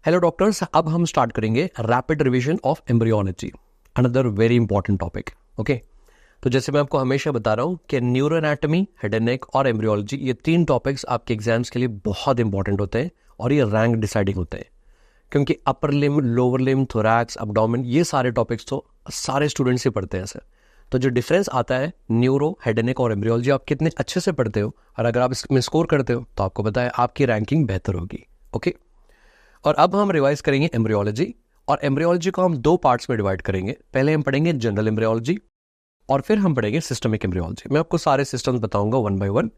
Hello doctors, अब हम start करेंगे rapid revision of embryology, another very important topic. Okay, तो जैसे मैं आपको हमेशा बता रहा हूँ कि न्यूरो एनाटॉमी, हेड एंड नेक और एम्ब्रियोलॉजी, ये तीन टॉपिक्स आपके एग्जाम्स के लिए बहुत इंपॉर्टेंट होते हैं और ये रैंक डिसाइडिंग होते हैं, क्योंकि अपर लिम, लोअर लिम, थोरैक्स, अब्डोमेन, ये सारे टॉपिक्स तो सारे स्टूडेंट्स ही पढ़ते हैं सर। तो जो डिफरेंस आता है न्यूरो, हेड एंड नेक और एम्ब्रियोलॉजी, आप कितने अच्छे से पढ़ते हो और अगर आप इसमें स्कोर करते हो तो आपको पता है आपकी रैंकिंग बेहतर होगी। ओके, और अब हम रिवाइज करेंगे एम्ब्रियोलॉजी, और एम्ब्रियोलॉजी को हम दो पार्ट्स में डिवाइड करेंगे। पहले हम पढ़ेंगे जनरल एम्ब्रियोलॉजी और फिर हम पढ़ेंगे सिस्टमिक एम्ब्रियोलॉजी। मैं आपको सारे सिस्टम्स बताऊंगा one by one.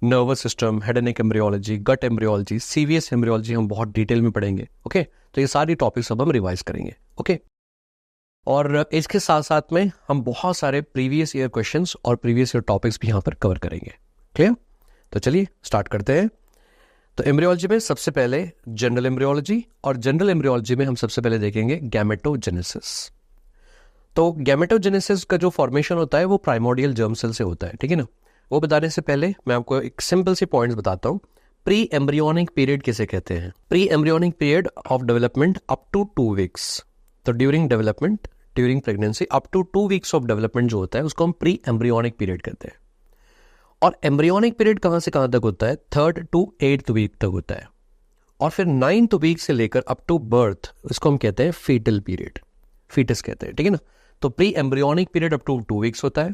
Nervous system, head and neck embryology, gut embryology, CVS embryology हम बहुत डिटेल में पढ़ेंगे। ओके, तो ये सारी टॉपिक्स अब हम रिवाइज करेंगे। ओके, और इसके साथ साथ में हम बहुत सारे प्रीवियस ईयर क्वेश्चंस और प्रीवियस ईयर टॉपिक्स भी यहाँ पर कवर करेंगे। क्लियर? तो चलिए स्टार्ट करते हैं। तो एम्ब्रियोलॉजी में सबसे पहले जनरल एम्ब्रियोलॉजी, और जनरल एम्ब्रियोलॉजी में हम सबसे पहले देखेंगे गैमेटोजेनेसिस। तो गैमेटोजेनेसिस का जो फॉर्मेशन होता है वो प्राइमोर्डियल जर्म सेल से होता है, ठीक है ना। वो बताने से पहले मैं आपको एक सिंपल सी पॉइंट्स बताता हूँ। प्री एम्ब्रियोनिक पीरियड किसे कहते हैं? Pre embryonic period of development up to 2 weeks. तो during development, during pregnancy up to 2 weeks of development जो होता है उसको हम प्री एम्ब्रियोनिक पीरियड कहते हैं। और एम्ब्रियोनिक पीरियड कहां से कहां तक होता है? 3rd to 8th वीक तक होता है। और फिर 9th वीक से लेकर अप टू बर्थ, इसको हम कहते हैं फीटल पीरियड, फीटस कहते हैं, ठीक है ना। तो pre embryonic period up to 2 weeks होता है,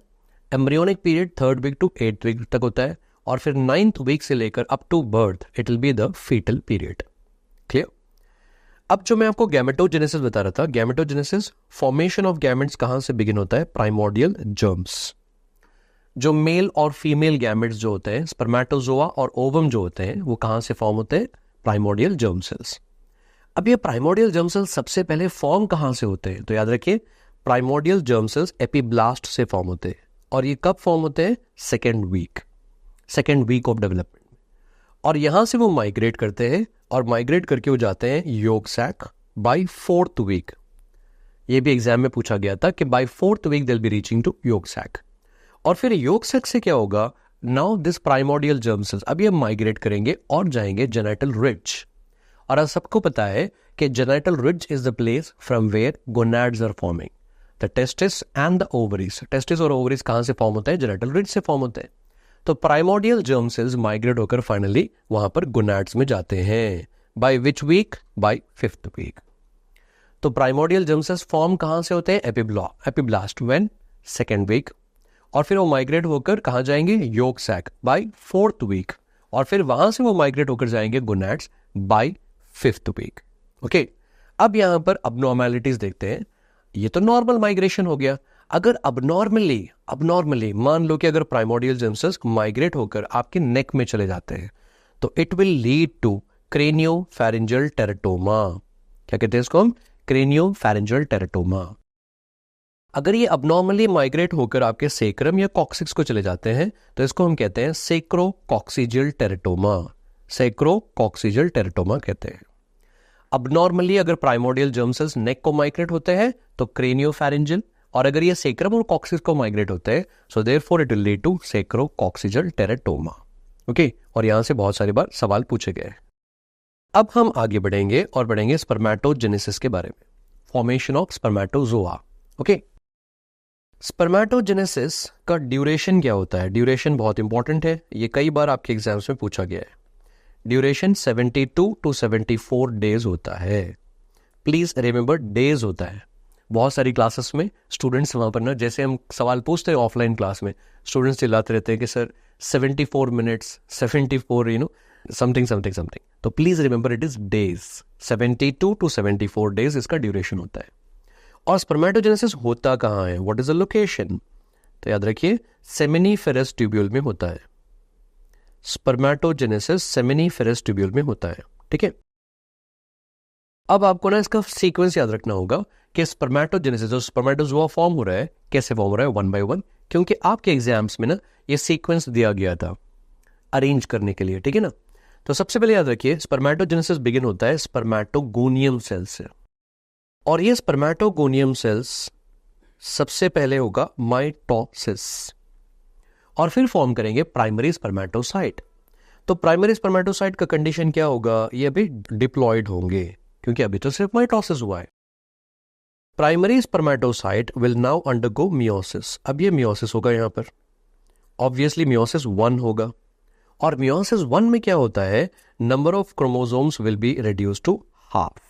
embryonic period 3rd week to 8th week तक होता है, और फिर 9th वीक से लेकर up to birth it will be the fetal period. Clear? अब जो मैं आपको गैमेटोजेनेसिस बता रहा था, गैमेटोजेनेसिस फॉर्मेशन ऑफ गैमेट्स कहां से बिगिन होता है? Primordial germs. जो मेल और फीमेल गैमेट्स जो होते हैं, स्पर्मेटोजोआ और ओवम जो होते हैं, वो कहां से फॉर्म होते हैं? Primordial germ cells. अब ये प्राइमोर्डियल जर्म सेल्स सबसे पहले फॉर्म कहां से होते हैं? तो याद रखिए, प्राइमोर्डियल जर्म सेल्स एपिब्लास्ट से फॉर्म होते हैं, और ये कब फॉर्म होते हैं? Second week of development. और यहां से वो माइग्रेट करते हैं, और माइग्रेट करके वो जाते हैं yolk sac by 4th week. ये भी एग्जाम में पूछा गया था कि by 4th week they will be reaching to yolk sac. और फिर योग सैक से क्या होगा? Now this primordial germ cells अब ये माइग्रेट करेंगे और जाएंगे जेनिटल रिज। और अब सबको पता है कि genital ridge is the place from where gonads are forming, the testis and the ovaries. Testis और ओवरीज कहां से फॉर्म होते हैं? जेनिटल रिज से फॉर्म होते हैं। तो प्राइमोर्डियल जर्म सेल्स माइग्रेट होकर फाइनली वहां पर गोनाड्स में जाते हैं। By which week? By 5th week. तो प्राइमोर्डियल जर्म सेल्स फॉर्म कहां से होते हैं? Epiblast when? Second week. और फिर वो माइग्रेट होकर कहां जाएंगे? Yolk sac bye 4th week. और फिर वहां से वो माइग्रेट होकर जाएंगे gonads bye 5th week. Okay, अब यहां पर अबनॉर्मैलिटीज देखते हैं। ये तो नॉर्मल माइग्रेशन हो गया। अगर अबनॉर्मली मान लो कि अगर प्राइमोर्डियल जर्म सेल्स माइग्रेट होकर आपके नेक में चले जाते हैं, तो it will lead to craniopharyngeal teratoma. क्या कहते हैं इसको हम? Craniopharyngeal teratoma. अगर ये अबनॉर्मली माइग्रेट होकर आपके सेक्रम या कॉक्सिक्स को चले जाते हैं तो इसको हम कहते हैं सेक्रोकॉक्सिजियल टेराटोमा। सेक्रोकॉक्सिजियल टेराटोमा कहते हैं। अबनॉर्मली अगर प्राइमोर्डियल जर्म सेल्स नेक को माइग्रेट होते हैं तो क्रेनियोफैरिंजियल, और अगर ये सेक्रम और कॉक्सिक्स को माइग्रेट होते हैं so therefore it will lead to sacrococcygeal teratoma. Okay, और यहां से बहुत सारी बार सवाल पूछे गए। अब हम आगे बढ़ेंगे और बढ़ेंगे स्पर्मेटोजेनेसिस के बारे में, formation of spermatozoa. Okay, spermatogenesis का ड्यूरेशन क्या होता है? ड्यूरेशन बहुत इंपॉर्टेंट है, ये कई बार आपके एग्जाम्स में पूछा गया है। ड्यूरेशन 72 to 74 डेज होता है। प्लीज रिमेंबर, डेज होता है। बहुत सारी क्लासेस में स्टूडेंट्स वहां पर ना, जैसे हम सवाल पूछते हैं ऑफलाइन क्लास में, स्टूडेंट्स चिल्लाते रहते हैं कि सर 74 मिनट्स, 74 समथिंग। तो please remember it is days. 72 to 74 days इसका ड्यूरेशन होता है। और स्पर्मेटोजेनेसिस होता कहां है? What is the location? तो याद रखिए, सेमिनिफेरस ट्यूब्यूल में होता है। स्पर्मेटोजेनेसिस सेमिनिफेरस ट्यूब्यूल में होता है, ठीक है। अब आपको ना इसका सीक्वेंस याद रखना होगा कि स्पर्मेटोजेनेसिस जो स्पर्मेटोजोआ फॉर्म हो रहा है, कैसे फॉर्म हो रहा है? 1 by 1, क्योंकि आपके एग्जाम्स में ना ये सीक्वेंस दिया गया था अरेंज करने के लिए, ठीक है ना। तो सबसे पहले याद रखिए, स्पर्मेटोजेनेसिस बिगिन होता है स्पर्मेटोगोनियम सेल से, और ये स्पर्मेटोगोनियम सेल्स सबसे पहले होगा माइटोसिस, और फिर फॉर्म करेंगे प्राइमरी स्पर्मेटोसाइट। तो प्राइमरी स्पर्मेटोसाइट का कंडीशन क्या होगा? ये अभी डिप्लॉयड होंगे, क्योंकि अभी तो सिर्फ माइटोसिस हुआ है। Primary spermatocyte will now undergo meiosis. अब ये मियोसिस होगा यहाँ पर, ऑब्वियसली मियोसिस 1 होगा, और मियोसिस 1 में क्या होता है, number of chromosomes will be reduce to half,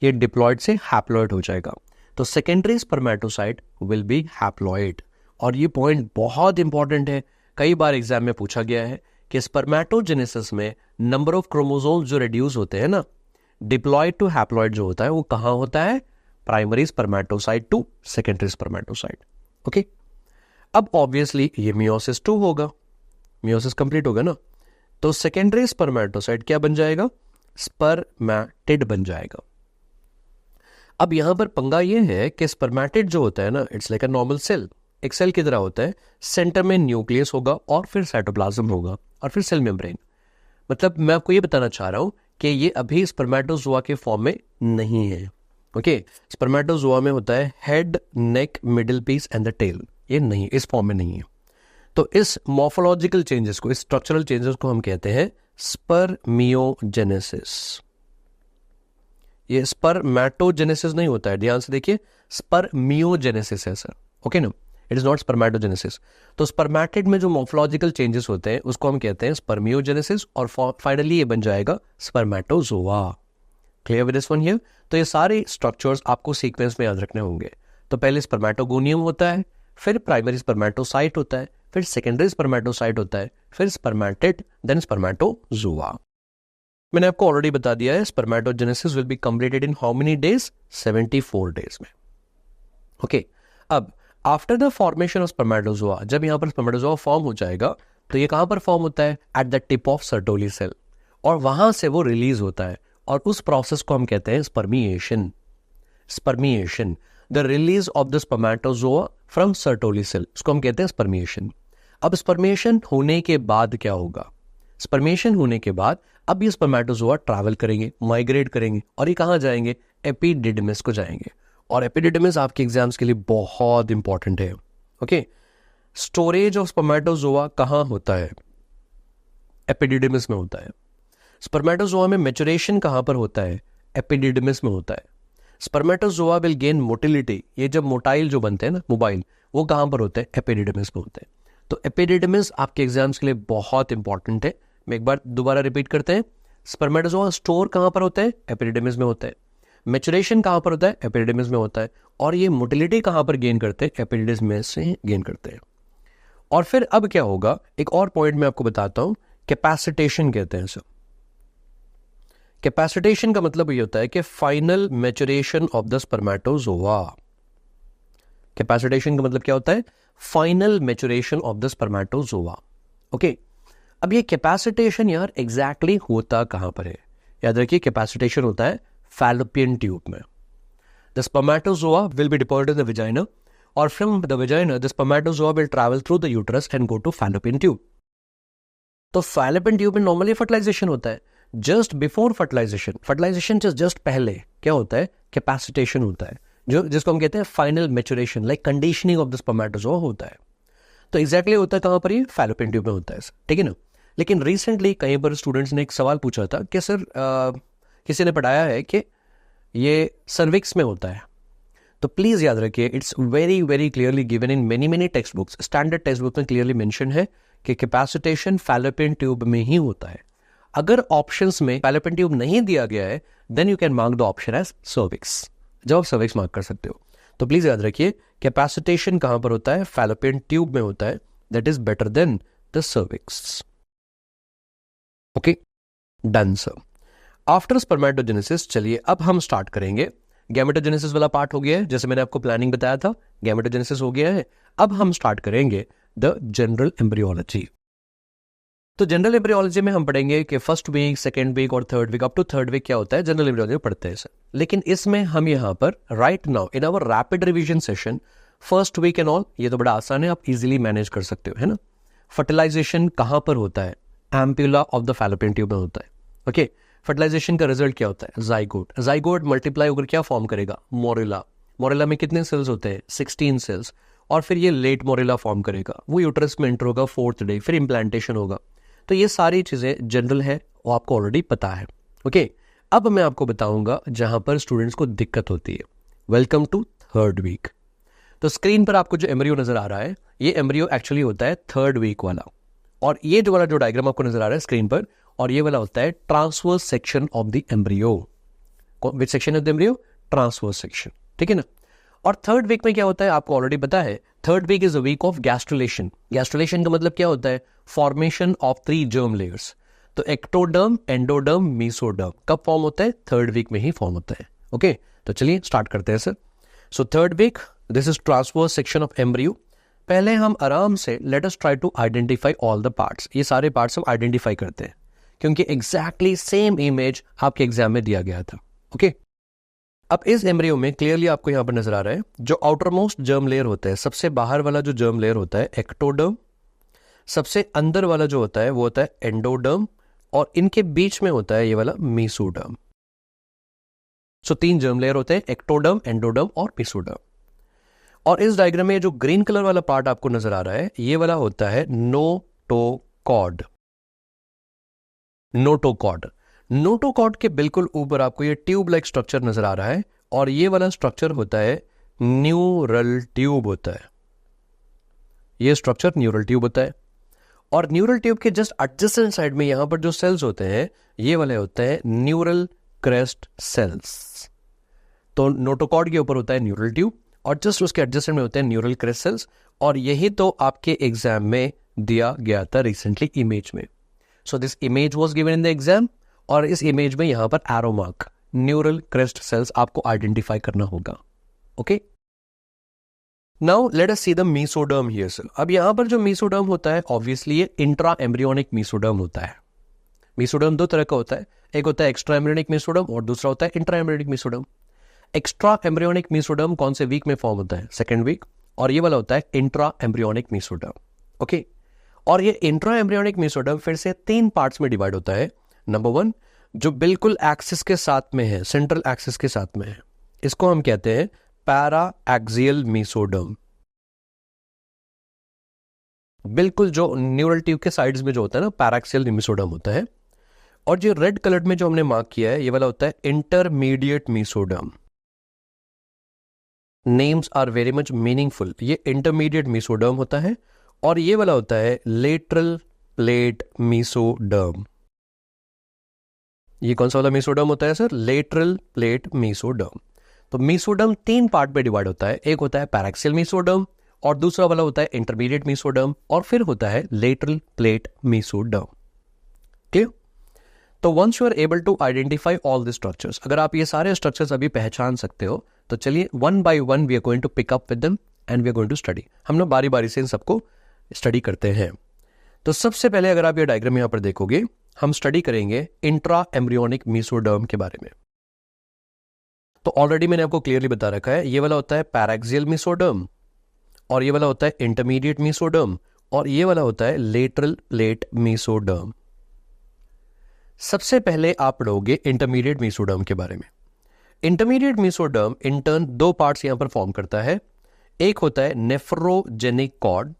ये डिप्लॉयड से हैप्लॉयड हो जाएगा। तो secondary spermatocyte will be haploid. और ये पॉइंट बहुत इंपॉर्टेंट है, कई बार एग्जाम में पूछा गया है कि स्पर्मेटोजेनेसिस में नंबर ऑफ क्रोमोसोम्स जो रिड्यूस होते हैं ना, डिप्लॉयड टू हैप्लॉयड जो होता है वो कहाँ होता है, primary spermatocyte to secondary spermatocyte. Okay, अब ऑब्वियसली ये मियोसिस 2 होगा, मियोसिस कंप्लीट होगा ना, तो सेकेंडरी स्पर्मेटोसाइट क्या बन जाएगा, स्पर्मेटिड बन जाएगा। अब यहां पर पंगा ये है कि स्पर्मेटिड जो होता है ना, it's like a normal cell, एक सेल की तरह होता है, सेंटर में न्यूक्लियस होगा और फिर साइटोप्लाज्म होगा और फिर सेल मेम्ब्रेन। मतलब मैं आपको ये बताना चाह रहा हूं कि ये अभी स्पर्मेटोजोआ के फॉर्म में नहीं है। ओके, स्पर्मेटोजोआ में होता है head, neck, middle piece and the tail, ये नहीं, इस फॉर्म में नहीं है। तो इस मॉर्फोलॉजिकल चेंजेस को, इस स्ट्रक्चरल चेंजेस को हम कहते हैं स्पर्मियोजेनेसिस। ये स्पर्मेटोजेनेसिस नहीं होता है, ध्यान से देखिए, स्पर्मियोजेनेसिस है सर। ओके ना, इट इज नॉट स्पर्मेटोजेनेसिस। तो स्पर्मेटिड में जो मॉर्फोलॉजिकल चेंजेस होते हैं उसको हम कहते हैं स्पर्मियोजेनेसिस, और फाइनली ये बन जाएगा spermatozoa. Clear with this one here? तो ये सारे स्ट्रक्चर्स आपको सीक्वेंस में याद रखने होंगे। तो पहले स्पर्मेटोगोनियम होता है, फिर प्राइमरी स्पर्मेटोसाइट होता है, फिर सेकेंडरी स्पर्मेटोसाइट होता है, फिर स्पर्मेटिड, देन स्पर्मेटोजोआ। मैंने आपको ऑलरेडी बता दिया है, spermatogenesis will be completed in how many days, 74 days में। ओके, अब after the formation of spermatozoa, जब यहां पर स्पर्मेटोजोआ फॉर्म हो जाएगा तो ये कहां पर फॉर्म होता है, at the tip of Sertoli cell, और वहां से वो रिलीज होता है, और उस प्रोसेस को हम कहते हैं spermiation. Spermiation, the release of the spermatozoa from Sertoli cell, उसको हम कहते हैं स्पर्मिएशन। अब स्पर्मिएशन होने के बाद क्या होगा, स्पर्मिएशन होने के बाद अब ये स्पर्मेटोजोआ ट्रैवल करेंगे, माइग्रेट करेंगे, और ये कहां जाएंगे, एपिडिडमिस को जाएंगे। और एपिडिडमिस आपके एग्जाम्स के लिए बहुत इंपॉर्टेंट है। ओके, स्टोरेज ऑफ स्पर्मेटोजोआ कहां होता है, एपिडिडमिस में होता है। स्पर्मेटोजोआ में मैच्योरेशन कहां पर होता है, एपिडिडमिस में होता है। स्पर्मेटोजोआ विल गेन मोटिलिटी, ये जब मोटाइल जो बनते हैं ना, मोबाइल, वो कहां पर होते हैं, एपिडिडमिस में होते हैं। तो एपिडिडमिस आपके एग्जाम्स के लिए बहुत इंपॉर्टेंट है। मैं एक बार दोबारा रिपीट करते हैं, स्पर्मेटोजोआ स्टोर कहां पर होता है, एपिडिडमिस में होता है। मैच्योरेशन कहां पर होता है, एपिडिडमिस में होता है। और ये मोटिलिटी कहां पर गेन करते हैं, एपिडिडमिस से गेन करते हैं। और फिर अब क्या होगा, एक और पॉइंट मैं आपको बताता हूं, कैपेसिटेशन कहते हैं इसे। कैपेसिटेशन का मतलब ये होता है कि final maturation of the spermatozoa. Capacitation का मतलब क्या होता है, final maturation of the spermatozoa. Okay, अब ये कैपेसिटेशन यार एग्जैक्टली होता कहां पर है, याद रखिए कैपेसिटेशन होता है फैलोपियन ट्यूब में। The spermatozoa will be deposited in the vagina, और from the vagina the spermatozoa will travel through the uterus and go to fallopian tube. तो फैलोपियन ट्यूब में नॉर्मली फर्टिलाइजेशन होता है, just before fertilisation, fertilisation just पहले क्या होता है, capacitation होता है, जो जिसको हम कहते हैं final maturation, like conditioning of the spermatozoa होता है। तो एग्जैक्टली होता है कहां पर, ये फैलोपियन ट्यूब में होता है, ठीक है ना। लेकिन रिसेंटली कहीं पर स्टूडेंट्स ने एक सवाल पूछा था कि सर किसी ने पढ़ाया है कि ये सर्विक्स में होता है। तो प्लीज याद रखिए, it's very very clearly given in many many text books, standard text book में क्लियरली मेंशन है कि कैपेसिटेशन फैलोपियन ट्यूब में ही होता है। अगर ऑप्शंस में फैलोपियन ट्यूब नहीं दिया गया है, then you can mark the option as cervix, जब आप सर्विक्स मार्क कर सकते हो। तो प्लीज याद रखिए, कैपेसिटेशन कहां पर होता है, फैलोपियन ट्यूब में होता है, that is better than the cervix. Okay, done sir. After spermatogenesis, चलिए अब हम स्टार्ट करेंगे। गैमेटोजेनेसिस वाला पार्ट हो गया है, जैसे मैंने आपको प्लानिंग बताया था, गैमेटोजेनेसिस हो गया है। अब हम स्टार्ट करेंगे द जनरल एम्ब्रियोलॉजी। तो जनरल एम्ब्रियोलॉजी में हम पढ़ेंगे कि फर्स्ट वीक, सेकेंड वीक और third week, up to third week क्या होता है, जनरल एम्ब्रियोलॉजी में पढ़ते हैं सर। लेकिन इसमें हम यहाँ पर right now in our rapid revision session, first week and all, ये तो बड़ा आसान है, आप इजीली मैनेज कर सकते हो, है ना। फर्टिलाइजेशन कहां पर होता है, ampulla of the fallopian tube में होता है। ओके, फर्टिलाइजेशन का रिजल्ट क्या होता है, जाइगोट। जाइगोट मल्टीप्लाई होकर क्या फॉर्म करेगा, मोरेला। मोरेला में कितने सेल्स होते हैं, 16 सेल्स। और फिर ये लेट मोरेला फॉर्म करेगा, वो यूट्रस में एंटर होगा 4th डे, फिर इम्प्लांटेशन होगा। तो ये सारी चीजें जनरल है, वो आपको ऑलरेडी पता है। ओके, अब मैं आपको बताऊंगा जहां पर स्टूडेंट्स को दिक्कत होती है। Welcome to third week. तो स्क्रीन पर आपको जो एम्ब्रियो नजर आ रहा है, ये एम्ब्रियो एक्चुअली होता है थर्ड वीक वाला, और ये जो वाला जो डायग्राम आपको नजर आ रहा है स्क्रीन पर, और ये वाला होता है transverse section of the embryo. Which section of the embryo? Transverse section, ठीक है ना। और थर्ड वीक में क्या होता है आपको ऑलरेडी पता है, third week is a week of gastrulation. Gastrulation का मतलब क्या होता है? Formation of 3 germ layers. तो एक्टोडर्म, एंडोडर्म, मीसोडर्म कब फॉर्म होता है? थर्ड वीक में ही फॉर्म होता है। ओके, तो चलिए स्टार्ट करते हैं sir. So third week, this is transverse section of embryo. पहले हम आराम से let us try to identify all the parts. ये सारे पार्ट्स हम आइडेंटिफाई करते हैं क्योंकि एग्जैक्टली सेम इमेज आपके एग्जाम में दिया गया था। ओके, अब इस एम्ब्रियो में क्लियरली आपको यहां पर नजर आ रहा है जो आउटर मोस्ट जर्म लेयर होता है, सबसे बाहर वाला जो जर्म लेयर होता है एक्टोडर्म, सबसे अंदर वाला जो होता है वो होता है एंडोडर्म, और इनके बीच में होता है ये वाला मीसोडर्म। सो 3 जर्म लेयर होते हैं, एक्टोडर्म, एंडोडर्म और मीसोडर्म। और इस डायग्राम में जो ग्रीन कलर वाला पार्ट आपको नजर आ रहा है ये वाला होता है नोटोकॉर्ड। नोटोकॉर्ड, नोटोकॉर्ड के बिल्कुल ऊपर आपको ये ट्यूब लाइक स्ट्रक्चर नजर आ रहा है, और ये वाला स्ट्रक्चर होता है न्यूरल ट्यूब होता है। ये स्ट्रक्चर न्यूरल ट्यूब होता है, और न्यूरल ट्यूब के जस्ट एडजेसेंट साइड में यहां पर जो सेल्स होते हैं ये वाले होते हैं न्यूरल क्रेस्ट सेल्स। तो नोटोकॉर्ड के ऊपर होता है न्यूरल ट्यूब, और जस्ट उसके एडजेसेंट में होते हैं न्यूरल क्रेस्ट सेल्स, और यही तो आपके एग्जाम में दिया गया था रिसेंटली इमेज में। So this image was given in the exam, और इस इमेज में यहां पर arrow mark neural crest cells आपको आइडेंटिफाई करना होगा। Okay, now let us see the mesoderm here sir. अब यहां पर जो मीसोडर्म होता है ऑब्वियसली ये इंट्रा एम्ब्रियोनिक मीसोडर्म होता है। मीसोडर्म 2 तरह का होता है, एक होता है एक्स्ट्रा एम्ब्रियोनिक मीसोडर्म और दूसरा होता है intra embryonic mesoderm. Extra embryonic mesoderm कौन से वीक में फॉर्म होता है? Second week. और ये वाला होता है इंट्रा एम्ब्रियोनिक मीसोडर्म। ओके, और ये इंट्रा एम्ब्रियोनिक मीसोडर्म फिर से 3 पार्ट्स में डिवाइड होता है। नंबर 1 जो बिल्कुल एक्सिस के साथ में है, सेंट्रल एक्सिस के साथ में है, इसको हम कहते हैं पैरा एक्सियल मीसोडर्म। बिल्कुल जो न्यूरल ट्यूब के साइड्स में जो होता है ना, पैराक्सियल मीसोडर्म होता है। और जो रेड कलर में जो हमने मार्क किया है ये वाला होता है intermediate mesoderm. Names are very much meaningful. ये इंटरमीडिएट मीसोडर्म होता है, और ये वाला होता है लेटरल प्लेट मीसोडर्म। ये कौन सा वाला मीसोडर्म होता है सर? Lateral plate mesoderm. तो मीसोडर्म 3 पार्ट में डिवाइड होता है, एक होता है पैराक्सियल मीसोडर्म, और दूसरा वाला होता है इंटरमीडिएट मीसोडर्म, और फिर होता है लेटरल प्लेट मीसोडर्म। क्लियर? तो once you are able to identify all the structures, अगर आप ये सारे स्ट्रक्चर्स अभी पहचान सकते हो तो चलिए 1 by 1 we are going to pick up with them and we are going to study. हम लोग बारी बारी से इन सबको स्टडी करते हैं। तो सबसे पहले अगर आप ये डायग्राम यहां पर देखोगे, हम स्टडी करेंगे इंट्रा एम्ब्रियोनिक मीसोडर्म के बारे में। तो ऑलरेडी मैंने आपको क्लियरली बता रखा है, ये वाला होता है पैराक्सियल मीसोडर्म, और ये वाला होता है इंटरमीडिएट मीसोडर्म, और ये वाला होता है लेटरल प्लेट मीसोडर्म। सबसे पहले आप पढ़ोगे इंटरमीडिएट मीसोडर्म के बारे में। Intermediate mesoderm in turn 2 parts यहां पर फॉर्म करता है। एक होता है nephrogenic cord,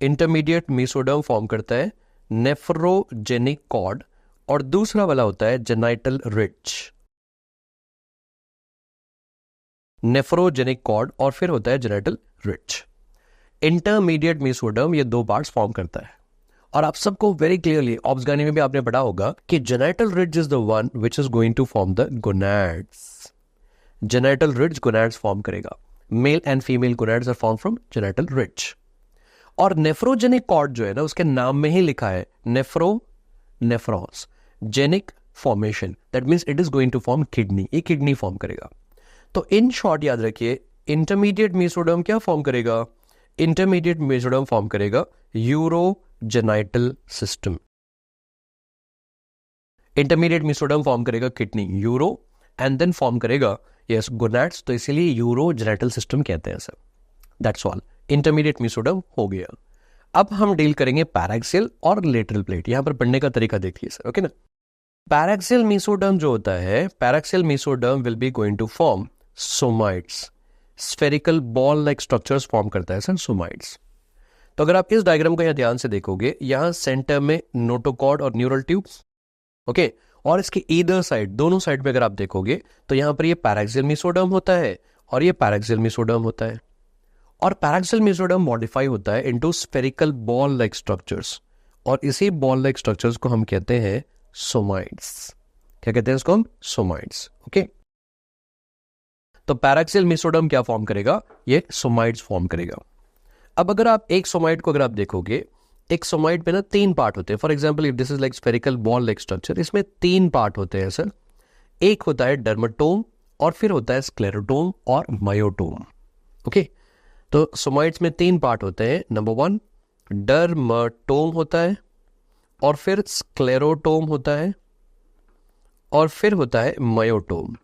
intermediate mesoderm form करता है नेफ्रोजेनिक कॉर्ड, और दूसरा वाला होता है जेनाइटल रिच। नेफ्रोजेनिक कॉर्ड और फिर होता है जेनाइटल रिच। इंटरमीडिएट मीसोडर्म ये 2 पार्ट्स फॉर्म करता है, और आप सबको वेरी क्लियरली ऑब्सगानी में भी आपने पढ़ा होगा कि genital ridge is the one which is going to form the gonads. Genital ridge gonads form करेगा। Male and female gonads are form from genital ridge. और नेफ्रोजेनिक कॉर्ड जो है ना, उसके नाम में ही लिखा है nephro, nephrons, genic formation, that means it is going to form kidney. ये किडनी फॉर्म करेगा। तो इन शॉर्ट याद रखिए, इंटरमीडिएट मीसोडर्म क्या फॉर्म करेगा? इंटरमीडिएट मीसोडर्म फॉर्म करेगा urogenital system. Intermediate mesoderm form करेगा kidney, uro, and then form करेगा यस गोनैड्स, तो इसीलिए यूरोजेनाइटल सिस्टम कहते हैं sir. That's all. Intermediate mesoderm हो गया। अब हम डील करेंगे पैराक्सियल और लेटरल प्लेट। यहां पर पढ़ने का तरीका देखिए सर, ओके ना। पैराक्सियल मीसोडर्म जो होता है, paraxial mesoderm will be going to form somites. Spherical ball like structures form करता है सर सोमाइट्स। तो अगर आप इस डायग्राम को यहां ध्यान से देखोगे, यहां सेंटर में नोटोकॉर्ड और न्यूरल ट्यूब्स, ओके, और इसके ईदर साइड, दोनों साइड पे अगर आप देखोगे तो यहाँ पर ये पैराक्सियल मेसोडर्म होता है और ये पैराक्सियल मेसोडर्म होता है। और पैराक्सियल मेसोडर्म मॉडिफाई होता है into spherical ball like structures, और इसी बॉल लाइक स्ट्रक्चर्स को हम कहते हैं सोमाइड्स। क्या कहते हैं इसको हम? सोमाइड्स। ओके, तो पैराक्सियल मेसोडर्म क्या फॉर्म करेगा? ये सोमाइड्स फॉर्म करेगा। अब अगर आप एक सोमाइड को अगर आप देखोगे, एक सोमाइड पे ना 3 पार्ट होते हैं। For example if this is like spherical ball like structure, इसमें 3 पार्ट होते हैं सर। एक होता है डर्मेटोम, और फिर होता है स्क्लेरोटोम और मायोटोम। ओके, तो सोमाइड्स में 3 पार्ट होते हैं। नंबर 1 डर्मेटोम होता है, और फिर स्क्लेरोटोम होता है, और फिर होता है मायोटोम।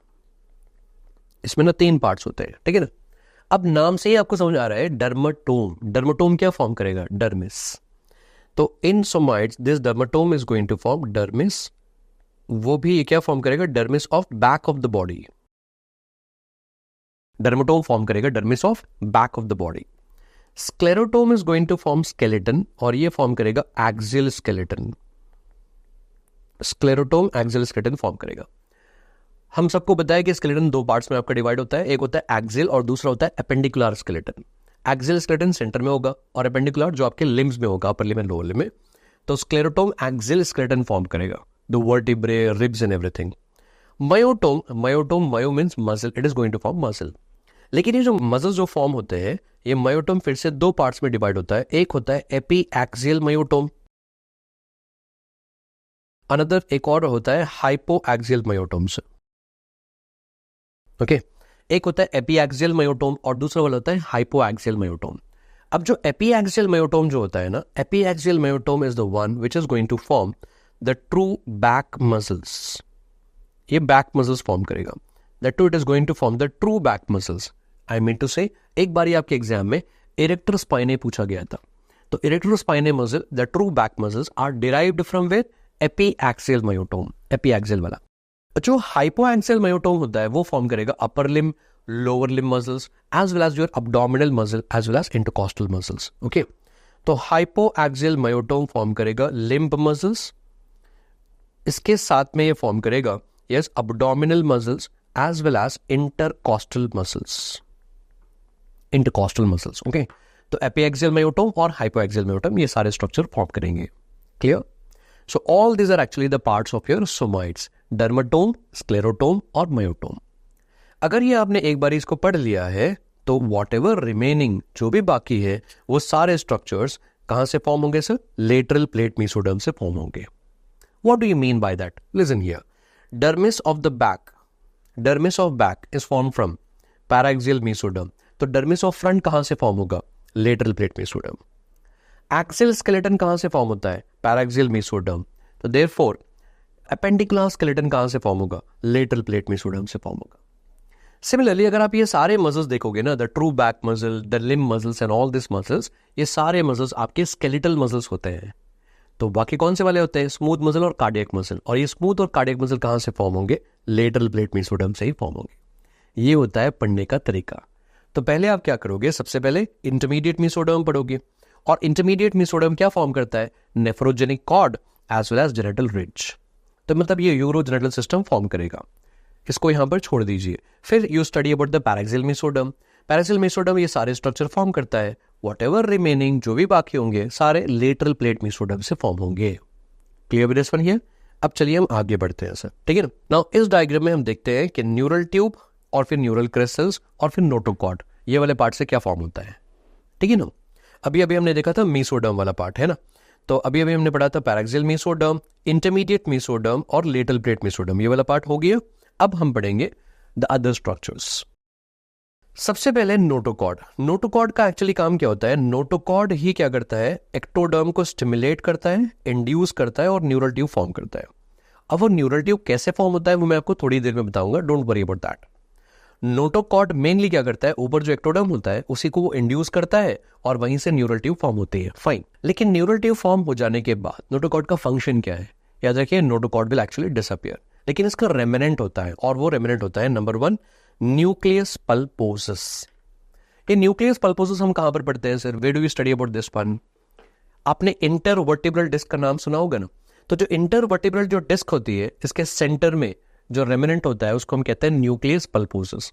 इसमें ना 3 पार्ट्स होते हैं, ठीक है ना। अब नाम से ही आपको समझ आ रहा है डर्मेटोम। डर्मेटोम क्या फॉर्म करेगा? डर्मिस। तो in somites this dermatome is going to form dermis. वो भी क्या फॉर्म करेगा? Dermis of back of the body. Dermatome form करेगा dermis of back of the body. Sclerotome is going to form skeleton, और ये form करेगा axial skeleton. Sclerotome axial skeleton form करेगा। हम सबको बताया कि स्केलेटन 2 पार्ट्स में आपका डिवाइड होता है, एक होता है एक्सियल और दूसरा होता है appendicular skeleton. Axial skeleton centre में होगा और एपेंडिकुलर जो आपके लिम्स में होगा, upper limb and lower limb में। तो स्क्लेरोटोम एक्सियल स्केलेटन फॉर्म करेगा, the vertebrae, ribs and everything. Myotome, myo means muscle, it is going to form muscle. लेकिन ये जो मसल्स जो फॉर्म होते हैं, ये मायोटोम फिर से 2 पार्ट्स में डिवाइड होता है। एक होता है एपी एक्सियल मायोटोम, अनदर एक और होता है हाइपो एक्सियल मायोटोम्स। ओके, एक होता है एपीएक्सियल मायोटोम और दूसरा वाला होता है हाइपोएक्सियल मायोटोम। अब जो एपीएक्सियल मायोटोम जो होता है ना, epiaxial myotome is the one which is going to form the true back muscles. ये बैक मसल्स फॉर्म करेगा। That too it is going to form the true back muscles. I mean to say, एक बार आपके exam में erector स्पाइने पूछा गया था। तो erector spinae muscle, the true back muscles are derived from where? Epiaxial myotome, epiaxial वाला। जो hypoaxial myotome होता है वो फॉर्म करेगा upper limb, lower limb muscles as well as your abdominal muscle as well as intercostal muscles. Okay, तो hypoaxial myotome form करेगा limb muscles, इसके साथ में ये फॉर्म करेगा yes abdominal muscles as well as intercostal muscles, intercostal muscles. Okay, तो एपीएक्सियल myotome और हाइपोएक्सियल myotome ये सारे स्ट्रक्चर फॉर्म करेंगे। Clear? So all these are actually the parts of your somoids, dermatome, sclerotome और मायोटोम। अगर ये आपने एक बार इसको पढ़ लिया है तो वॉट एवर रिमेनिंग जो भी बाकी है वो सारे स्ट्रक्चर्स कहां से फॉर्म होंगे सर? लेटरल प्लेट मेसोडर्म से फॉर्म होंगे। What do you mean by that? Listen here, dermis of the back, dermis of back is form from paraxial mesoderm. तो डर्मिस ऑफ फ्रंट कहां से फॉर्म होगा? Lateral plate mesoderm. Axial skeleton कहां से form होता है? Paraxial mesoderm. तो therefore appendicular skeleton कहां से फॉर्म होगा? लेटरल प्लेट मेसोडर्म से फॉर्म होगा। सिमिलरली अगर आप ये सारे मसल्स देखोगे ना, the true back muscle, the limb muscles and all this muscles, ये सारे मसल्स आपके स्केलेटल मसल्स होते हैं। तो बाकी कौन से वाले होते हैं? स्मूथ मसल और कार्डियक मसल। और ये स्मूथ और कार्डियक मसल कहां से फॉर्म होंगे? लेटरल प्लेट मेसोडर्म से ही फॉर्म होंगे। ये होता है पढ़ने का तरीका। तो पहले आप क्या करोगे? सबसे पहले इंटरमीडिएट मेसोडर्म पढ़ोगे, और इंटरमीडिएट मेसोडर्म क्या फॉर्म करता है? Nephrogenic cord as well as genital ridge. तो मतलब ये यूरोजेनिटल सिस्टम फॉर्म करेगा। इसको यहां पर छोड़ दीजिए। फिर you study about the paraxial mesoderm. Paraxial mesoderm ये सारे स्ट्रक्चर फॉर्म करता है। वॉट एवर रिमेनिंग जो भी बाकी होंगे सारे लेटरल प्लेट मेसोडर्म से फॉर्म होंगे। Clear with this one here? अब चलिए हम आगे बढ़ते हैं सर, ठीक है ना। नाउ इस डायग्राम में हम देखते हैं कि न्यूरल ट्यूब और फिर न्यूरल क्रिस्टल्स और फिर नोटोकॉर्ड, ये वाले पार्ट से क्या फॉर्म होता है, ठीक है ना। अभी हमने देखा था मेसोडर्म वाला पार्ट, है ना। तो अभी हमने पढ़ा था पैराक्सियल मेसोडर्म, इंटरमीडिएट मेसोडर्म और लेटरल प्लेट मेसोडर्म, ये वाला पार्ट हो गया। अब हम पढ़ेंगे द अदर स्ट्रक्चर्स। सबसे पहले नोटोकॉर्ड। नोटोकॉर्ड का एक्चुअली काम क्या होता है? नोटोकॉर्ड ही क्या करता है? एक्टोडर्म को स्टिमुलेट करता है, इंड्यूस करता है और न्यूरल ट्यूब फॉर्म करता है। अब वो न्यूरल ट्यूब कैसे फॉर्म होता है वो मैं आपको थोड़ी देर में बताऊंगा, don't worry about that. Notochord mainly क्या करता है? ऊपर जो एक्टोडर्म होता है उसी को वो इंड्यूस करता है और वहीं से न्यूरल ट्यूब फॉर्म होती है। फाइन, लेकिन न्यूरल ट्यूब फॉर्म हो जाने के बाद नोटोकॉर्ड का फंक्शन क्या है? याद रखिए, नोटोकॉर्ड विल एक्चुअली डिसअपियर, लेकिन इसका रेमिनेंट होता है, और वो रेमिनेंट होता है नंबर 1 न्यूक्लियस पल्पोसस। ये न्यूक्लियस पल्पोसस हम कहां पर पढ़ते हैं sir? Where do you study about this one? आपने इंटरवर्टिब्रल डिस्क का नाम सुना होगा ना। तो जो इंटरवर्टिब्रल जो डिस्क होती है, इसके सेंटर में जो रेमिनेंट होता है उसको हम कहते हैं न्यूक्लियस पल्पोसस।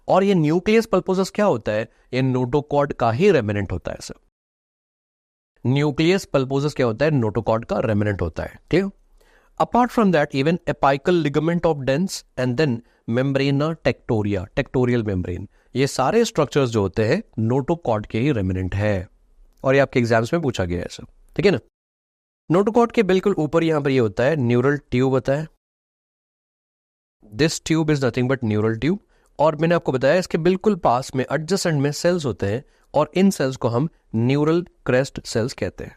और ये न्यूक्लियस पल्पोसस क्या होता है? ये नोटोकॉर्ड का ही रेमिनेंट होता है सर। न्यूक्लियस पल्पोसस क्या होता है? नोटोकॉर्ड का रेमिनेंट होता है। Clear? Apart from that even apical ligament of dens and then membrana tectoria, tectorial membrane, ये सारे स्ट्रक्चर्स जो होते हैं नोटोकॉर्ड के ही रेमिनेंट है। और ये आपके एग्जाम्स में पूछा गया है सर, ठीक है ना। नोटोकॉर्ड के बिल्कुल ऊपर यहां पर ये होता है न्यूरल ट्यूब होता है। This tube is nothing but neural tube. और मैंने आपको बताया इसके बिल्कुल पास में एडजेसेंट में सेल्स होते हैं और इन सेल्स को हम न्यूरल क्रेस्ट सेल्स कहते हैं।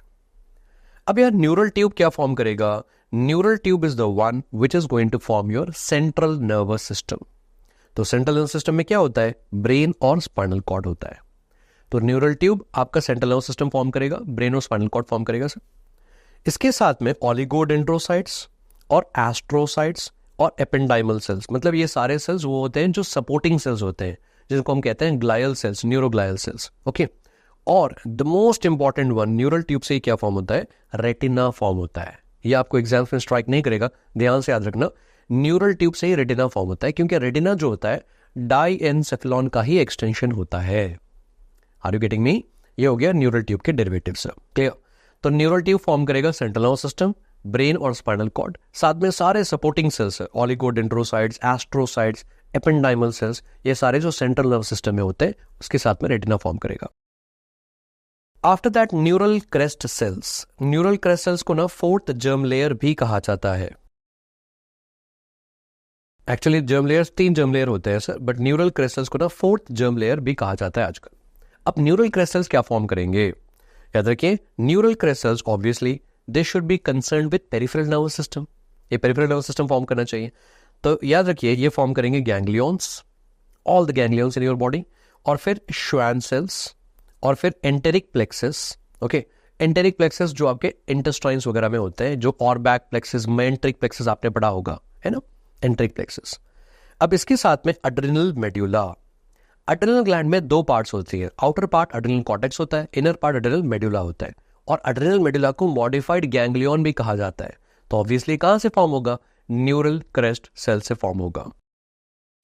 अब यार न्यूरल ट्यूब क्या फॉर्म करेगा? Neural tube is the one which is going to form your central nervous system. तो सेंट्रल नर्वस सिस्टम में क्या होता है? ब्रेन और स्पाइनल कॉर्ड होता है। तो न्यूरल ट्यूब आपका सेंट्रल नर्वस सिस्टम फॉर्म करेगा, ब्रेन और स्पाइनल कॉर्ड फॉर्म करेगा सर। इसके साथ में ऑलिगोडेंड्रोसाइट्स और एस्ट्रोसाइट्स और एपेंडाइमल सेल्स, मतलब ये सारे सेल्स वो होते हैं जो सपोर्टिंग सेल्स होते हैं, जिनको हम कहते हैं glial cells, neuroglial cells. Okay. और the most important one, neural tube से ही क्या फॉर्म होता है? रेटिना फॉर्म होता है। ये आपको एग्जाम्स में स्ट्राइक नहीं करेगा, ध्यान से याद रखना। न्यूरल ट्यूब से ही रेटिना फॉर्म होता है, क्योंकि रेटिना जो होता है डाईएनसेफेलॉन का ही एक्सटेंशन होता है। Are you getting me? ये हो गया न्यूरल ट्यूब के डेरिवेटिव्स। क्लियर? तो न्यूरल ट्यूब फॉर्म करेगा सेंट्रल नर्वस सिस्टम, ब्रेन और स्पाइनल कॉर्ड, साथ में सारे सपोर्टिंग सेल्स है, ऑलिगोडेंड्रोसाइट्स, एस्ट्रोसाइट्स, एपेंडाइमल सेल्स, ये सारे जो सेंट्रल नर्वस सिस्टम में होते हैं उसके साथ में रेटिना फॉर्म करेगा। After that neural crest cells, neural crest cells को ना फोर्थ जर्म लेयर भी कहा जाता है। Actually germ layers 3 germ layer होते हैं sir, but neural crest cells को ना फोर्थ जर्म लेयर भी कहा जाता है आजकल। अब न्यूरल क्रेस्ट सेल्स क्या फॉर्म करेंगे? याद रखिए, neural crest cells obviously they should be concern with peripheral nervous system, ये पेरिफेरल नर्वस सिस्टम फॉर्म करना चाहिए। तो याद रखिए ये फॉर्म करेंगे ganglions, all the ganglions in your body, और फिर श्वान सेल्स, और फिर enteric plexus. Okay, enteric plexus जो आपके इंटेस्टाइन्स वगैरह में होते हैं, जो और बैक प्लेक्सस, मेंट्रिक प्लेक्सस आपने पढ़ा होगा, है ना, एंटेरिक प्लेक्सस। अब इसके साथ में एड्रेनल मेड्यूला। एड्रेनल ग्लैंड में 2 पार्ट्स होती है, आउटर पार्ट एड्रेनल कॉर्टेक्स होता है, इनर पार्ट एड्रेनल मेड्यूला होता है। और एड्रेनल मेड्यूला को मॉडिफाइड गैंग्लियन भी कहा जाता है। तो ऑब्वियसली कहां से फॉर्म होगा? न्यूरल क्रेस्ट सेल से फॉर्म होगा।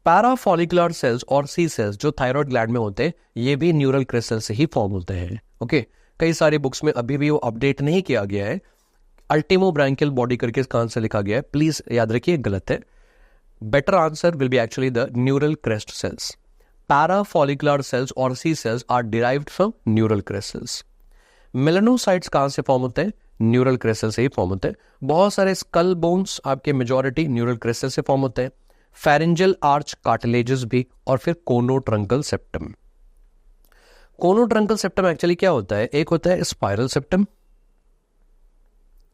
पैराफॉलिकुलर सेल्स और सी सेल्स जो थायराइड ग्लैंड में होते हैं, ये भी न्यूरल क्रेस्ट सेल से ही फॉर्म होते हैं। ओके, कई सारी बुक्स में अभी भी वो अपडेट नहीं किया गया है, अल्टीमो ब्रांकियल बॉडी करके कहां से लिखा गया है, प्लीज याद रखिए, गलत है। Better answer will be actually the neural crest cells. Parafollicular cells और C cells are derived from neural crest cells. Melanocytes कहां से फॉर्म होते हैं? न्यूरल क्रेस्ट सेल से ही फॉर्म होते हैं। बहुत सारे स्कल बोन्स आपके मेजॉरिटी न्यूरल क्रेस्ट सेल से फॉर्म होते हैं, फेरेंजियल आर्च कार्टिलेजेस भी, और फिर conotruncal septum. Conotruncal septum actually क्या होता है? एक होता है स्पाइरल सेप्टम।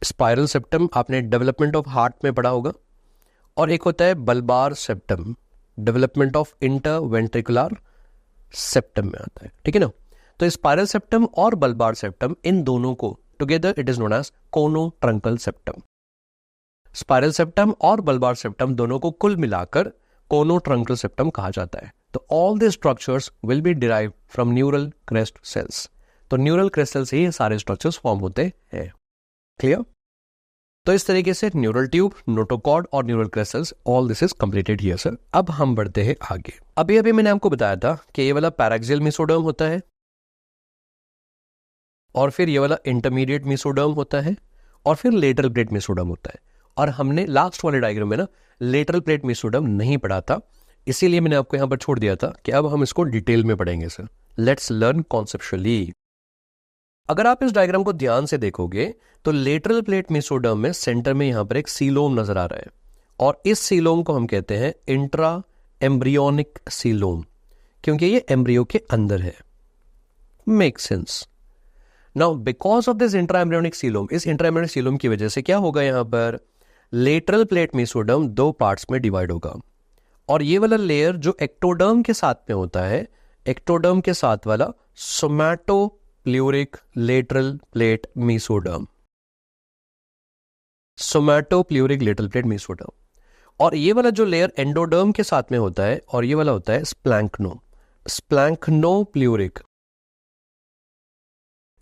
स्पाइरल सेप्टम आपने डेवलपमेंट ऑफ हार्ट में पढ़ा होगा। और एक होता है bulbar septum, development of interventricular septum में आता है, ठीक है ना। तो स्पाइरल सेप्टम और बल्बार सेप्टम, इन दोनों को together it is known as conotruncal septum. Spiral septum और बल्बार सेप्टम दोनों को कुल मिलाकर कोनोट्रंकल सेप्टम कहा जाता है। तो all the structures will be derived from neural crest cells. तो न्यूरल क्रेस्ट सेल से ही सारे स्ट्रक्चर्स फॉर्म होते हैं। क्लियर? तो इस तरीके से न्यूरल ट्यूब, नोटोकॉर्ड और neural crest cells, all this is completed here sir. अब हम बढ़ते हैं आगे। अभी मैंने आपको बताया था कि ये वाला पैराक्सियल मेसोडर्म होता है, और फिर ये वाला इंटरमीडिएट मेसोडर्म होता है, और फिर लेटरल प्लेट मेसोडर्म होता है। और हमने लास्ट वाले डायग्राम में ना लेटरल प्लेट मेसोडर्म नहीं पढ़ा था, इसीलिए मैंने आपको यहां पर छोड़ दिया था कि अब हम इसको डिटेल में पढ़ेंगे सर। Let's learn conceptually. अगर आप इस डायग्राम को ध्यान से देखोगे तो लेटरल प्लेट मेसोडर्म में सेंटर में यहां पर एक सीलोम नजर आ रहा है, और इस सीलोम को हम कहते हैं इंट्रा एम्ब्रियोनिक सीलोम, क्योंकि ये एम्ब्रियो के अंदर है। Make sense. Now because of this intra embryonic coelom, इस इंट्रा एम्ब्रियोनिक सीलोम की वजह से क्या होगा, यहां पर लेटरल प्लेट मेसोडर्म 2 पार्ट्स में डिवाइड होगा। और ये वाला लेयर जो एक्टोडर्म के साथ में होता है, एक्टोडर्म के साथ वाला somatopleuric lateral plate mesoderm, somatopleuric lateral plate mesoderm. और ये वाला जो लेयर एंडोडर्म के साथ में होता है, और ये वाला होता है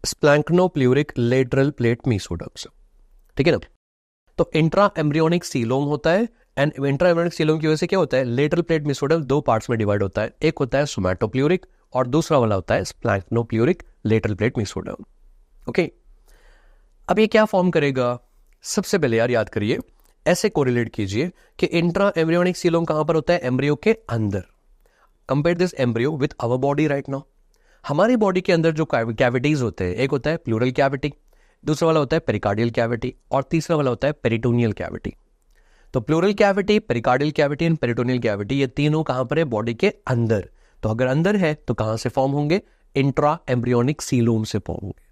स्प्लैंक्नोप्ल्यूरिक लेटरल प्लेट मेसोडर्म, ठीक है ना। तो इंट्रा एम्ब्रियोनिक सीलोम होता है, एंड इंट्रा एम्ब्रियोनिक सीलोम की वजह से क्या होता है, लेटरल प्लेट मेसोडर्म दो पार्ट्स में डिवाइड होता है, एक होता है सोमैटोप्ल्यूरिक और दूसरा वाला होता है स्प्लैंक्नोप्ल्यूरिक लेटरल प्लेट मेसोडर्म। ओके, अब ये क्या फॉर्म करेगा, सबसे पहले यार याद करिए, ऐसे कोरिलेट कीजिए कि इंट्रा एम्ब्रियोनिक सीलोम कहां पर होता है, एम्ब्रियो के अंदर। Compare this embryo with our body right now. हमारी बॉडी के अंदर जो कैविटीज होते हैं, एक होता है प्लूरल कैविटी, दूसरा वाला होता है पेरिकार्डियल कैविटी, और तीसरा वाला होता है पेरिटोनियल कैविटी। तो pleural cavity, pericardial cavity and peritoneal cavity, ये तीनों कहां पर है, बॉडी के अंदर। तो अगर अंदर है तो कहां से फॉर्म होंगे, इंट्रा एम्ब्रियोनिक सीलोम से फॉर्म होंगे।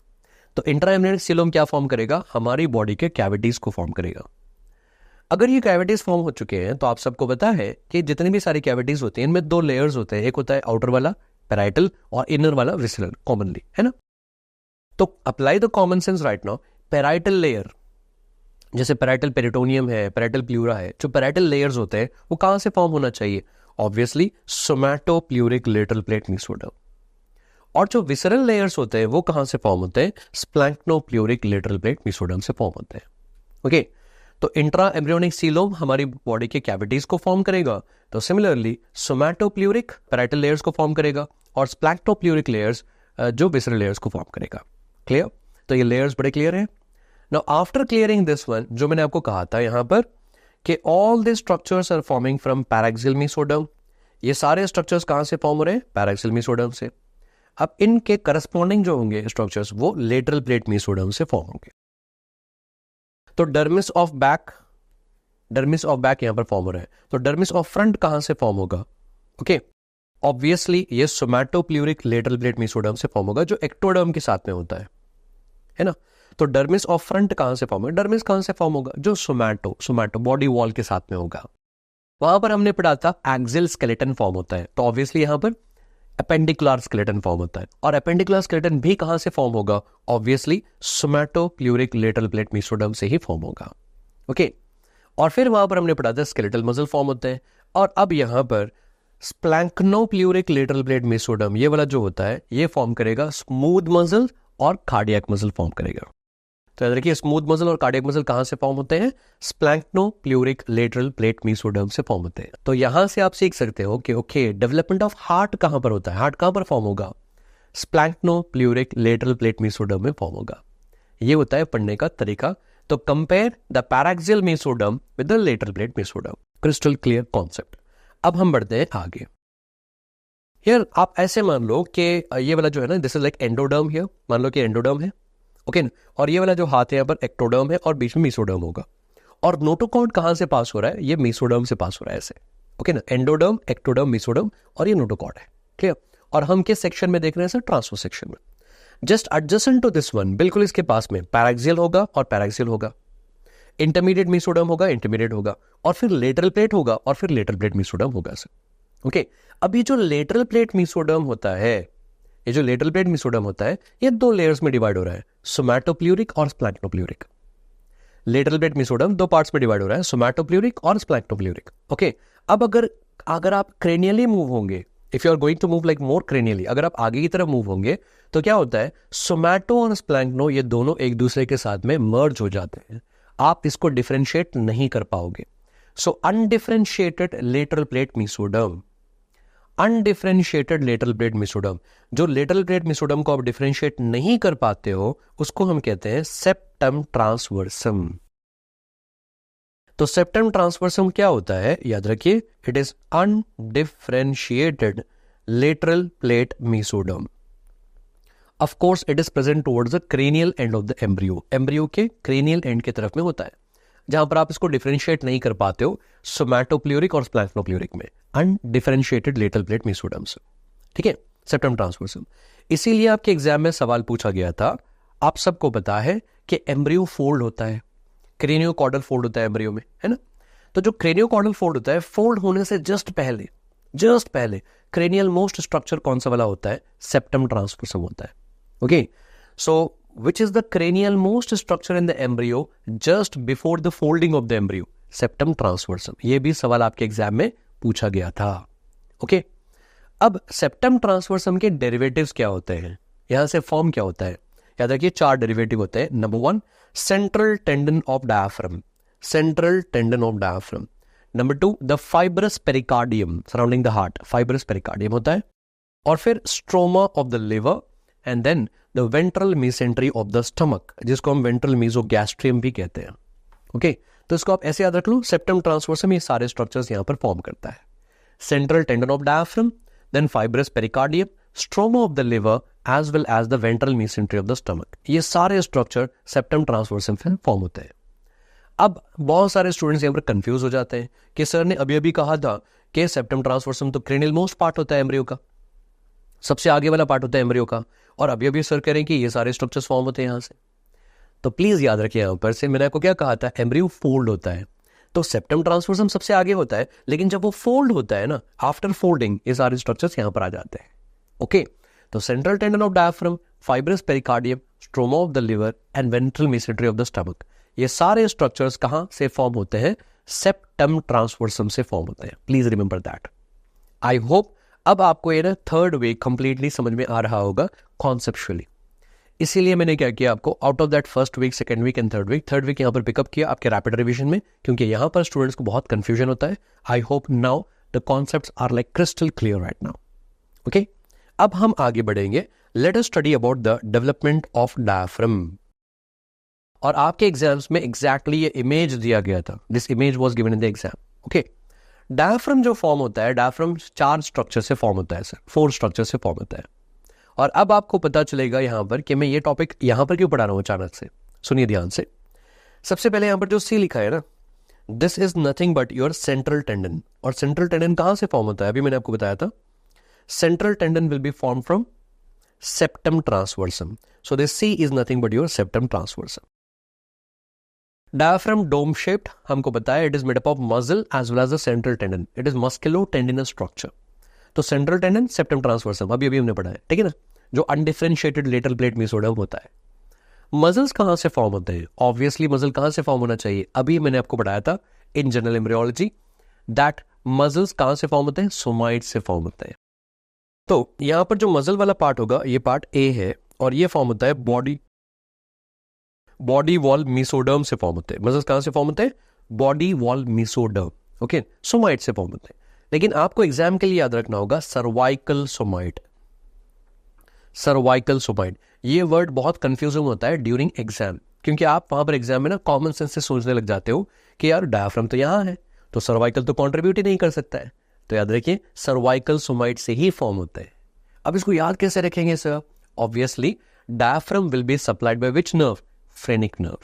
तो इंट्रा एम्ब्रियोनिक सीलोम क्या फॉर्म करेगा, हमारी बॉडी के कैविटीज को फॉर्म करेगा। अगर ये कैविटीज फॉर्म हो चुके हैं तो आप सबको पता है कि जितनी भी सारी कैविटीज होती हैं इनमें दो लेयर्स होते हैं, एक होता है आउटर वाला पैराइटल और इनर वाला विसरल, कॉमनली, है ना। तो apply the common sense right now. Parietal layer, जैसे पैराइटल पेरिटोनियम है, पैराइटल प्लूरा है, जो पैराइटल लेयर्स होते हैं वो कहां से फॉर्म होना चाहिए, ऑब्वियसली सोमैटोप्ल्यूरिक लेटरल प्लेट मेसोडर्म। और जो विसरल लेयर्स होते हैं वो कहां से फॉर्म होते हैं, स्प्लैंक्नोप्ल्यूरिक लेटरल प्लेट मेसोडर्म से फॉर्म होते हैं। ओके, तो इंट्रा एम्ब्रियोनिक सीलोम हमारी बॉडी के कैविटीज को फॉर्म करेगा, तो सिमिलरली सोमैटोप्ल्यूरिक पैराइटल लेयर्स को फॉर्म करेगा और स्प्लैंक्नोप्ल्यूरिक लेयर्स जो विसरल लेयर्स को फॉर्म करेगा। क्लियर, तो ये लेयर्स बड़े क्लियर हैं। Now after clearing this one, जो मैंने आपको कहा था यहां पर कि all this structures are forming from paraxial mesoderm, ये सारे स्ट्रक्चर्स कहां से फॉर्म हो रहे हैं, पैराक्सियल मेसोडर्म से। अब इनके करस्पॉन्डिंग जो होंगे स्ट्रक्चर्स वो लेटरल प्लेट मेसोडर्म से फॉर्म होंगे। तो dermis of back, dermis of back यहां पर फॉर्म हो रहा है, तो डर्मिस ऑफ फ्रंट कहां से फॉर्म होगा, ओके, ऑब्वियसली ये सोमैटोप्ल्यूरिक लेटरल प्लेट मेसोडर्म से फॉर्म होगा जो एक्टोडर्म के साथ में होता है ना। तो डर्मिस ऑफ फ्रंट कहां से फॉर्म होगा, डर्मिस कहां से फॉर्म होगा, जो सोमैटो बॉडी वॉल के साथ में होगा। वहां पर हमने पढ़ा था एक्सियल स्केलेटन फॉर्म होता है, तो ऑब्वियसली यहां पर एपेंडिकुलर स्केलेटन फॉर्म होता है, और एपेंडिकुलर स्केलेटन भी कहां से फॉर्म होगा, ऑब्वियसली सोमैटोप्ल्यूरिक लेटरल प्लेट मेसोडर्म से ही फॉर्म होगा। ओके, और फिर वहां पर हमने पढ़ा था स्केलेटल मसल फॉर्म होते हैं, और अब यहां पर स्प्लैंक्नोप्ल्यूरिक लेटरल प्लेट मेसोडर्म ये वाला जो होता है ये फॉर्म करेगा स्मूथ मसल और कार्डियक मसल फॉर्म करेगा। तो याद रखिए, स्मूथ मसल और कार्डियक मसल कहां से फॉर्म होते हैं, स्प्लैंक्नोप्ल्यूरिक लेटरल प्लेट मेसोडर्म से फॉर्म होते हैं। तो यहां से आप सीख सकते हो कि ओके, डेवलपमेंट ऑफ हार्ट कहां पर होता है, हार्ट कहां पर फॉर्म होगा, स्प्लैंक्नोप्ल्यूरिक लेटरल प्लेट मेसोडर्म में फॉर्म होगा। ये होता है पढ़ने का तरीका। तो compare the paraxial mesoderm with the lateral plate mesoderm, crystal clear concept. अब हम बढ़ते हैं आगे। हियर आप ऐसे मान लो कि ये वाला जो है ना, this is like endoderm here, मान लो कि एंडोडर्म है, ओके ना, और ये वाला जो हाथ है यहाँ पर एक्टोडर्म है और बीच में मेसोडर्म होगा, और नोटोकॉर्ड कहां से पास हो रहा है, ये मेसोडर्म से पास हो रहा है ऐसे, ओके ना, एंडोडर्म, एक्टोडर्म, मेसोडर्म, और ये नोटोकॉर्ड है। क्लियर, और हम किस सेक्शन में देख रहे हैं सर, ट्रांसवर्स सेक्शन में। Just adjacent to this one, बिल्कुल इसके पास में पैराक्सियल होगा और पैराक्सियल होगा, इंटरमीडिएट मेसोडर्म होगा, इंटरमीडिएट होगा, और फिर लेटरल प्लेट होगा, और फिर लेटरल प्लेट मेसोडर्म होगा सर। ओके, अब ये जो लेटरल प्लेट मेसोडर्म होता है, ये जो लेटरल प्लेट मेसोडर्म होता है ये दो लेयर्स में डिवाइड हो रहा है, सोमैटोप्ल्यूरिक और स्प्लैंक्नोप्ल्यूरिक। लेटरल प्लेट मेसोडर्म दो पार्ट्स में डिवाइड हो रहा है, सोमैटोप्ल्यूरिक और स्प्लैंक्नोप्ल्यूरिक। ओके, अब अगर आप क्रेनियली मूव होंगे, if you are going to move like more cranially, अगर आप आगे की तरफ मूव होंगे तो क्या होता है, सोमैटो और स्प्लैंक्नो ये दोनों एक दूसरे के साथ में मर्ज हो जाते हैं, आप इसको डिफरेंशिएट नहीं कर पाओगे। So undifferentiated lateral plate mesoderm, undifferentiated lateral plate mesoderm, जो लेटरल प्लेट मेसोडर्म को आप डिफरेंशिएट नहीं कर पाते हो उसको हम कहते हैं सेप्टम ट्रांसवर्सम। तो सेप्टम ट्रांसवर्सम क्या होता है, याद रखिए, it is undifferentiated lateral plate mesoderm. Of course it is present towards the cranial end of the embryo, embryo के क्रेनियल एंड की तरफ में होता है, जहां पर आप इसको डिफरेंशिएट नहीं कर पाते हो सोमैटोप्ल्यूरिक और स्प्लैंक्नोप्ल्यूरिक में, अनडिफरेंशिएटेड लेटरल प्लेट मेसोडर्म्स। ठीक है, सेप्टम ट्रांसवर्सम। इसीलिए आपके एग्जाम में सवाल पूछा गया था, आप सबको पता है कि एम्ब्रियो फोल्ड होता है, क्रेनियोकॉर्डल फोल्ड होता है एम्ब्रियो में, है ना। तो जो क्रेनियोकॉर्डल फोल्ड होता है, फोल्ड होने से जस्ट पहले क्रेनियल मोस्ट स्ट्रक्चर कौन सा वाला होता है, सेप्टम ट्रांसवर्सम होता है। Okay, so which is the cranial most structure in the embryo just before the folding of the embryo, septum transversum। ये भी सवाल आपके एग्जाम में पूछा गया था। ओके, अब सेप्टम ट्रांसवर्सम के डेरिवेटिव्स क्या होते हैं, यहां से फॉर्म क्या होता है, याद रखिए 4 डेरिवेटिव होते हैं। Number 1, central tendon of diaphragm, central tendon of diaphragm. Number 2, the fibrous pericardium surrounding the heart, fibrous pericardium होता है. और फिर stroma of the liver and then the ventral mesentery of the stomach, जिसको हम ventral mesogastrium भी कहते हैं. Okay तो इसको आप ऐसे याद रख लो, सेप्टम ट्रांसवर्सम ये सारे स्ट्रक्चर्स यहाँ पर फॉर्म करता है. Central tendon of diaphragm, then fibrous pericardium, stroma of the liver as well as the ventral mesentery of the stomach, ये सारे स्ट्रक्चर सेप्टम ट्रांसवर्सम से फॉर्म होते हैं. अब बहुत सारे स्टूडेंट्स यहाँ पर कंफ्यूज हो जाते हैं कि सर ने अभी अभी कहा था कि सेप्टम ट्रांसवर्सम तो क्रेनियल मोस्ट पार्ट होता है एम्ब्रियो का, सबसे आगे वाला पार्ट होता है एम्ब्रियो का, और अभी अभी सर कह रहे हैं कि ये सारे स्ट्रक्चर्स फॉर्म होते हैं यहाँ से. तो प्लीज याद रखिए यहाँ पर से मैंने आपको क्या कहा था, एम्ब्रियो फोल्ड होता है तो सेप्टम ट्रांसवर्सम सबसे आगे होता है, लेकिन जब वो फोल्ड होता है ना, आफ्टर फोल्डिंग ये सारे स्ट्रक्चर्स यहाँ पर आ जाते हैं. ओके तो central tendon of diaphragm, fibrous pericardium, stroma of the liver and ventral mesentery of the stomach, ये सारे स्ट्रक्चर्स कहाँ से फॉर्म होते हैं, सेप्टम ट्रांसवर्सम से फॉर्म होते हैं. Please remember that. I hope अब आपको ये ना थर्ड वीक कंप्लीटली समझ में आ रहा होगा कॉन्सेप्चुअली. इसीलिए मैंने क्या किया, आपको out of that first week, second week and third week यहाँ पर पिकअप किया आपके रैपिड रिवीजन में, क्योंकि यहाँ पर स्टूडेंट्स को बहुत कंफ्यूजन होता है. I hope now the concepts are like crystal clear right now. Okay अब हम आगे बढ़ेंगे. Let us study about the development of diaphragm. और आपके एग्जाम्स में एग्जैक्टली ये इमेज दिया गया था, this image was given in the exam. Okay diaphragm जो फॉर्म होता है, डायफ्राम 4 स्ट्रक्चर से फॉर्म होता है सर, 4 स्ट्रक्चर से फॉर्म होता है. और अब आपको पता चलेगा यहाँ पर कि मैं ये टॉपिक यहाँ पर क्यों पढ़ा रहा हूँ अचानक से. सुनिए ध्यान से. सबसे पहले यहाँ पर जो सी लिखा है ना, this is nothing but your central tendon. और सेंट्रल टेंडन कहाँ से फॉर्म होता है, अभी मैंने आपको बताया था. Central tendon will be form from septum transversum. So this C is nothing but your septum transversum. Diaphragm dome shaped, हमको बताया it is made up of muscle as well as the central tendon. It is musculo tendinous structure. तो central tendon, septum transversum अभी अभी हमने पढ़ा है, ठीक है ना, जो अनडिफरेंशिएटेड लेटरल प्लेट मेसोडर्म होता है. मसल्स कहां से फॉर्म होते हैं, ऑब्वियसली मसल कहां से फॉर्म होना चाहिए, अभी मैंने आपको बताया था in general embryology that muscles कहां से फॉर्म होते हैं, सोमाइट्स से फॉर्म होते हैं. तो यहां पर जो मसल वाला पार्ट होगा ये पार्ट ए है, और ये फॉर्म होता है बॉडी वॉल मेसोडर्म से फॉर्म होते हैं. मसल्स कहां से फॉर्म होते हैं, body wall mesoderm. Okay somite से फॉर्म होते हैं. लेकिन आपको एग्जाम के लिए याद रखना होगा सर्वाइकल सोमाइट. सर्वाइकल सोमाइट ये वर्ड बहुत कंफ्यूजिंग होता है ड्यूरिंग एग्जाम, क्योंकि आप वहां पर एग्जाम में ना कॉमन सेंस से सोचने लग जाते हो कि यार डायफ्राम तो यहां है तो सर्वाइकल तो कंट्रीब्यूट ही नहीं कर सकता है. तो याद रखिए सर्वाइकल सोमाइट से ही फॉर्म होते हैं. अब इसको याद कैसे रखेंगे sir, obviously diaphragm will be supplied by which nerve, phrenic nerve.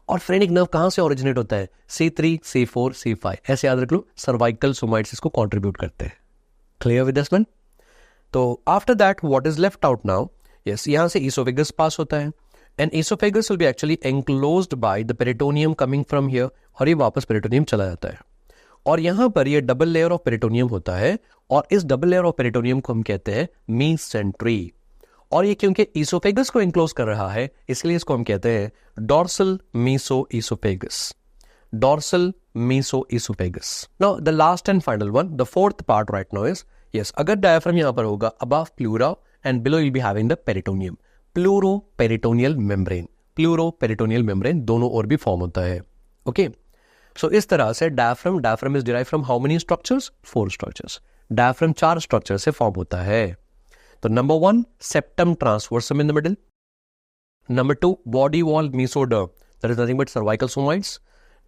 और फ्रेनिक नर्व कहां से ओरिजिनेट होता है, C3, C4, C5, ऐसे याद रख लो. सर्वाइकल सोमाइट्स इसको कंट्रीब्यूट करते हैं. Clear with this one. तो after that what is left out now, yes यहां से ईसोफेगस पास होता है, and oesophagus will be actually enclosed by the peritoneum coming from here, और ये वापस पेरिटोनियम चला जाता है. और यहां पर ये डबल लेयर ऑफ पेरिटोनियम होता है, और इस डबल लेयर ऑफ पेरिटोनियम को हम कहते हैं मेसेंट्री. और ये क्योंकि ईसोफेगस को एंक्लोज कर रहा है इसलिए इसको हम कहते हैं dorsal mesoesophagus. Dorsal mesoesophagus. Now the last and final one, the fourth part right now is, yes अगर डायफ्राम यहां पर होगा above pleura and below will be having the peritoneum. Pleuro peritoneal membrane, pleuro peritoneal membrane दोनों और भी form होता है. Okay सो इस तरह से diaphragm is derive from how many structures, 4 structures. Diaphragm 4 structure से फॉर्म होता है. तो number 1 septum transversum in the middle. Number 2 body wall mesoderm, that is nothing but cervical somites.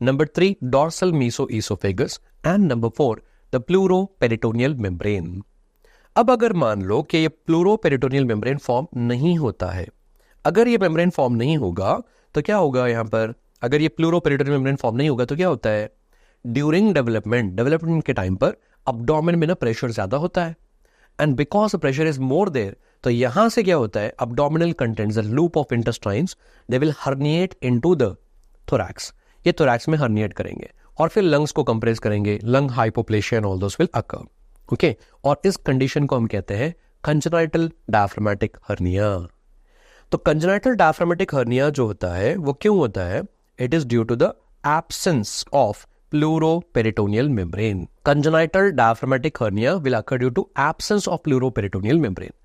Number 3 dorsal mesoesophagus. And number 4 the pleuro peritoneal membrane. अब अगर मान लो कि ये प्लूरो पेरिटोनियल मेम्ब्रेन फॉर्म नहीं होता है, अगर ये मेम्ब्रेन फॉर्म नहीं होगा तो क्या होगा यहां पर, अगर ये प्लूरो पेरिटोनियल मेम्ब्रेन फॉर्म नहीं होगा तो क्या होता है, ड्यूरिंग डेवलपमेंट के टाइम पर अब्डोमेन में ना प्रेशर ज्यादा होता है, and because pressure is more there तो यहां से क्या होता है, abdominal contents, the loop of intestines, they will herniate into the thorax. ये थोरैक्स में हर्निएट करेंगे और फिर लंग्स को कंप्रेस करेंगे, lung hypoplasia and all those will occur. Okay और इस कंडीशन को हम कहते हैं कंजेनाइटल डायफ्रामेटिक हर्निया. तो कंजेनाइटल डायफ्रामेटिक हर्निया जो होता है वो क्यों होता है, it is due to the absence of pleuroperitoneal membrane. Congenital diaphragmatic hernia will occur due to absence of pleuroperitoneal membrane.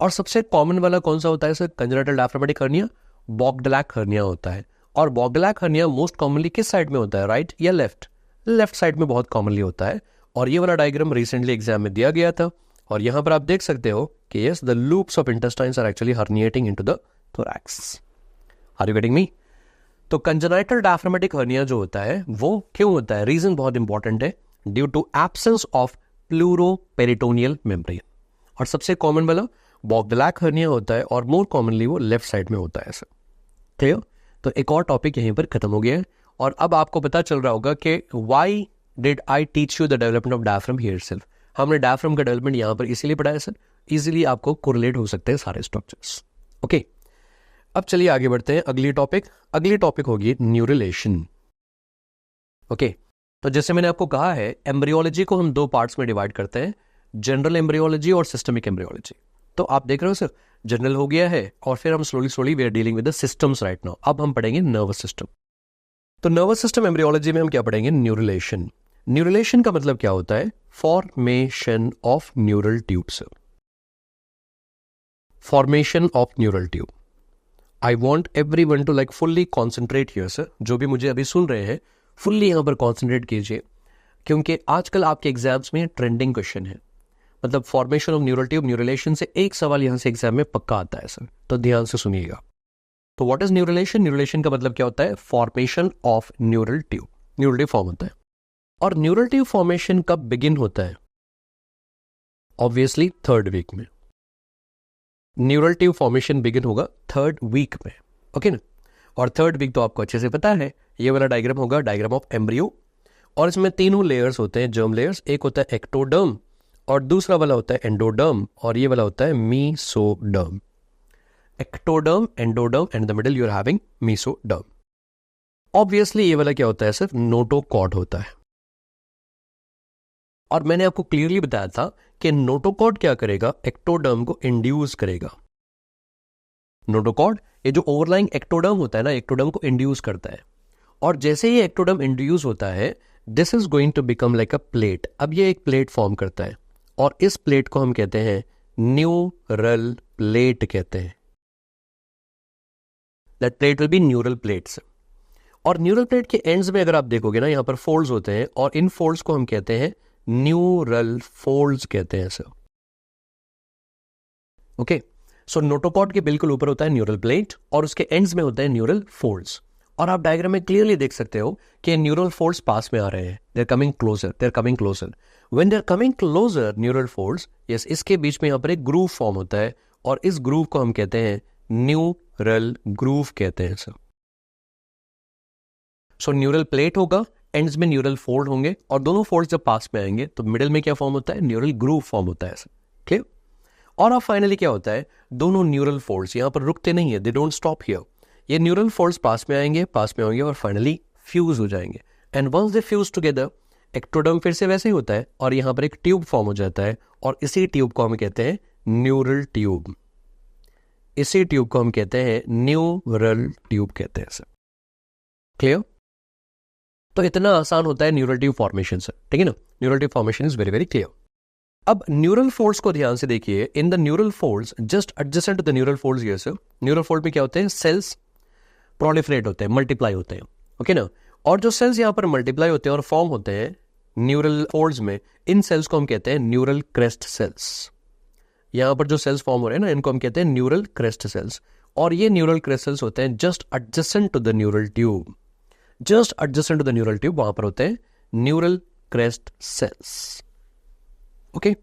और सबसे कॉमन वाला कौन सा होता है sir congenital diaphragmatic hernia, Bochdalek hernia होता है. और बॉगलैक हर्निया मोस्ट कॉमनली किस साइड में होता है, राइट या लेफ्ट? लेफ्ट साइड में बहुत कॉमनली होता है। और ये वाला डायग्राम रिसेंटली एग्जाम में दिया गया था और यहाँ पर आप देख सकते हो कि yes the loops of intestines are actually herniating into the thorax. Are you getting me? तो कंजेनाइटल डायफ्रामेटिक हर्निया जो होता है वो क्यों होता है, रीजन बहुत इंपॉर्टेंट है, due to absence of pleuroperitoneal membrane. और सबसे कॉमन वाला बॉगलैक हर्निया होता है और मोर कॉमनली वो लेफ्ट साइड में होता है ऐसा। क्लियर? तो एक और टॉपिक यहीं पर खत्म हो गया है और अब आपको पता चल रहा होगा कि why did I teach you the development of diaphragm here self. हमने डायफ्राम का डेवलपमेंट यहां पर इसीलिए पढ़ाया सर, इजीली आपको कोरिलेट हो सकते हैं सारे स्ट्रक्चर्स। ओके, अब चलिए आगे बढ़ते हैं। अगली टॉपिक होगी न्यूरिलेशन। ओके, तो जैसे मैंने आपको कहा है एम्ब्रियोलॉजी को हम दो पार्ट्स में डिवाइड करते हैं, जनरल एम्ब्रियोलॉजी और सिस्टमिक एम्ब्रियोलॉजी। तो आप देख रहे हो सर, जनरल हो गया है और फिर हम slowly we are dealing with the systems right now. अब हम पढ़ेंगे नर्वस सिस्टम। तो नर्वस सिस्टम एम्ब्रियोलॉजी में हम क्या पढ़ेंगे, न्यूरिलेशन। न्यूरिलेशन का मतलब क्या होता है, formation of neural tube sir, formation of neural tube. I want everyone to like fully concentrate here sir, जो भी मुझे अभी सुन रहे हैं फुल्ली यहां पर कॉन्सेंट्रेट कीजिए, क्योंकि आजकल आपके एग्जाम्स में ट्रेंडिंग क्वेश्चन है। मतलब formation of neural tube, neurulation से एक सवाल यहां से एग्जाम में पक्का आता है सर, तो ध्यान से सुनिएगा। तो व्हाट इज न्यूरिलेशन? न्यूरिलेशन का मतलब क्या होता है, formation of neural tube. Neural tube form होता है और न्यूरल ट्यूब फॉर्मेशन कब बिगिन होता है, ऑब्वियसली थर्ड वीक में। न्यूरल ट्यूब फॉर्मेशन बिगिन होगा थर्ड वीक में, ओके ना। और थर्ड वीक तो आपको अच्छे से पता है, ये वाला डायग्राम होगा डायग्राम ऑफ एम्ब्रियो और इसमें तीनों लेयर्स होते हैं, जर्म लेयर्स। एक होता है एक्टोडर्म और दूसरा वाला होता है एंडोडर्म और ये वाला होता है mesoderm. Ectoderm, endoderm and the middle you are having mesoderm. Obviously ये वाला क्या होता है, सिर्फ नोटोकॉर्ड होता है। और मैंने आपको क्लियरली बताया था कि नोटोकॉर्ड क्या करेगा, एक्टोडर्म को इंड्यूस करेगा। नोटोकॉर्ड ये जो ओवरलाइंग एक्टोडर्म होता है ना, एक्टोडर्म को इंड्यूस करता है और जैसे ही एक्टोडर्म इंड्यूस होता है this is going to become like a plate. अब ये एक प्लेट फॉर्म करता है और इस प्लेट को हम कहते हैं न्यूरल प्लेट कहते हैं। That plate will be neural plates. और न्यूरल प्लेट के एंड्स में अगर आप देखोगे ना, यहां पर फोल्ड्स होते हैं और इन फोल्ड्स को हम कहते हैं न्यूरल फोल्ड्स कहते हैं सर। ओके, सो नोटोकॉर्ड के बिल्कुल ऊपर होता है न्यूरल प्लेट और उसके एंड्स में होते हैं न्यूरल फोल्ड्स। और आप डायग्राम में क्लियरली देख सकते हो कि न्यूरल फोल्ड्स पास में आ रहे हैं, they are coming closer, when they are coming closer neural folds, yes, इसके बीच में यहां पर एक ग्रूव फॉर्म होता है और इस ग्रूव को हम कहते हैं न्यूरल ग्रूव कहते हैं सर। सो न्यूरल प्लेट होगा, एंड्स में न्यूरल फोल्ड होंगे और दोनों फोल्ड्स जब पास में आएंगे तो मिडिल में क्या फॉर्म होता है, न्यूरल ग्रूव फॉर्म होता है सर। क्लियर? और अब फाइनली क्या होता है, दोनों न्यूरल फोल्ड्स यहां पर रुकते नहीं है, दे डोंट स्टॉप हियर। ये न्यूरल फोल्ड्स पास में होंगे और फाइनली फ्यूज हो जाएंगे। And once they fuse together, ectoderm फिर से वैसे ही होता है और यहां पर एक ट्यूब फॉर्म हो जाता है और इसी ट्यूब को हम कहते हैं न्यूरल ट्यूब। इसी ट्यूब को हम कहते हैं न्यूरल ट्यूब कहते हैं सर। क्लियर? तो इतना आसान होता है न्यूरल ट्यूब फॉर्मेशन सर, ठीक है ना। Neural tube formation is very very clear. अब न्यूरल फोल्ड्स को ध्यान से देखिए, in the neural folds just adjacent to the neural folds here sir, neural fold में क्या होते हैं, सेल्स प्रोलिफरेट होते हैं, मल्टीप्लाई होते हैं, ओके ना। और जो सेल्स यहां पर मल्टीप्लाई होते हैं और फॉर्म होते हैं न्यूरल फोल्ड्स में, इन सेल्स को हम कहते हैं न्यूरल क्रेस्ट सेल्स। यहां पर जो सेल्स फॉर्म हो रहे हैं ना, इनको हम कहते हैं न्यूरल क्रेस्ट सेल्स। और ये न्यूरल क्रेस्ट सेल्स होते हैं just adjacent to the neural tube, just adjacent to the neural tube, वहां पर होते हैं न्यूरल क्रेस्ट सेल्स। ओके,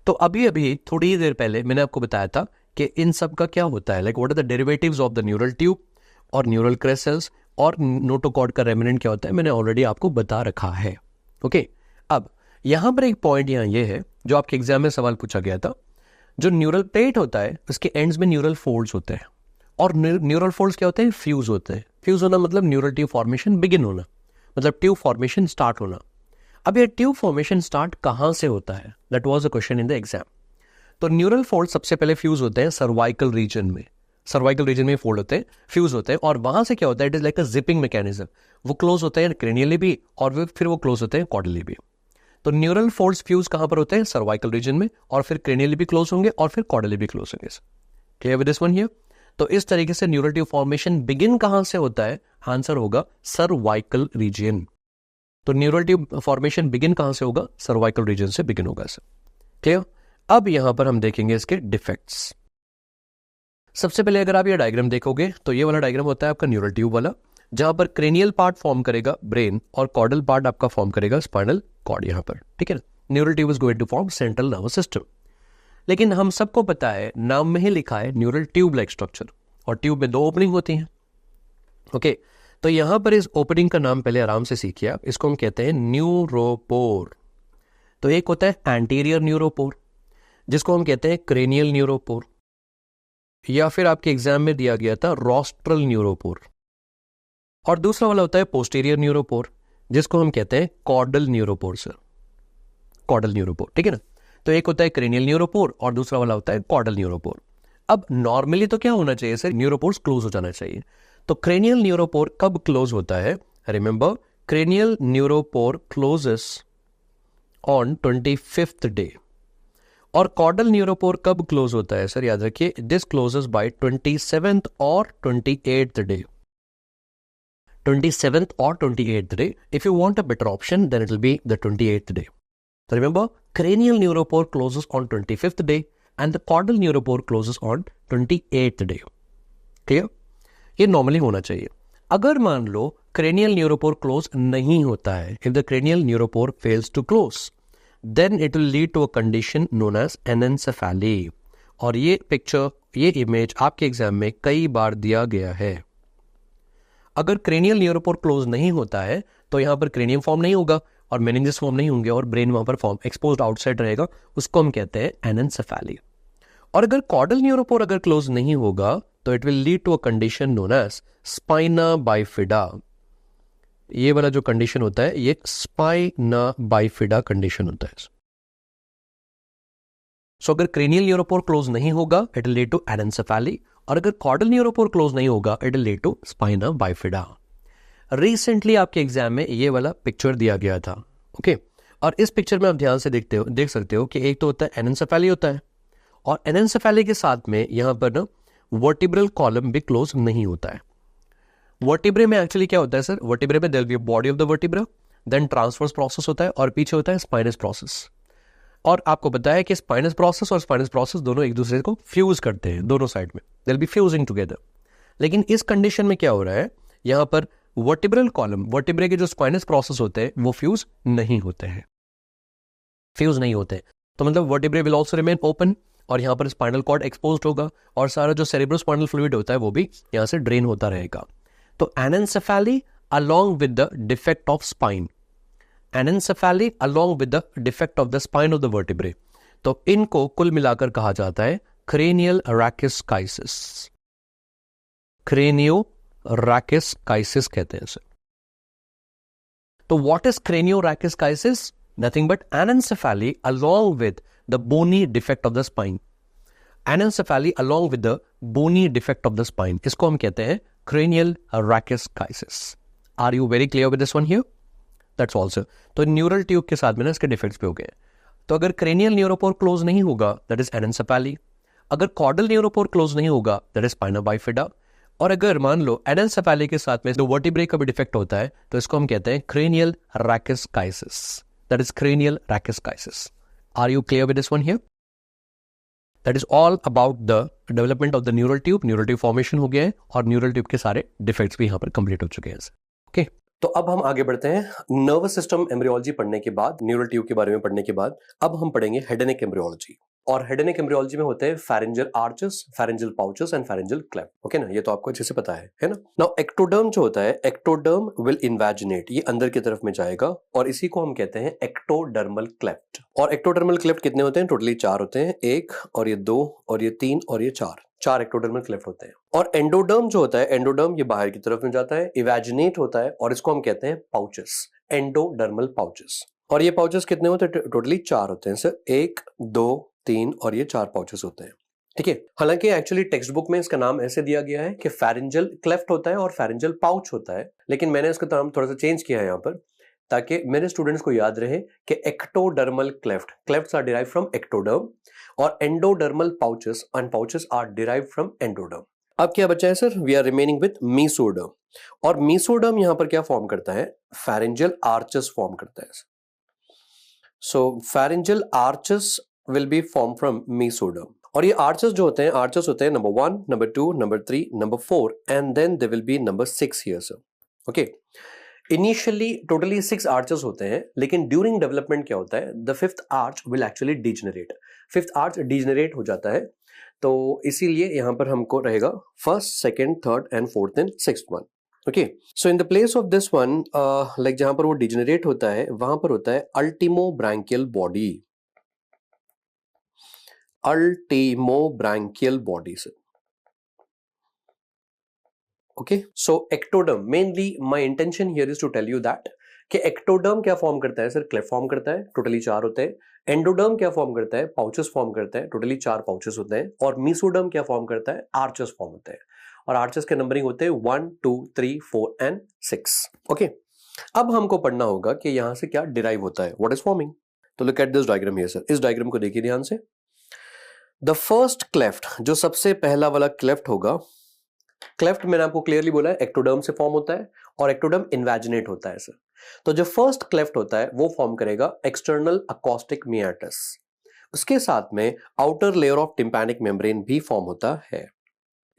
तो अभी थोड़ी देर पहले मैंने आपको बताया था कि इन सब का क्या होता है, like what are the derivatives of the neural tube और न्यूरल क्रेस्ट सेल्स और नोटोकॉर्ड का रेमिनेंट क्या होता है, मैंने ऑलरेडी आपको बता रखा है। ओके, अब यहां पर एक पॉइंट यहां ये है जो आपके एग्जाम में सवाल पूछा गया था, जो न्यूरल प्लेट होता है उसके एंड्स में न्यूरल फोल्ड्स होते हैं और न्यूरल फोल्ड्स क्या होते हैं, फ्यूज होते हैं। फ्यूज होना मतलब न्यूरल ट्यूब फॉर्मेशन बिगिन होना, मतलब ट्यूब फॉर्मेशन स्टार्ट होना। अब ये ट्यूब फॉर्मेशन स्टार्ट कहां से होता है, that was a question in the exam. तो न्यूरल फोल्ड सबसे पहले फ्यूज होते हैं सर्वाइकल रीजन में, सर्वाइकल रीजन में फोल्ड होते हैं, फ्यूज होते हैं और वहां से क्या होता है, it is like a zipping mechanism, वो क्लोज होते हैं क्रेनियली भी और फिर वो क्लोज होते हैं कॉर्डली भी। तो न्यूरल फोल्ड्स फ्यूज कहां पर होते हैं, सर्वाइकल रीजन में, और फिर क्रेनियली भी क्लोज होंगे और फिर कॉर्डली भी क्लोज होंगे। Clear with this one here? तो इस तरीके से न्यूरल ट्यूब फॉर्मेशन बिगिन कहां से होता है? आंसर होगा सर्वाइकल रीजन। तो न्यूरल ट्यूब फॉर्मेशन बिगिन कहां से होगा? सर्वाइकल रीजन से बिगिन होगा सर। क्लियर? अब यहां पर हम देखेंगे इसके डिफेक्ट्स। सबसे पहले अगर आप ये डायग्राम देखोगे तो ये वाला डायग्राम होता है आपका न्यूरल ट्यूब वाला, जहां पर क्रेनियल पार्ट फॉर्म करेगा ब्रेन और कॉर्डल पार्ट आपका फॉर्म करेगा स्पाइनल कॉर्ड यहां पर, ठीक है ना। Neural tube is going to form central nervous system. लेकिन हम सबको पता है, नाम में ही लिखा है न्यूरल ट्यूब लाइक स्ट्रक्चर, और ट्यूब में 2 ओपनिंग होती हैं। ओके, तो यहां पर इस ओपनिंग का नाम पहले आराम से सीखिए आप। इसको हम कहते हैं न्यूरोपोर। तो एक होता है एंटीरियर न्यूरोपोर, जिसको हम कहते हैं क्रेनियल न्यूरोपोर, या फिर आपके एग्जाम में दिया गया था रोस्ट्रल न्यूरोपोर। और दूसरा वाला होता है पोस्टीरियर न्यूरोपोर, जिसको हम कहते हैं chordal neuropore sir, chordal neuropore, ठीक है ना। तो एक होता है क्रेनियल न्यूरोपोर और दूसरा वाला होता है कॉर्डल न्यूरोपोर। अब नॉर्मली तो क्या होना चाहिए सर? न्यूरोपोर्स क्लोज हो जाना चाहिए। तो क्रेनियल न्यूरोपोर कब क्लोज होता है? Remember, cranial neuropore closes on 25th day. और कॉर्डल न्यूरोपोर कब क्लोज होता है सर? याद रखिए, दिस क्लोजेस बाय 27th और 28th day. 27th or 28th day. If you want a better option, then it will be the 28th day. So remember, cranial neuropore closes on 25th day and the caudal neuropore closes on 28th day. Clear? ये normally होना चाहिए। अगर मान लो cranial neuropore close नहीं होता है, if the cranial neuropore fails to close, then it will lead to a condition known as anencephaly. और ये पिक्चर, ये इमेज आपके एग्जाम में कई बार दिया गया है। अगर क्रेनियल न्यूरोपोर क्लोज नहीं होता है तो यहां पर क्रेनियम फॉर्म नहीं होगा और मेनिंजेस फॉर्म नहीं होंगे और ब्रेन वहां पर फॉर्म एक्सपोज्ड आउटसाइड रहेगा, उसको हम कहते हैं एनेंसेफेली। और अगर कॉर्डल न्यूरोपोर अगर क्लोज नहीं होगा तो it will lead to a condition known as spina bifida. ये वाला जो कंडीशन होता है ये स्पाइना बाइफिडा कंडीशन होता है। सो अगर क्रेनियल न्यूरोपोर क्लोज नहीं होगा it will lead to anencephaly, और अगर कॉर्डल न्यूरोपोर क्लोज नहीं होगा it will lead to spina bifida. Recently आपके एग्जाम में ये वाला पिक्चर दिया गया था, ओके। और इस पिक्चर में आप ध्यान से देख सकते हो कि एक तो होता है एनेंसेफेली होता है, और एनेंसेफेली के साथ में यहां पर ना वर्टिब्रल कॉलम भी क्लोज नहीं होता है। वर्टिब्रे में एक्चुअली क्या होता है सर? वर्टिब्रे में there will be body of the vertebra, then transverse process होता है और पीछे होता है स्पाइनस प्रोसेस। और आपको पता है कि स्पाइनस प्रोसेस और स्पाइनस प्रोसेस दोनों एक दूसरे को फ्यूज करते हैं, दोनों साइड में दे विल बी फ्यूजिंग टुगेदर। लेकिन इस कंडीशन में क्या हो रहा है, यहां पर वर्टिब्रल कॉलम, वर्टिब्रे के जो स्पाइनस प्रोसेस होते हैं वो फ्यूज नहीं होते हैं, फ्यूज नहीं होते। तो मतलब vertebrae will also remain open और यहां पर स्पाइनल कॉर्ड एक्सपोज्ड होगा और सारा जो सेरेब्रोस्पाइनल फ्लूइड होता है वो भी यहां से ड्रेन होता रहेगा। तो anencephaly along with the defect of spine, anencephaly along with the defect of the spine of the vertebrae, तो इनको कुल मिलाकर कहा जाता है क्रेनियल रैकिस्काइसिस। क्रेनियो रैकिस्काइसिस कहते हैं इसे। तो what is cranio rachischisis? Nothing but anencephaly along with the bony defect of the spine. Anencephaly along with the bony defect of the spine, इसको हम कहते हैं cranial rachischisis. Are you very clear with this one here? That's also. तो neural tube के साथ में ना इसके डिफेक्ट्स पे हो गए। तो अगर क्रेनियल न्यूरोपोर क्लोज नहीं होगा दैट इज एनेंसेफेली, अगर कॉर्डल न्यूरोपोर क्लोज नहीं होगा दैट इज स्पाइना बाइफिडा, और अगर मान लो एनेंसेफेली के साथ में जो वर्टिब्रे का भी डिफेक्ट होता है तो इसको हम कहते हैं cranial rachischisis, that is cranial rachischisis. Are you clear with this one here? That is all about the development of the neural tube. Neural tube formation हो गया है और न्यूरल ट्यूब के सारे डिफेक्ट्स भी यहां पर कंप्लीट हो चुके हैं। ओके, तो अब हम आगे बढ़ते हैं। नर्वस सिस्टम एम्ब्रियोलॉजी पढ़ने के बाद, न्यूरल ट्यूब के बारे में पढ़ने के बाद अब हम पढ़ेंगे हेड एंड नेक एम्ब्रियोलॉजी। और हेड एंड नेक एम्ब्रियोलॉजी में होते हैं pharyngeal arches, pharyngeal pouches and pharyngeal cleft. Okay ना, ये तो आपको अच्छे से पता है ना। नाउ एक्टोडर्म जो होता है, एक्टोडर्म विल इन्वेजिनेट, ये अंदर की तरफ में जाएगा और इसी को हम कहते हैं एक्टोडर्मल क्लेफ्ट। और एक्टोडर्मल क्लेफ्ट कितने होते हैं? टोटली 4 होते हैं, 1 और ये 2 और ये 3 और ये 4 एक्टोडर्मल क्लेफ्ट होते हैं। और एंडोडर्म जो होता है, एंडोडर्म ये बाहर की तरफ में जाता है, इवेजिनेट होता है और इसको हम कहते हैं पाउचेस, एंडोडर्मल पाउचेस। और ये पाउचेस कितने होते हैं? टोटली 4 होते हैं सर, 1 2 3 और ये 4 पाउचेस होते हैं, ठीक है। हालांकि एक्चुअली टेक्स्ट बुक में इसका नाम ऐसे दिया गया है कि फेरेंजियल क्लेफ्ट होता है और फेरेंजियल पाउच होता है, लेकिन मैंने इसका नाम थोड़ा सा चेंज किया है यहाँ पर ताकि मेरे स्टूडेंट्स को याद रहे कि ectodermal cleft, clefts are derived from ectoderm और endodermal pouches and pouches are derived from endoderm. अब क्या बचा है sir, we are remaining with mesoderm, और मीसोडर्म यहां पर क्या फॉर्म करता है, फेरेंजियल आर्चेस फॉर्म करता है। So pharyngeal arches will be form from mesoderm, और ये आर्चेस जो होते हैं, आर्चेस होते हैं number 1, number 2, number 3, number 4 and then they will be number 6 here sir. Okay, initially totally 6 arches होते हैं, लेकिन ड्यूरिंग डेवलपमेंट क्या होता है, the fifth arch will actually degenerate, fifth arch degenerate हो जाता है, तो इसीलिए यहां पर हमको रहेगा first, second, third and fourth and sixth one. Okay, so in the place of this one, like जहां पर वो डिजेनरेट होता है वहां पर होता है ultimo branchial body, ultimo branchial body से। Okay, so ectoderm, mainly my intention here is to tell you that कि एक्टोडर्म क्या फॉर्म करता है सर, क्लेफ्ट फॉर्म करता है, टोटली 4 होते हैं। एंडोडर्म क्या फॉर्म करता है, पाउचेस फॉर्म करता है, टोटली 4 पाउचेस होते हैं। और मीसोडर्म क्या फॉर्म करता है, आर्चेस फॉर्म होते हैं, और आर्चेस के नंबरिंग होते हैं 1, 2, 3, 4 एंड 6। ओके, अब हमको पढ़ना होगा कि यहां से क्या डिराइव होता है, व्हाट इज फॉर्मिंग। तो look at this diagram here sir, इस डायग्राम को देखिए ध्यान से। द फर्स्ट क्लेफ्ट, जो सबसे पहला वाला क्लेफ्ट होगा, क्लेफ्ट मैंने आपको क्लियरली बोला है एक्टोडर्म से फॉर्म होता है, और एक्टोडर्म इन्वेजिनेट होता है सर। तो जो फर्स्ट क्लेफ्ट होता है वो फॉर्म करेगा एक्सटर्नल अकॉस्टिक मियाटस, उसके साथ में outer layer of tympanic membrane भी फॉर्म होता है।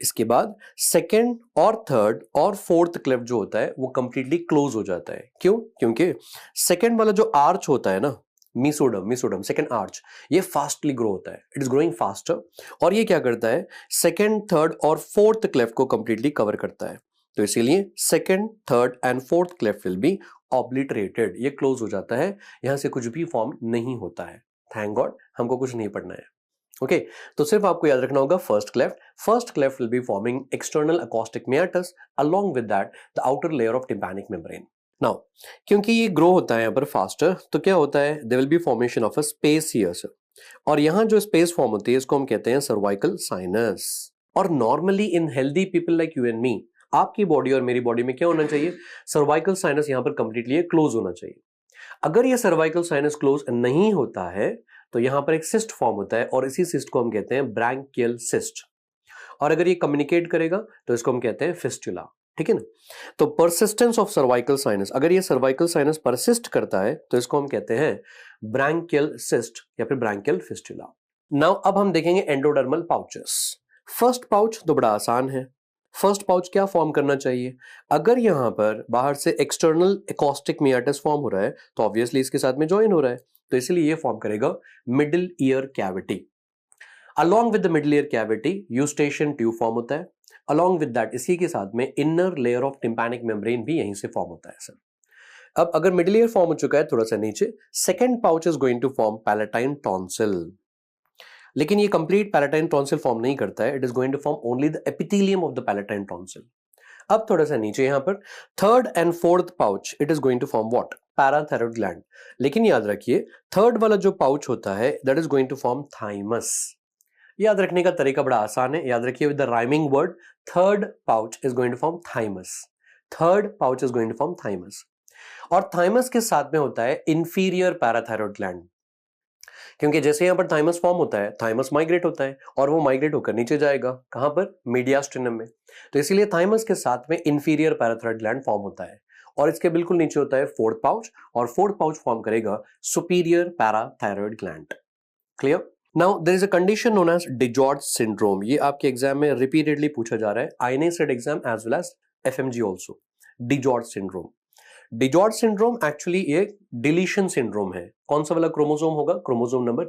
इसके बाद सेकेंड और थर्ड और फोर्थ क्लेफ्ट जो होता है वो कंप्लीटली क्लोज हो जाता है। क्यों? क्योंकि सेकेंड वाला जो आर्च होता है ना, मीसोडर्म सेकेंड आर्च, ये फास्टली ग्रो होता है, इट इज ग्रोइंग फास्टर, और ये क्या करता है, सेकेंड, थर्ड और फोर्थ क्लेफ्ट को कंप्लीटली कवर करता है। तो इसीलिए second, third and fourth cleft will B obliterated, ये क्लोज हो जाता है, यहां से कुछ भी फॉर्म नहीं होता है। थैंक गॉड, हमको कुछ नहीं पढ़ना है। ओके, तो सिर्फ आपको याद रखना होगा first cleft will be forming external acoustic meatus along with that the outer layer of tympanic membrane. Now क्योंकि ये ग्रो होता है यहाँ पर फास्टर, तो क्या होता है, there will be formation of a space here sir, और यहाँ जो स्पेस फॉर्म होती है इसको हम कहते हैं सर्वाइकल साइनस। और normally in healthy people like you and me, आपकी बॉडी और मेरी बॉडी में क्या होना चाहिए, सर्वाइकल साइनस यहाँ पर कंप्लीटली क्लोज होना चाहिए। अगर ये सर्वाइकल साइनस क्लोज नहीं होता है तो यहां पर एक सिस्ट फॉर्म होता है, और इसी सिस्ट को हम कहते हैं ब्रैंकियल सिस्ट, और अगर ये कम्युनिकेट करेगा तो इसको हम कहते हैं फिस्टुला। ठीक है ना, तो परसिस्टेंस ऑफ सर्वाइकल साइनस, अगर ये सर्वाइकल साइनस परसिस्ट करता है तो इसको हम कहते हैं ब्रैंकियल सिस्ट या फिर ब्रैंकियल फिस्टुला। नाउ अब हम देखेंगे एंडोडर्मल पाउचेस। फर्स्ट पाउच तो बड़ा आसान है, फर्स्ट पाउच क्या फॉर्म करना चाहिए, अगर यहां पर बाहर से एक्सटर्नल एकॉस्टिक मियाटस फॉर्म हो रहा है तो ऑब्वियसली इसके साथ में ज्वाइन हो रहा है, तो इसलिए ये फॉर्म करेगा middle ear cavity. Along with the middle ear cavity Eustachian tube form होता है, अलोंग विद दैट इसी के साथ में inner layer of tympanic membrane भी यहीं से फॉर्म होता है सर। अब अगर मिडिल ईयर फॉर्म हो चुका है थोड़ा सा नीचे, second pouch is going to form palatine tonsil, लेकिन ये कंप्लीट पैलेटाइन टॉन्सिल फॉर्म नहीं करता है, it is going to form only the epithelium of the palatine tonsil. अब थोड़ा सा नीचे यहां पर third and fourth pouch, it is going to form what, parathyroid gland, लेकिन याद रखिए थर्ड वाला जो पाउच होता है that is going to form thymus. याद रखने का तरीका बड़ा आसान है, याद रखिए with the rhyming word, third pouch is going to form thymus, third pouch is going to form thymus, और थाइमस के साथ में होता है इंफीरियर पैराथायरॉइड ग्लैंड, क्योंकि जैसे यहां पर थाइमस फॉर्म होता है थाइमस माइग्रेट होता है, और वो माइग्रेट होकर नीचे जाएगा कहां पर, मीडियास्टिनम में, तो इसीलिए थाइमस के साथ में इंफीरियर पैराथायरॉइड ग्लैंड फॉर्म होता है, और इसके बिल्कुल नीचे होता है फोर्थ पाउच, और फोर्थ पाउच फॉर्म करेगा superior parathyroid gland. Clear? Now there is a condition known as DiGeorge syndrome, ये आपके एग्जाम में रिपीटेडली पूछा जा रहा है, INI CET exam as well as FMG also. DiGeorge syndrome, DiGeorge syndrome actually एक deletion syndrome है। कौन सा वाला क्रोमोसोम होगा, क्रोमोसोम नंबर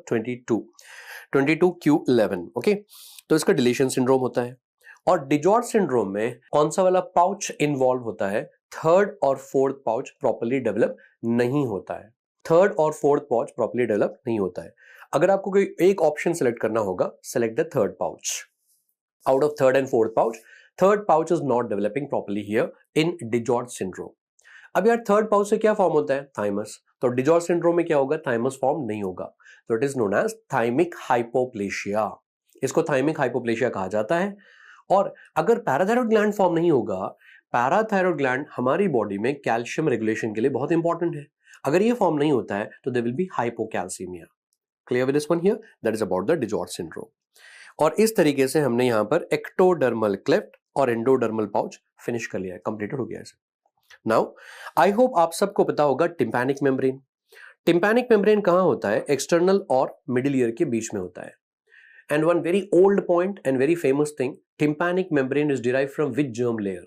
22q11। ओके, तो इसका डिलीशन सिंड्रोम होता है, और डिजॉर्ज सिंड्रोम में कौन सा वाला पाउच इन्वॉल्व होता है, थर्ड और फोर्थ पाउच प्रॉपर्ली डेवलप नहीं होता है, थर्ड और फोर्थ पाउच प्रॉपर्ली डेवलप नहीं होता है। अगर आपको कोई एक ऑप्शन सेलेक्ट करना होगा, select the third pouch out of third and fourth pouch, third pouch is not developing properly here in DiGeorge syndrome. अब यार थर्ड पाउच से क्या फॉर्म होता है, थाइमस, तो डिजॉर्ज सिंड्रोम में क्या होगा, थाइमस फॉर्म नहीं होगा, तो it is known as thymic hypoplasia, इसको थाइमिक हाइपोप्लेशिया कहा जाता है। और अगर पैराथायरॉइड ग्लैंड फॉर्म नहीं होगा, पैराथायरॉइड ग्लैंड हमारी बॉडी में कैल्शियम रेगुलेशन के लिए बहुत इंपॉर्टेंट है, अगर ये फॉर्म नहीं होता है तो there will be hypocalcemia. Clear with this one here, that is about the DiGeorge syndrome. और इस तरीके से हमने यहाँ पर एक्टोडर्मल क्लेफ्ट और एंडोडर्मल पाउच फिनिश कर लिया है, कंप्लीटेड हो गया है। नाउ आई होप आप सबको पता होगा टिम्पैनिक मेम्ब्रेन। टिम्पैनिक मेम्ब्रेन कहाँ होता है? एक्सटर्नल और मिडिल ईयर के बीच में होता है। And one very old point and very famous thing, tympanic membrane is derived from which germ layer?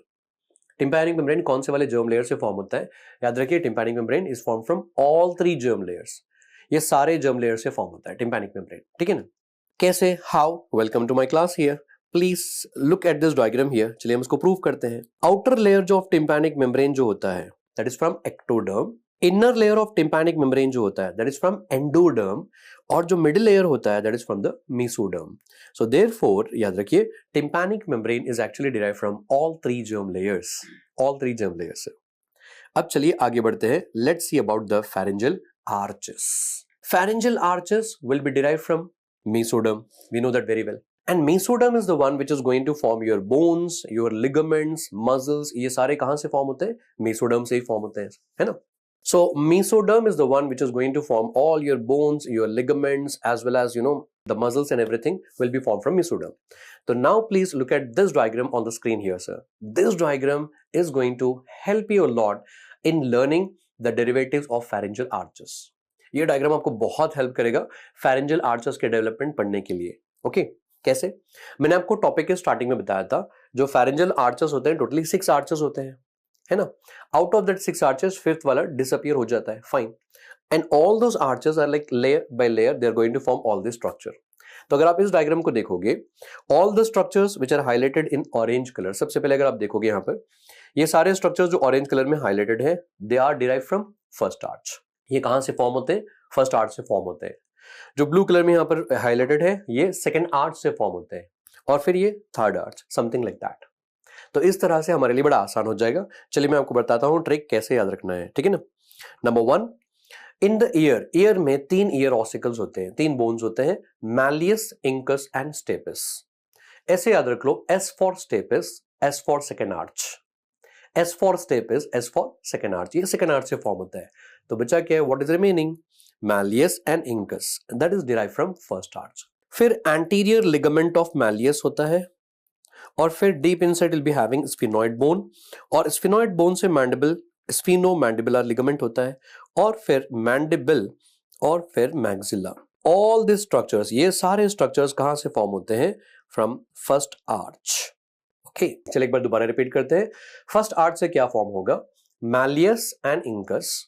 Tympanic membrane कौन से वाले जर्म लेयर से फॉर्म होता है? याद रखिए, tympanic membrane is form from all 3 germ layers. ये सारे जर्म लेयर से फॉर्म होता है टिम्पैनिक मेम्ब्रेन, ठीक है ना? कैसे? How? Welcome to my class here. Please look at this diagram here. चलिए हम इसको प्रूव करते हैं। आउटर लेयर जो ऑफ टिम्पैनिक मेम्ब्रेन जो होता है that is from ectoderm. Inner layer of tympanic membrane जो होता है दैट इज फ्रॉम एंडोडर्म। और जो मिडिल लेयर होता है that is from the mesoderm. So therefore याद रखिए, tympanic membrane is actually derived from all 3 germ layers, all 3 germ layers. अब चलिए आगे बढ़ते हैं। Let's see about the pharyngeal arches. Pharyngeal arches will be derived from mesoderm. We know that very well. And mesoderm is the one which is going to form your bones, your ligaments, muscles. ये सारे कहाँ से form होते हैं? mesoderm से ही form होते हैं, है ना? So mesoderm is the one which is going to form all your bones, your ligaments, as well as the muscles and everything will be formed from mesoderm. So now please look at this diagram on the screen here, sir. This diagram is going to help you a lot in learning the derivatives of pharyngeal arches. ये diagram आपको बहुत help करेगा pharyngeal arches के development पढ़ने के लिए। Okay, कैसे? मैंने आपको टॉपिक के स्टार्टिंग में बताया था, जो pharyngeal arches होते हैं टोटली 6 arches होते हैं, है ना? Out of that 6 arches, 5th वाला डिसअपियर हो जाता है, fine. And all those arches are like layer by layer they are going to form all this structure. तो अगर आप इस डायग्राम को देखोगे, all the structures which are highlighted in orange colour, सबसे पहले अगर आप देखोगे यहाँ पर, ये सारे स्ट्रक्चर्स जो ऑरेंज कलर में हाइलाइटेड है they are derived from first arch. ये कहां से फॉर्म होते हैं? फर्स्ट आर्च से फॉर्म होते हैं। जो ब्लू कलर में यहाँ पर हाइलाइटेड है ये सेकेंड आर्च से फॉर्म होते हैं, और फिर ये third arch, something like that. तो इस तरह से हमारे लिए बड़ा आसान हो जाएगा। चलिए मैं आपको बताता हूँ ट्रिक कैसे याद रखना है, ठीक है ना? Number 1, in the year, year में 3 ईयर ऑसिकल्स होते हैं, 3 बोन्स होते हैं, मैलियस, इंकस एंड स्टेपिस। ऐसे याद रख लो, S for stapes, S for second arch, S for stapes, S for second arch. ये सेकेंड आर्च से फॉर्म होता है। तो बचा क्या है? What is remaining? Malleus and incus, that is derived from first arch. फिर एंटीरियर लिगामेंट ऑफ मैलियस होता है, और फिर deep inside will be having sphenoid bone, और स्फिनोइड बोन से मैंडिबल, स्फिनोमैंडिबुलर लिगामेंट होता है, और फिर मैंडिबल, और फिर मैक्सिला। ऑल दिस स्ट्रक्चर्स, ये सारे स्ट्रक्चर्स कहां से फॉर्म होते हैं? From first arch. ओके, चलिए एक बार दोबारा रिपीट करते हैं। फर्स्ट आर्च से क्या फॉर्म होगा? Malleus and incus,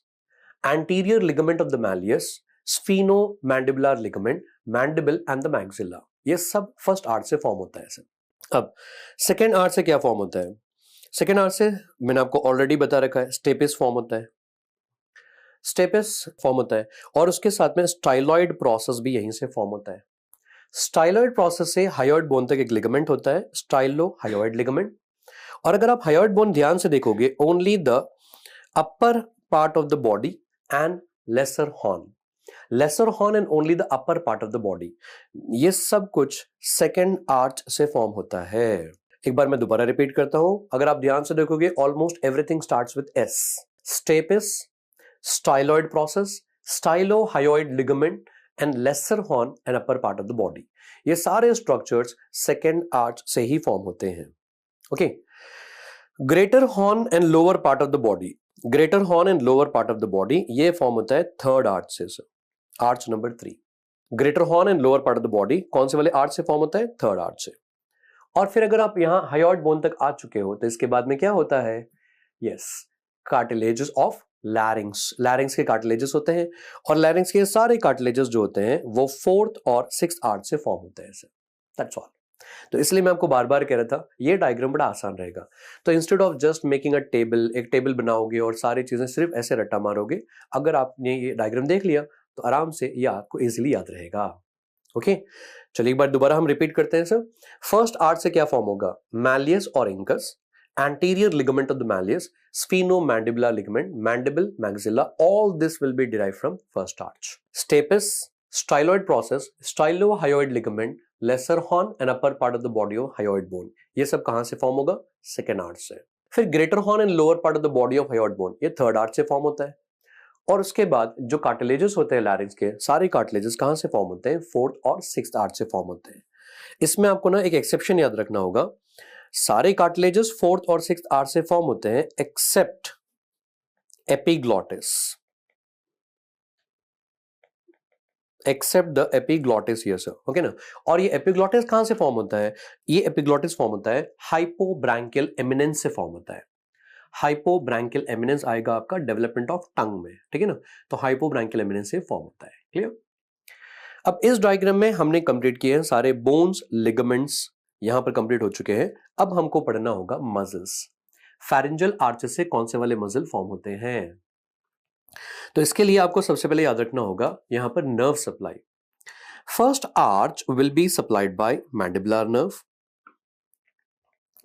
anterior ligament of the malleus, sphenomandibular ligament, mandible and the maxilla. ये सब फर्स्ट आर्च से फॉर्म होता है सर। अब सेकेंड आर्च से क्या फॉर्म होता है? सेकेंड आर्च से मैंने आपको ऑलरेडी बता रखा है, स्टेपिस फॉर्म होता है, स्टेपिस फॉर्म होता है, और उसके साथ में स्टाइलॉइड प्रोसेस भी यहीं से फॉर्म होता है। स्टाइलॉइड प्रोसेस से हायोइड बोन तक एक लिगामेंट होता है, स्टाइलो हायोइड लिगामेंट। और अगर आप हायोइड बोन ध्यान से देखोगे, only the upper part of the body and lesser horn, lesser horn and only the upper part of the body, ये सब कुछ सेकेंड आर्च से फॉर्म होता है। एक बार मैं दोबारा रिपीट करता हूं, अगर आप ध्यान से देखोगे, almost everything starts with S. Stapes, styloid process, stylohyoid ligament and lesser horn and upper part of the body, ये सारे स्ट्रक्चर्स सेकेंड आर्च से ही फॉर्म होते हैं। Okay, greater horn and lower part of the body, greater horn and lower part of the body ये form होता है third arch से, arch number 3। Greater horn and lower part of the body कौन से वाले arch से form होता है? थर्ड आर्च से। और फिर अगर आप यहां हायोइड बोन तक आ चुके हो तो इसके बाद में क्या होता है? यस, कार्टिलेजेस ऑफ लैरिंग्स, लैरिंग्स के कार्टिलेजेस होते हैं, और लैरिंग्स के सारे कार्टिलेजेस जो होते हैं वो 4th और 6th आर्च से फॉर्म होते हैं सर। That's all. तो इसलिए मैं आपको बार बार कह रहा था ये डायग्राम बड़ा आसान रहेगा। तो instead of just making a table, एक टेबल बनाओगे और सारी चीजें सिर्फ ऐसे रट्टा मारोगे, अगर आपने ये डायग्राम देख लिया तो आराम से ये आपको इजीली याद रहेगा। ओके, चलिए एक बार दोबारा हम रिपीट करते हैं सर। फर्स्ट आर्च से क्या फॉर्म होगा? मैलियस और incus, anterior ligament of the malleus, sphenomandibular ligament, mandible, maxilla, all this will be derived from first arch. Stapes, styloid process, stylohyoid ligament, lesser horn and upper part of the body of hyoid bone. ये सब कहां से form होगा? Second arch से। फिर greater horn and lower part of the body of hyoid bone, ये third arch से form होता है। और उसके बाद जो कार्टिलेजेस होते हैं लैरिंग्स के, सारे कार्टिलेजेस कहां से फॉर्म होते हैं? 4th और 6th आर्च से फॉर्म होते हैं। इसमें आपको ना एक एक्सेप्शन याद रखना होगा, सारे कार्टिलेजेस फोर्थ और सिक्स्थ आर्च से फॉर्म होते हैं except epiglottis, except the epiglottis, ये सर, ओके ना। और ये एपिग्लॉटिस कहां से फॉर्म होता है? ये एपिग्लॉटिस फॉर्म होता है हाइपोब्रैंकियल एमिनेंस से फॉर्म होता है। हाइपोब्रैंकियल एमिनेंस आएगा आपका डेवलपमेंट ऑफ टंग में, ठीक है ना। तो हाइपोब्रैंकियल एमिनेंस से फॉर्म होता है, क्लियर। अब इस डायग्राम में हमने कंप्लीट किए हैं सारे बोन्स, लिगामेंट्स यहां पर कंप्लीट हो चुके हैं। अब हमको पढ़ना होगा मसल्स। फेरिंजियल आर्चेस से कौन से वाले मसल फॉर्म होते हैं? तो इसके लिए आपको सबसे पहले याद रखना होगा यहां पर nerve supply. First arch will be supplied bye mandibular nerve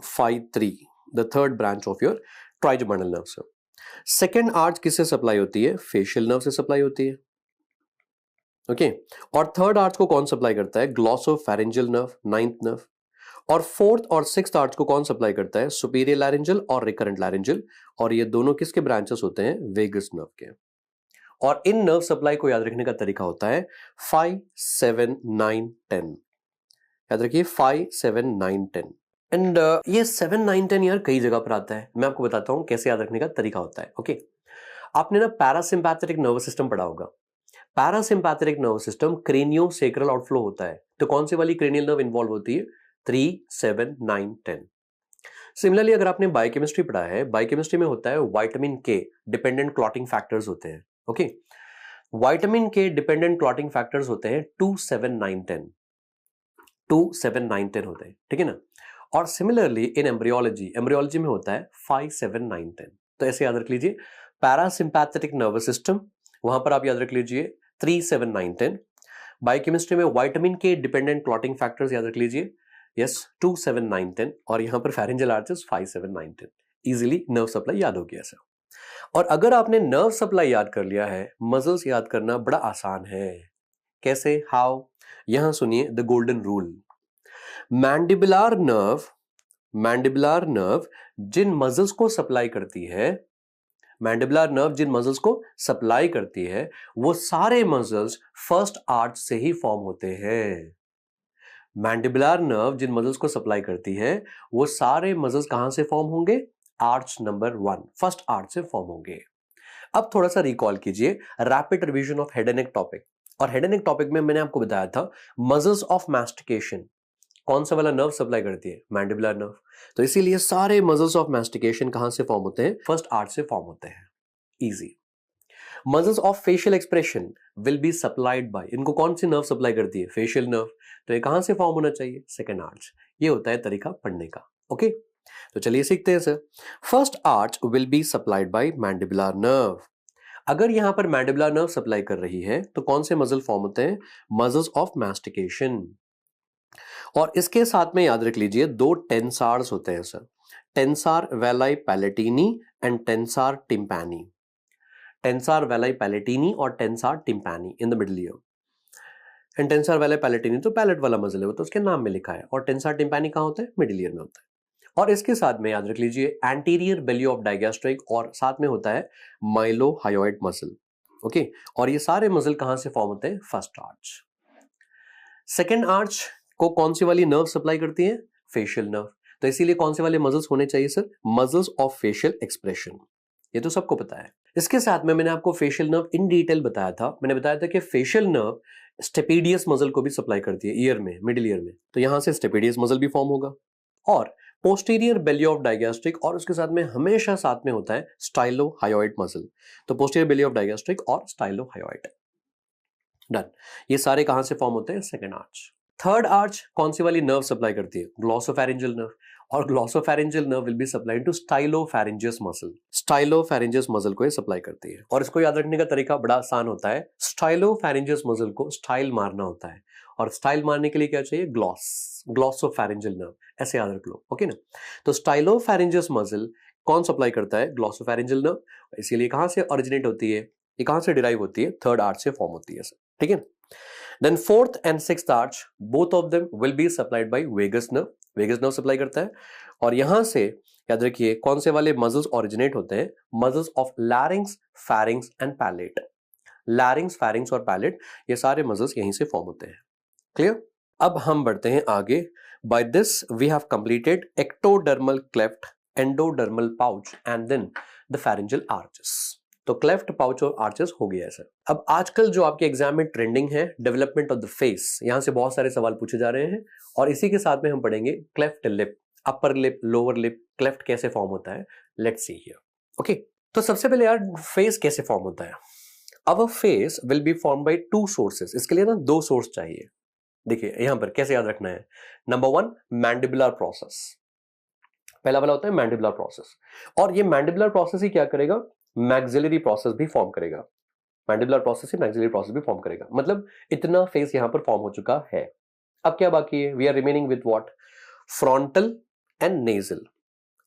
5-3, the third branch of your trigeminal nerve से। सेकेंड आर्च किससे सप्लाई होती है? फेशियल नर्व से सप्लाई होती है, ओके। और थर्ड आर्च को कौन सप्लाई करता है? Glossopharyngeal nerve, ninth nerve. और फोर्थ और सिक्स्थ आर्च को कौन सप्लाई करता है? सुपीरियर लैरिंजियल और रिकरेंट लैरिंजियल। और ये दोनों किसके ब्रांचेस होते हैं? वेगस नर्व के। और इन नर्व सप्लाई को याद रखने का तरीका होता है 5, 7, 9, 10। याद रखिए 5, 7, 9, 10। एंड ये 7, 9, 10 यार कई जगह पर आता है, मैं आपको बताता हूं कैसे याद रखने का तरीका होता है, ओके। आपने ना पैरासिम्पैथेटिक नर्वस सिस्टम पढ़ा होगा। Parasympathetic nervous system cranio sacral outflow होता है। तो कौन सी वाली क्रेनियल नर्व इन्वॉल्व होती है? 3, 7, 9, 10। सिमिलरली अगर आपने बायोकेमिस्ट्री पढ़ा है, बायोकेमिस्ट्री में होता है विटामिन के डिपेंडेंट क्लॉटिंग फैक्टर्स होते हैं, ओके। विटामिन के डिपेंडेंट क्लॉटिंग फैक्टर्स होते हैं 2, 7, 9, 10। 2, 7, 9, 10 होते हैं, ठीक है ना। और सिमिलरली इन एम्ब्रियोलॉजी, एम्ब्रियोलॉजी में होता है 5, 7, 9, 10। तो ऐसे याद रख लीजिए पैरासिम्पैथेटिक नर्वस सिस्टम, वहां पर आप याद रख लीजिए 3, 7, 9, 10। बायोकेमिस्ट्री में विटामिन के डिपेंडेंट क्लॉटिंग फैक्टर्स याद रख लीजिए, यस, 2, 7, 9, 10। और यहां पर pharyngeal arches 5, 7, 9, 10। Easily nerve supply याद हो गया सर। और अगर आपने नर्व सप्लाई याद कर लिया है, मसल्स याद करना बड़ा आसान है। कैसे? हाउ? यहां सुनिए the golden rule. Mandibular nerve, mandibular nerve जिन मसल्स को सप्लाई करती है, मैंडिबुलर नर्व जिन मसल्स को सप्लाई करती है, वो सारे मसल्स फर्स्ट आर्च से ही फॉर्म होते हैं। मैंडिबुलर नर्व जिन मसल्स को सप्लाई करती है, वो सारे मसल्स कहां से फॉर्म होंगे? आर्च नंबर 1, फर्स्ट आर्च से फॉर्म होंगे। अब थोड़ा सा रिकॉल कीजिए rapid revision of head and neck topic. और हेड एंड नेक टॉपिक में मैंने आपको बताया था मसल्स ऑफ मैस्टिकेशन कौन सा वाला नर्व सप्लाई करती है? Mandibular nerve. तो इसीलिए सारे मसल्स ऑफ मैस्टिकेशन कहां से फॉर्म होते हैं? फर्स्ट आर्च से फॉर्म होते हैं। Easy. Muscles of facial expression will be supplied bye, इनको कौन सी नर्व सप्लाई करती है? Facial nerve. तो ये कहां से फॉर्म होना चाहिए? Second arch. ये होता है तरीका पढ़ने का, ओके। तो चलिए सीखते हैं sir. First arch will be supplied bye mandibular nerve. अगर यहां पर मैंडिबुलर नर्व सप्लाई कर रही है तो कौन से मसल फॉर्म होते हैं? Muscles of mastication. और इसके साथ में याद रख लीजिए दो टेंसार्स होते हैं sir, टेंसार veli पैलेटिनी and टेंसार टिम्पैनी। टेंसार veli palatini और tensor tympani in the middle ear. And tensor veli palatini तो पैलेट वाला मसल है, वो तो उसके नाम में लिखा है। और टेंसार टिम्पैनी कहां होता है? मिडिल ईयर में होता है। और इसके साथ में याद रख लीजिए एंटीरियर बेली ऑफ डायगैस्ट्रिक, और साथ में होता है माइलोहायोइड मसल, ओके। और ये सारे मसल कहां से फॉर्म होते हैं? First arch. सेकेंड आर्च को कौन सी वाली नर्व सप्लाई करती है? Facial nerve. तो इसीलिए कौन से वाले मसल्स होने चाहिए sir? Muscles of facial expression. ये तो सबको पता है। इसके साथ में मैंने आपको फेशियल नर्व इन डिटेल बताया था। मैंने बताया था कि फेशियल नर्व स्टेपिडियस मसल को भी सप्लाई करती है ईयर में, मिडिल ईयर में। तो यहां से स्टेपिडियस मसल भी फॉर्म होगा। और पोस्टीरियर बेली ऑफ डायगैस्ट्रिक, और उसके साथ में हमेशा साथ में होता है स्टाइलोहायोइड मसल। तो पोस्टीरियर बेली ऑफ डायगैस्ट्रिक और स्टाइलोहायोइड, डन। ये सारे कहां से फॉर्म होते हैं? Second arch. थर्ड आर्च कौन सी वाली नर्व सप्लाई करती है? Glossopharyngeal nerve. और glossopharyngeal nerve will be supplied to stylopharyngeus muscle. Stylopharyngeus muscle को ये सप्लाई करती है। और इसको याद रखने का तरीका बड़ा आसान होता है। स्टाइलोफैरिंजियस मसल को स्टाइल मारना होता है, और स्टाइल मारने के लिए क्या चाहिए? ग्लॉसोफैरिंजियल नर्व। ऐसे याद रख लो, ओके ना। तो स्टाइलोफैरिंजियस मसल कौन सप्लाई करता है? Glossopharyngeal nerve. इसीलिए कहां से ओरिजिनेट होती है? ये कहां से डिराइव होती है? थर्ड आर्च से फॉर्म होती है, ठीक है। Then fourth and sixth arch both of them will be supplied by vagus nerve. Vagus nerve supply करता है। और यहां से याद रखिए कौन से वाले मसल्स ओरिजिनेट होते हैं? Muscles of larynx, pharynx and palate. Larynx, pharynx और पैलेट, ये सारे मसल्स यहीं से फॉर्म होते हैं, क्लियर। अब हम बढ़ते हैं आगे। By this we have completed ectodermal cleft, endodermal pouch and then the pharyngeal arches. तो क्लेफ्ट, पाउच और आर्चेस हो गया है सर। अब आजकल जो आपके एग्जाम में ट्रेंडिंग है, डेवलपमेंट ऑफ द फेस, यहां से बहुत सारे सवाल पूछे जा रहे हैं और इसी के साथ में हम पढ़ेंगे cleft lip, upper lip, lower lip, cleft कैसे फॉर्म होता है। Let's see here. ओके, तो सबसे पहले यार फेस कैसे फॉर्म होता है। Our face will be form by two sources. इसके लिए ना दो सोर्स चाहिए। देखिए यहां पर कैसे याद रखना है। Number one, mandibular process. पहला वाला होता है मैंडिबुलर प्रोसेस, और ये मैंडिबुलर प्रोसेस ही क्या करेगा, मैक्सिलरी प्रोसेस भी फॉर्म करेगा। मैंडिबुलर प्रोसेस ही मैक्सिलरी प्रोसेस भी फॉर्म करेगा। मतलब इतना फेस यहां पर फॉर्म हो चुका है। अब क्या बाकी है, we are remaining with what, frontal and nasal.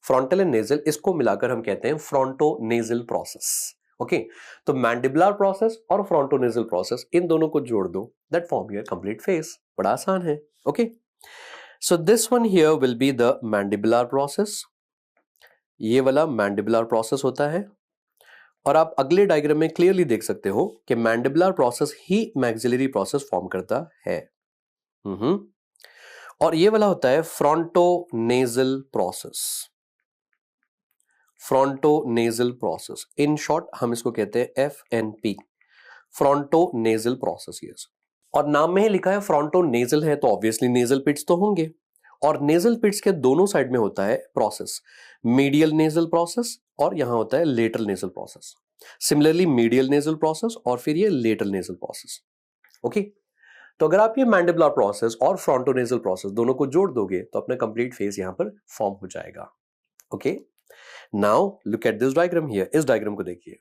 Frontal and nasal, इसको मिलाकर हम कहते हैं फ्रंटोनेजल प्रोसेस। ओके, तो मैंडिबुलर प्रोसेस और फ्रंटोनेजल प्रोसेस, इन दोनों को जोड़ दो, that form your complete face. बड़ा आसान है। Okay, so this one here will be the mandibular process. ये वाला मैंडिबुलर प्रोसेस होता है, और आप अगले डायग्राम में क्लियरली देख सकते हो कि मैंडिबुलर प्रोसेस ही मैक्सिलरी प्रोसेस फॉर्म करता है। और ये वाला होता है frontonasal process. Frontonasal process, in short हम इसको कहते हैं FNP, फ्रंटोनेजल प्रोसेस। यस, और नाम में ही लिखा है फ्रंटोनेजल है, तो ऑब्वियसली नेजल पिट्स तो होंगे, और नेजल पिट्स के दोनों साइड में होता है प्रोसेस, मीडियल नेजल प्रोसेस और यहां होता है lateral nasal process. Similarly medial nasal process और फिर ये लेटरल नेजल प्रोसेस। ओके, तो अगर आप ये मैंडिबुलर प्रोसेस और फ्रंटोनेजल प्रोसेस दोनों को जोड़ दोगे तो अपना कंप्लीट फेस यहां पर फॉर्म हो जाएगा। Okay, now look at this diagram here. इस डायग्राम को देखिए,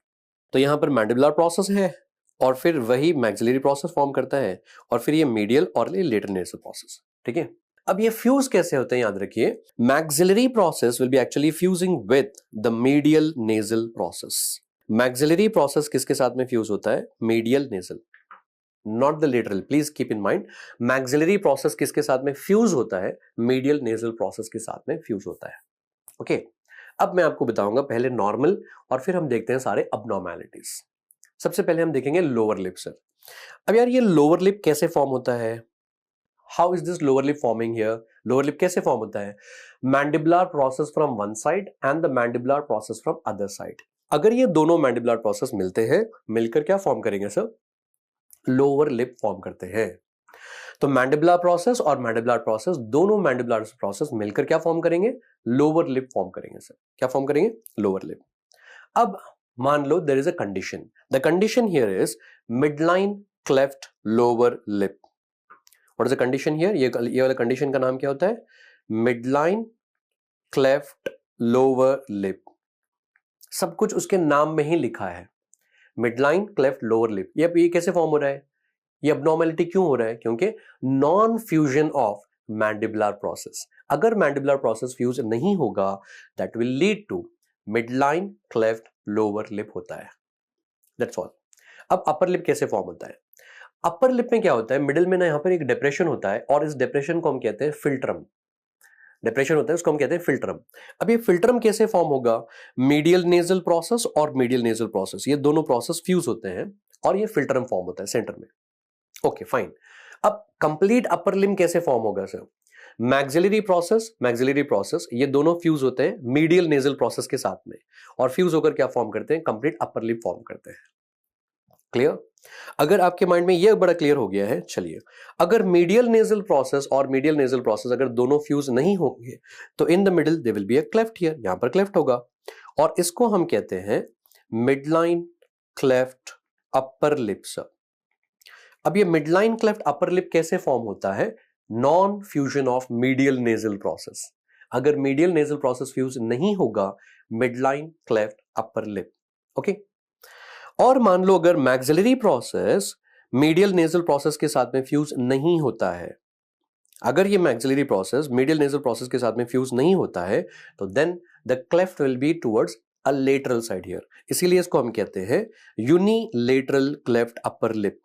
तो यहां पर मैंडिबुलर प्रोसेस है और फिर वही मैक्सिलरी प्रोसेस फॉर्म करता है, और फिर ये मीडियल और ये लेटरल नेजल प्रोसेस। ठीक है, अब ये फ्यूज कैसे होते हैं याद रखिए। Maxillary process will be actually fusing with the medial nasal process. Maxillary process किसके साथ में फ्यूज होता है, medial nasal, not the lateral. Please keep in mind, maxillary process किसके साथ में फ्यूज होता है, मीडियल नेजल प्रोसेस के साथ में फ्यूज होता है। ओके, अब मैं आपको बताऊंगा पहले नॉर्मल और फिर हम देखते हैं सारे अबनॉर्मैलिटीज। सबसे पहले हम देखेंगे लोअर लिप सर। अब यार ये लोअर लिप कैसे फॉर्म होता है, how is this lower lip forming here. Lower lip कैसे फॉर्म होता है, mandibular process from one side and the mandibular process from other side. अगर ये दोनों मैंडिबुलर प्रोसेस मिलते हैं, मिलकर क्या फॉर्म करेंगे सर, लोअर लिप फॉर्म करते हैं। तो मैंडिबुलर प्रोसेस और मैंडिबुलर प्रोसेस, दोनों मैंडिबुलर प्रोसेस मिलकर क्या फॉर्म करेंगे, लोअर लिप फॉर्म करेंगे सर। क्या फॉर्म करेंगे, लोअर लिप। अब मान लो there is a condition, the condition here is midline cleft lower lip. What is the condition here, ये वाला कंडीशन का नाम क्या होता है, मिडलाइन क्लेफ्ट लोअर लिप। सब कुछ उसके नाम में ही लिखा है, मिडलाइन क्लेफ्ट लोअर लिप। ये कैसे फॉर्म हो रहा है, ये अबनॉर्मैलिटी क्यों हो रहा है, क्योंकि non fusion of mandibular process. अगर मैंडिबुलर प्रोसेस फ्यूज नहीं होगा, that will lead to midline cleft lower lip होता है। That's all. अब अपर लिप कैसे फॉर्म होता है, अपर लिप में क्या होता है, मिडिल में ना यहां पर एक डिप्रेशन होता है, और इस डिप्रेशन को हम कहते हैं फिल्ट्रम। डिप्रेशन होता है उसको हम कहते हैं फिल्ट्रम। अब ये फिल्ट्रम कैसे फॉर्म होगा, मीडियल नेजल प्रोसेस और मीडियल नेजल प्रोसेस, ये दोनों प्रोसेस फ्यूज होते हैं और ये फिल्ट्रम फॉर्म होता है सेंटर में। Okay fine. अब कंप्लीट अपर लिम कैसे फॉर्म होगा sir, maxillary process, maxillary process, ये दोनों फ्यूज होते हैं मीडियल नेजल प्रोसेस के साथ में, और फ्यूज होकर क्या फॉर्म करते हैं, कंप्लीट अपर लिप फॉर्म करते हैं। क्लियर, अगर आपके माइंड में ये बड़ा क्लियर हो गया है, चलिए अगर मीडियल नेजल प्रोसेस और मीडियल नेजल प्रोसेस अगर दोनों फ्यूज नहीं होंगे, तो इन the middle they will be a cleft here, यहां पर क्लेफ्ट होगा, और इसको हम कहते हैं midline cleft upper lip sir. अब ये मिडलाइन क्लेफ्ट अपर लिप कैसे फॉर्म होता है, non fusion of medial nasal process. अगर मीडियल नेजल प्रोसेस फ्यूज नहीं होगा, midline cleft upper lip. Okay, और मान लो अगर maxillary process medial nasal process के साथ में फ्यूज नहीं होता है, अगर ये maxillary process medial nasal process के साथ में फ्यूज नहीं होता है, तो then the cleft will be towards a lateral side here. इसीलिए इसको हम कहते हैं यूनिलेटरल क्लेफ्ट अपर लिप।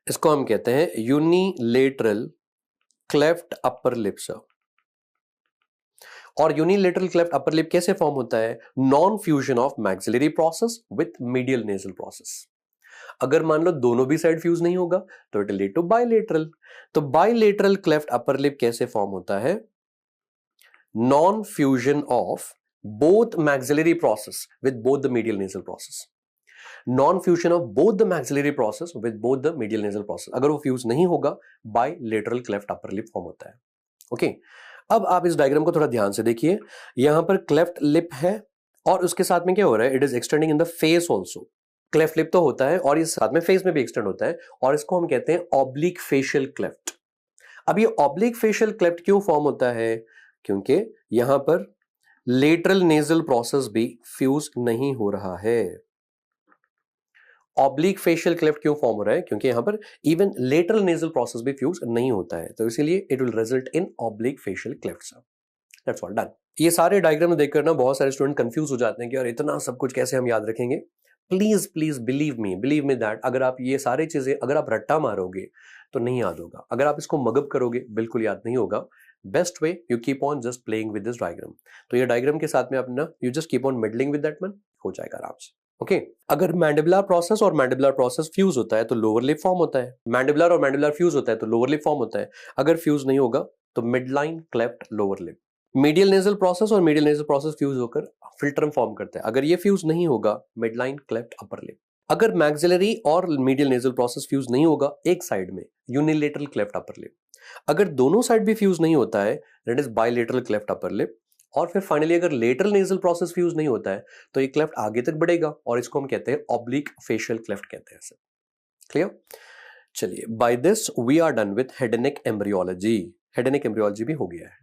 इसको हम कहते हैं unilateral cleft upper lip sir. और यूनिलेटरल क्लेफ्ट अपर लिप कैसे फॉर्म होता है, non fusion of maxillary process with medial nasal process. अगर मान लो दोनों भी साइड फ्यूज नहीं होगा तो it will lead to bilateral. तो बाइलेटरल क्लेफ्ट अपर लिप कैसे फॉर्म होता है? Non fusion of both maxillary process with both the medial nasal process. Non fusion of both the maxillary process with both the medial nasal process, अगर वो fuse नहीं होगा bilateral cleft upper lip form होता है। Okay अब आप इस diagram को थोड़ा ध्यान से देखिए। यहां पर क्लेफ्ट लिप है और उसके साथ में क्या हो रहा है? It is extending in the face also. Cleft lip तो होता है और इस साथ में फेस में भी एक्सटेंड होता है और इसको हम कहते हैं ऑब्लिक फेशियल क्लेफ्ट। अब ये ऑब्लिक फेशियल क्लेफ्ट क्यों फॉर्म होता है? क्योंकि यहां पर लेटरल नेजल प्रोसेस भी फ्यूज नहीं हो रहा है। ऑब्लिक फेशियल क्लेफ्ट क्यों फॉर्म हो रहा है? क्योंकि यहां पर इवन लेटरल नेजल प्रोसेस भी फ्यूज नहीं होता है, तो इसीलिए it will result in oblique facial cleft. That's all, done. ये सारे डायग्राम देखकर ना बहुत सारे स्टूडेंट कंफ्यूज हो जाते हैं कि यार इतना सब कुछ कैसे हम याद रखेंगे। Please please believe me that अगर आप ये सारी चीजें अगर आप रट्टा मारोगे तो नहीं याद होगा। अगर आप इसको मगअप करोगे बिल्कुल याद नहीं होगा। Best way you keep on just playing with this diagram. तो ये डायग्राम के साथ में आप ना you just keep on middling with that, मन हो जाएगा आराम से। ओके अगर मैंडिबुलर प्रोसेस और मैंडिबुलर प्रोसेस फ्यूज होता है तो लोअर लिप फॉर्म होता है। मैंडिबुलर और मैंडिबुलर फ्यूज होता है तो लोअर लिप फॉर्म होता है। अगर फ्यूज नहीं होगा तो midline cleft lower lip. Medial nasal process और मीडियल नेजल प्रोसेस फ्यूज होकर फिल्ट्रम फॉर्म करता है। अगर ये फ्यूज नहीं होगा मिडलाइन क्लेफ्ट अपर लिप। अगर मैक्सिलरी और मीडियल नेजल प्रोसेस फ्यूज नहीं होगा एक साइड में, यूनिलेटरल क्लेफ्ट अपर लिप। अगर दोनों साइड भी फ्यूज नहीं होता है that is bilateral cleft upper lip. और फिर फाइनली अगर लेटरल नेजल प्रोसेस फ्यूज नहीं होता है तो ये क्लेफ्ट आगे तक बढ़ेगा और इसको हम कहते हैं ऑब्लिक फेशियल क्लेफ्ट कहते हैं सर। क्लियर? चलिए, by this we are done with head and neck embryology. Head and neck embryology भी हो गया है।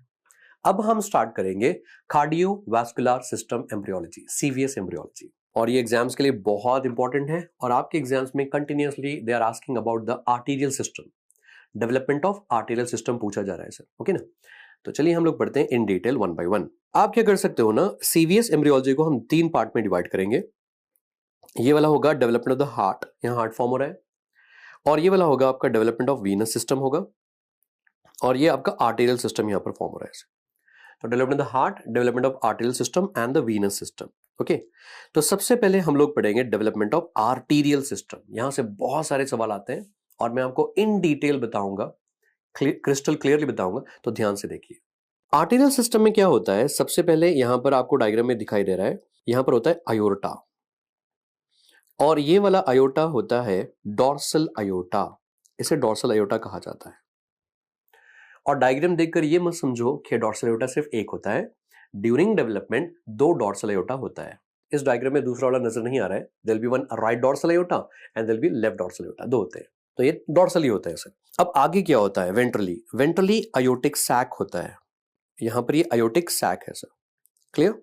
अब हम स्टार्ट करेंगे cardiovascular system embryology, CVS embryology. और ये एग्जाम्स के लिए बहुत इंपॉर्टेंट है और आपके एग्जाम्स में continuously they are asking about the arterial system, development of arterial system पूछा जा रहा है सर। ओके ना? तो चलिए हम लोग पढ़ते हैं in detail one by one. आप क्या कर सकते हो ना, सीवीएस एम्ब्रियोलॉजी को हम 3 पार्ट में डिवाइड करेंगे। ये वाला होगा डेवलपमेंट ऑफ द हार्ट, यहाँ हार्ट फॉर्म हो रहा है। और ये वाला होगा आपका डेवलपमेंट ऑफ वीनस सिस्टम होगा। और ये आपका आर्टीरियल सिस्टम यहाँ पर फॉर्म हो रहा है। तो development of the heart, development of arterial system and the venous system. Okay तो सबसे पहले हम लोग पढ़ेंगे डेवलपमेंट ऑफ आर्टीरियल सिस्टम। यहां से बहुत सारे सवाल आते हैं और मैं आपको इन डिटेल बताऊंगा, क्रिस्टल क्लियरली बताऊंगा, तो ध्यान से देखिए। आर्टीरियल सिस्टम में क्या होता है? सबसे पहले यहां पर आपको डायग्राम में दिखाई दे रहा है, यहां पर होता है अयोर्टा और ये वाला अयोर्टा होता है डॉर्सल अयोर्टा। इसे डॉर्सल अयोर्टा कहा जाता है। और डायग्राम देखकर ये मत समझो कि डॉर्सल अयोर्टा सिर्फ एक होता है। ड्यूरिंग डेवलपमेंट 2 डॉर्सल अयोर्टा होता है। इस डायग्राम में दूसरा वाला नजर नहीं आ रहा है। There will be one right dorsal aorta and there will be left dorsal aorta, 2 होते हैं। तो ये डॉर्सल ही होता है सर। अब आगे क्या होता है? वेंट्रली, वेंट्रली अयोटिक सैक होता है। यहां पर ये अयोटिक सैक है सर। क्लियर?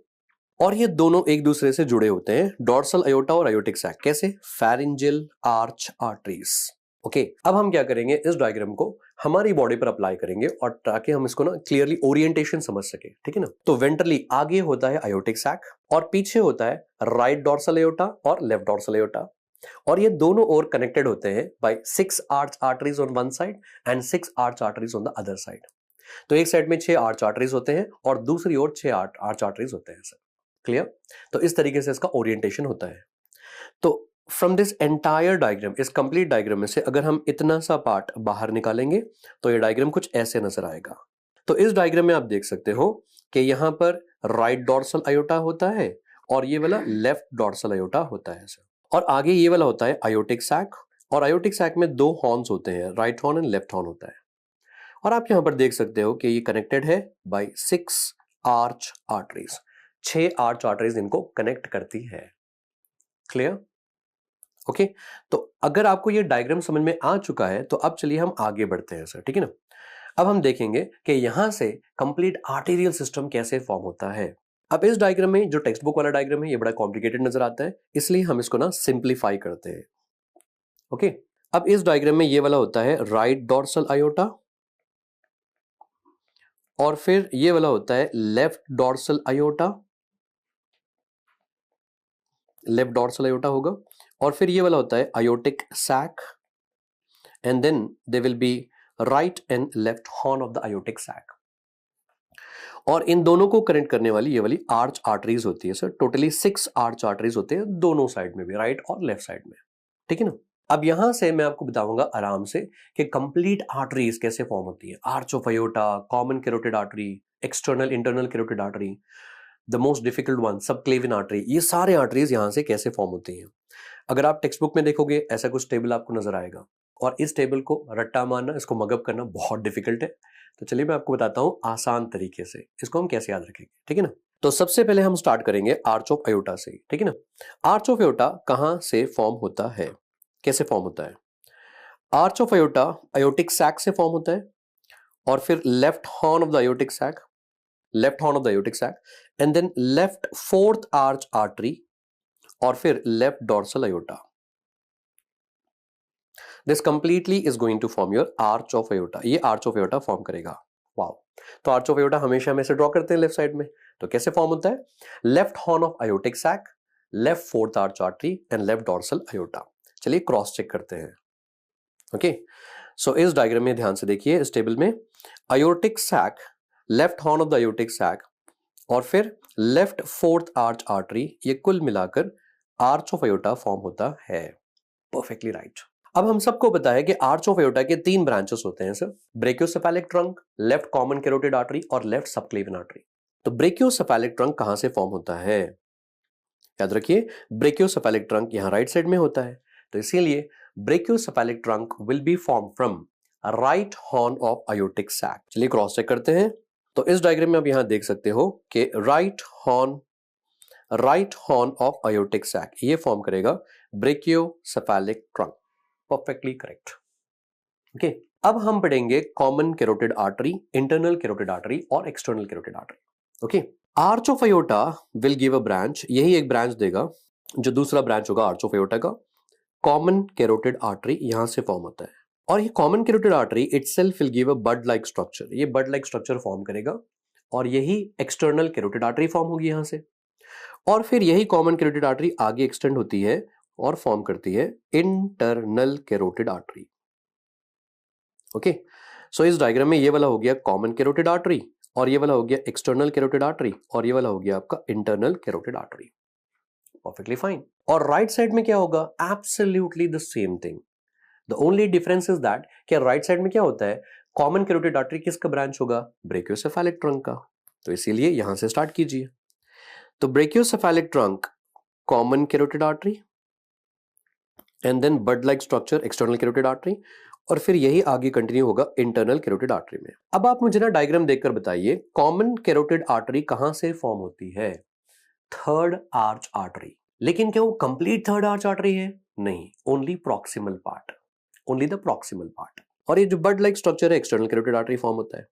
और ये दोनों एक दूसरे से जुड़े होते हैं, डॉर्सल अयोटा और अयोटिक सैक। कैसे? Pharyngeal arch arteries. ओके अब हम क्या करेंगे, इस डायग्राम को हमारी बॉडी पर अप्लाई करेंगे और ताकि हम इसको ना क्लियरली ओरिएंटेशन समझ सके। ठीक है ना? तो वेंट्रली आगे होता है अयोटिक सैक और पीछे होता है राइट डॉर्सल अयोटा और लेफ्ट डॉर्सल अयोटा। और ये दोनों ओर कनेक्टेड होते हैं by 6 arch arteries on one side and 6 arch arteries on the other side. तो एक साइड में 6 आर्च आर्टरीज होते हैं और दूसरी ओर 6 आर्च आर्टरीज होते हैं सर। क्लियर? तो इस तरीके से इसका ओरिएंटेशन होता है। तो फ्रॉम दिस एंटायर डायग्राम, इस कंप्लीट डायग्राम में से अगर हम इतना सा पार्ट बाहर निकालेंगे तो ये डायग्राम कुछ ऐसे नजर आएगा। तो इस डायग्राम में आप देख सकते हो कि यहां पर राइट डॉर्सल अयोटा होता है और ये वाला लेफ्ट डॉर्सल अयोटा होता है सर। और आगे ये वाला होता है अयोटिक सैक और अयोटिक सैक में 2 हॉर्न्स होते हैं, right horn and left horn होता है। और आप यहां पर देख सकते हो कि ये कनेक्टेड है by 6 arch arteries. 6 arch arteries इनको कनेक्ट करती है। क्लियर? ओके तो अगर आपको ये डायग्राम समझ में आ चुका है तो अब चलिए हम आगे बढ़ते हैं सर। ठीक है ना? अब हम देखेंगे कि यहां से कंप्लीट आर्टेरियल सिस्टम कैसे फॉर्म होता है। अब इस डायग्राम में जो टेक्स्ट बुक वाला डायग्राम है ये बड़ा कॉम्प्लिकेटेड नजर आता है, इसलिए हम इसको ना सिंप्लीफाई करते हैं। ओके अब इस डायग्राम में ये वाला होता है राइट डॉर्सल अयोटा और फिर ये वाला होता है left dorsal aorta, left dorsal aorta होगा। और फिर ये वाला होता है aortic sac and then they will be right and left horn of the aortic sac. और इन दोनों को कनेक्ट करने वाली ये वाली आर्च आर्टरीज होती है सर। टोटली 6 आर्च आर्टरीज होते हैं दोनों साइड में भी, राइट और लेफ्ट साइड में। ठीक है ना? अब यहां से मैं आपको बताऊंगा आराम से कि कंप्लीट आर्टरीज कैसे फॉर्म होती है। Arch of aorta, common carotid artery, external internal carotid artery, the most difficult one subclavian artery, ये सारे आर्टरीज यहां से कैसे फॉर्म होती हैं। अगर आप टेक्स्ट बुक में देखोगे ऐसा कुछ टेबल आपको नजर आएगा, और इस टेबल को रट्टा मारना, इसको मगअप करना बहुत डिफिकल्ट है। तो चलिए मैं आपको बताता हूं आसान तरीके से इसको हम कैसे याद रखेंगे, ठीक है ना। तो सबसे पहले हम स्टार्ट करेंगे आर्च ऑफ अयोर्टा से, ठीक है ना। आर्च ऑफ अयोर्टा कहां से फॉर्म होता है, कैसे फॉर्म होता है। Arch of aorta aortic sac से फॉर्म होता है, और फिर left horn of the aortic sac, left horn of the aortic sac, and then left fourth arch artery, और फिर left dorsal aorta. This completely is going to form your arch of aorta. ये arch of aorta form करेगा। Wow. तो arch of aorta हमेशा हम ऐसे draw करते हैं लेफ्ट साइड में। तो कैसे फॉर्म होता है, left horn of aortic sac, left fourth arch artery and left dorsal aorta. चलिए क्रॉस चेक करते हैं। ओके, सो इस डायग्राम में ध्यान से देखिए, इस टेबल में aortic sac, left horn of the aortic sac, और फिर लेफ्ट फोर्थ आर्च आर्टरी, ये कुल मिलाकर आर्च ऑफ अयोर्टा फॉर्म होता है। Perfectly right. अब हम सबको पता है कि आर्च ऑफ अयोर्टा के 3 ब्रांचेस होते हैं sir, brachiocephalic trunk, left common carotid artery और लेफ्ट सबक्लेवियन आर्टरी। तो ब्रेकियोसेफेलिक ट्रंक कहां से फॉर्म होता है, याद रखिए ब्रेकियोसेफेलिक ट्रंक यहां राइट साइड में होता है। तो इसीलिए brachiocephalic trunk will be form from right horn of aortic sac. चलिए क्रॉस चेक करते हैं। तो इस डायग्राम में आप यहां देख सकते हो कि right horn of aortic sac ये फॉर्म करेगा brachiocephalic trunk. Perfectly correct. Okay, अब हम पढ़ेंगे common carotid artery, internal carotid artery और external carotid artery. Okay, arch of aorta will give a branch, यही एक ब्रांच देगा जो दूसरा ब्रांच होगा आर्च ऑफ अयोर्टा का। कॉमन कैरोटिड आर्टरी यहां से फॉर्म होता है, और ये common carotid artery itself will give a bud like structure, ये बड लाइक स्ट्रक्चर फॉर्म करेगा, और यही एक्सटर्नल कैरोटिड आर्टरी फॉर्म होगी यहां से। और फिर यही कॉमन कैरोटिड आर्टरी आगे एक्सटेंड होती है और फॉर्म करती है इंटरनल कैरोटिड आर्टरी। ओके, सो इस डायग्राम में ये वाला हो गया कॉमन कैरोटिड आर्टरी, और ये वाला हो गया एक्सटर्नल कैरोटिड आर्टरी, और ये वाला हो गया आपका internal carotid artery. Perfectly fine. और राइट साइड में क्या होगा, absolutely the same thing. The only difference is that कि राइट साइड में क्या होता है, कॉमन कैरोटिड आर्टरी किसका ब्रांच होगा, ब्रेकियोसेफेलिक ट्रंक का। तो इसीलिए यहां से स्टार्ट कीजिए। तो brachiocephalic trunk, common carotid artery, and then bud like structure external carotid artery, और फिर यही आगे कंटिन्यू होगा इंटरनल कैरोटिड आर्टरी में। अब आप मुझे ना डायग्राम देखकर बताइए कॉमन कैरोटिड आर्टरी कहां से फॉर्म होती है, थर्ड आर्च आर्टरी। लेकिन क्या वो कंप्लीट थर्ड आर्च आर्टरी है, नहीं, only proximal part, only the proximal part. और ये जो बड लाइक स्ट्रक्चर है एक्सटर्नल कैरोटिड आर्टरी फॉर्म होता है।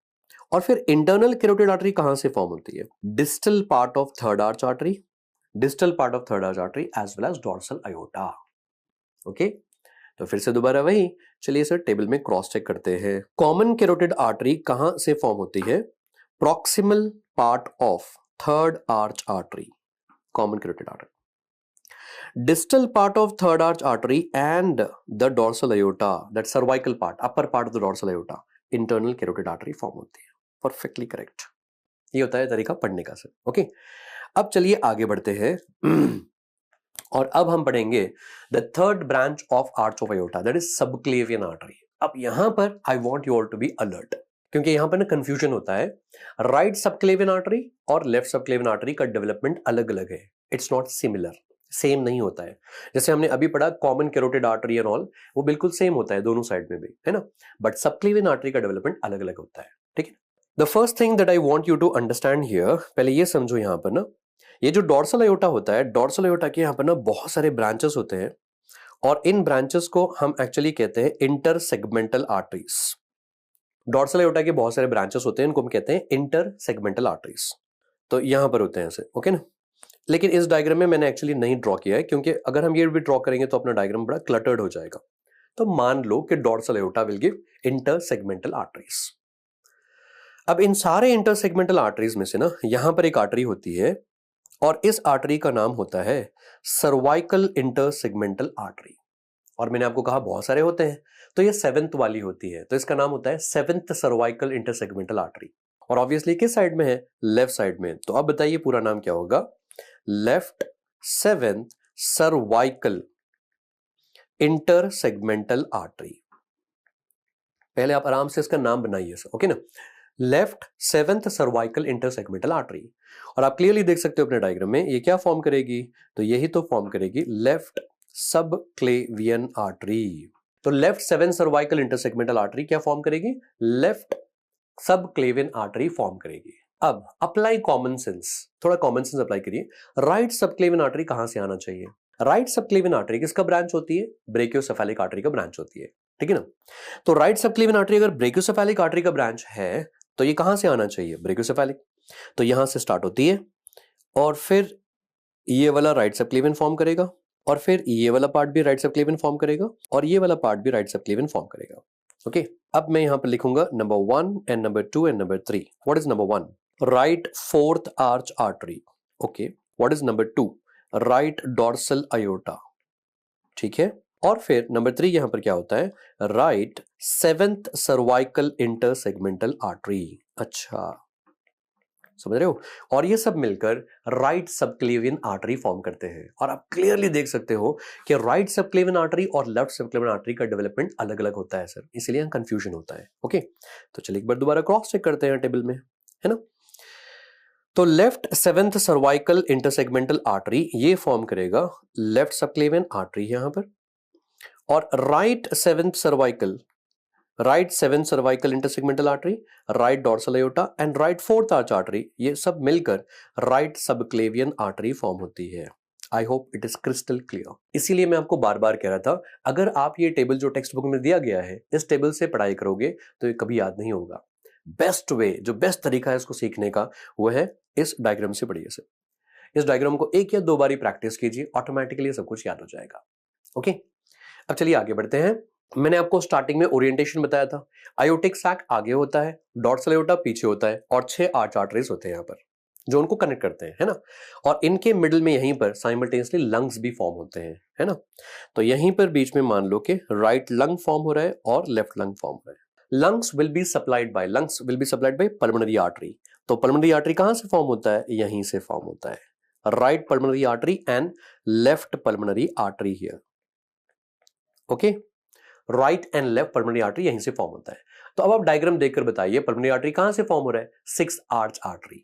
और फिर इंटरनल कैरोटिड आर्टरी कहां से फॉर्म होती है, distal part of third arch artery, distal part of third arch artery as well as dorsal aorta. Okay, तो फिर से दोबारा वही, चलिए सर टेबल में क्रॉस चेक करते हैं। कॉमन कैरोटिड आर्टरी कहां से फॉर्म होती है, proximal part of third arch artery, common carotid artery. Distal part of third arch artery and the dorsal aorta, that cervical part, upper part of the dorsal aorta, internal carotid artery form होती है। Perfectly correct. ये होता है तरीका पढ़ने का sir. Okay, अब चलिए आगे बढ़ते हैं और अब हम पढ़ेंगे the third branch of arch of aorta, that is subclavian artery. अब यहां पर I want you all to be alert, क्योंकि यहां पर ना कंफ्यूजन होता है। राइट सबक्लेवियन आर्टरी और लेफ्ट सबक्लेवियन आर्टरी का डेवलपमेंट अलग अलग है, इट्स नॉट सिमिलर, सेम नहीं होता है। जैसे हमने अभी पढ़ा common carotid artery and all, वो बिल्कुल सेम होता है दोनों साइड में भी, है ना, बट सबक्लेवियन आर्टरी का डेवलपमेंट अलग अलग होता है, ठीक है। The first thing that I want you to understand here, पहले ये समझो यहां पर ना, ये जो डॉर्सल अयोर्टा होता है, डॉर्सल अयोर्टा के यहाँ पर ना बहुत सारे ब्रांचेस होते हैं, और इन ब्रांचेस को हम एक्चुअली कहते हैं इंटर सेगमेंटल आर्टरीज। डॉर्सल अयोर्टा के बहुत सारे ब्रांचेस होते हैं, इनको हम कहते हैं इंटर सेगमेंटल आर्टरीज। तो यहां पर होते हैं ऐसे, ओके ना। लेकिन इस डायग्राम में मैंने एक्चुअली नहीं ड्रॉ किया है, क्योंकि अगर हम ये भी ड्रॉ करेंगे तो अपना डायग्राम बड़ा क्लटर्ड हो जाएगा। तो मान लो कि dorsal aorta will give intersegmental arteries. अब इन सारे इंटर सेगमेंटल आर्टरीज में से ना यहां पर एक आर्टरी होती है, और इस आर्टरी का नाम होता है सर्वाइकल इंटरसेगमेंटल आर्टरी। और मैंने आपको कहा बहुत सारे होते हैं, तो ये 7th वाली होती है, तो इसका नाम होता है 7th सर्वाइकल इंटरसेगमेंटल आर्टरी। और ऑब्वियसली किस साइड में है, लेफ्ट साइड में। तो अब बताइए पूरा नाम क्या होगा, left 7th cervical intersegmental artery. पहले आप आराम से इसका नाम बनाइए, ओके ना, left seventh cervical intersegmental artery. और आप क्लियरली देख सकते हो अपने डायग्राम में ये क्या फॉर्म करेगी, तो यही तो फॉर्म करेगी लेफ्ट सबक्लेवियन आर्टरी। तो left seven cervical intersegmental artery क्या फॉर्म करेगी, लेफ्ट सबक्लेवियन आर्टरी फॉर्म करेगी। अब अप्लाई कॉमन सेंस, थोड़ा कॉमन सेंस अप्लाई करिए। राइट सबक्लेवियन आर्टरी कहां से आना चाहिए, राइट सबक्लेवियन आर्टरी किसका ब्रांच होती है, ब्रेकियोसेफेलिक आर्टरी का ब्रांच होती है, ठीक है ना। तो राइट सबक्लेवियन आर्टरी अगर ब्रेकियोसेफेलिक आर्टरी का ब्रांच है तो ये कहां से आना चाहिए, ब्रेकियोसेफेलिक। तो यहां से स्टार्ट होती है और फिर ये वाला राइट सबक्लेवियन फॉर्म करेगा और फिर ये वाला पार्ट भी राइट सबक्लेवियन फॉर्म करेगा और ये वाला पार्ट भी राइट सबक्लेवियन फॉर्म करेगा। ओके, अब मैं यहां पर लिखूंगा number 1 and number 2 and number 3। What is number 1, right fourth arch artery. Okay, what is number 2, right dorsal aorta, ठीक है। और फिर नंबर 3 यहां पर क्या होता है, right seventh cervical intersegmental artery. अच्छा, समझ रहे हो। और ये सब मिलकर राइट सबक्लेवियन आर्टरी फॉर्म करते हैं। और आप क्लियरली देख सकते हो कि राइट सबक्लेवियन आर्टरी और लेफ्ट सबक्लेवियन आर्टरी का डेवलपमेंट अलग अलग होता है सर, इसलिए यहां कंफ्यूजन होता है। ओके, तो चलिए एक बार दोबारा क्रॉस चेक करते हैं टेबल में, है ना। तो left seventh cervical intersegmental artery ये फॉर्म करेगा लेफ्ट सबक्लेवियन आर्टरी यहां पर, और right seventh cervical, right seven cervical intersegmental artery, right dorsal aorta and right fourth arch artery, ये सब मिलकर राइट सबक्लेवियन आर्टरी फॉर्म होती है। I hope it is crystal clear. इसीलिए मैं आपको बार बार कह रहा था, अगर आप ये टेबल जो टेक्स्ट बुक में दिया गया है इस टेबल से पढ़ाई करोगे तो ये कभी याद नहीं होगा। बेस्ट वे, जो बेस्ट तरीका है इसको सीखने का, वो है इस डायग्राम से पढ़िए सर। इस डायग्राम को 1 या 2 बार प्रैक्टिस कीजिए, ऑटोमेटिकली सब कुछ याद हो जाएगा। ओके, अब चलिए आगे बढ़ते हैं। मैंने आपको स्टार्टिंग में ओरिएंटेशन बताया था, आयोटिक सैक आगे होता है, डॉर्सल अयोर्टा पीछे होता है और 6 आर्च आर्टरीज होते हैं यहाँ पर जो उनको कनेक्ट करते हैं, है ना। और इनके मिडिल में यहीं पर साइमल्टेनियसली लंग्स भी फॉर्म होते हैं, है ना। तो यहीं पर बीच में मान लो कि राइट लंग फॉर्म हो रहा है और लेफ्ट लंग फॉर्म हो रहा है। Lungs will be supplied bye pulmonary artery. तो पल्मोनरी आर्टरी कहां से फॉर्म होता है, यहीं से फॉर्म होता है, right pulmonary artery and left pulmonary artery here. Okay, right and left pulmonary artery यहीं से फॉर्म होता है। तो अब आप डायग्राम देखकर बताइए पल्मोनरी आर्टरी कहां से फॉर्म हो रहा है, sixth arch artery.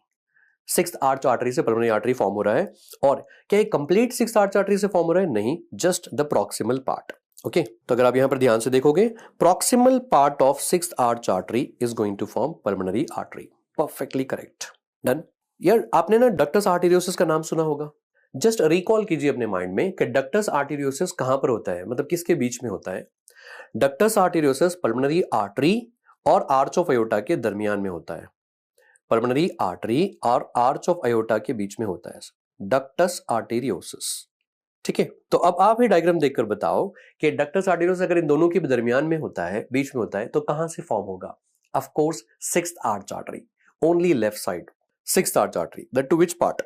Sixth arch artery से पल्मोनरी आर्टरी फॉर्म हो रहा है। और क्या ये कंप्लीट सिक्स्थ आर्च आर्टरी से फॉर्म हो रहा है, नहीं, just the proximal part. Okay, तो अगर आप यहां पर ध्यान से देखोगे, proximal part of sixth arch artery is going to form pulmonary artery. Perfectly correct, done. यार आपने ना डक्टस आर्टेरियोसिस का नाम सुना होगा, जस्ट रिकॉल कीजिए अपने माइंड में कि डक्टस आर्टेरियोसिस कहां पर होता है, मतलब किसके बीच में होता है। डक्टस आर्टेरियोसिस पल्मोनरी आर्टरी और आर्च ऑफ अयोर्टा के दरमियान में होता है। पल्मोनरी आर्टरी और आर्च ऑफ अयोर्टा के बीच में होता है डक्टस आर्टेरियोसिस, ठीक है। तो अब आप ही डायग्राम देखकर बताओ कि डक्टस आर्टेरियोसिस अगर इन दोनों के दरमियान में होता है, बीच में होता है, तो कहां से फॉर्म होगा, of course sixth arch artery, only left side sixth arch artery, that to which part,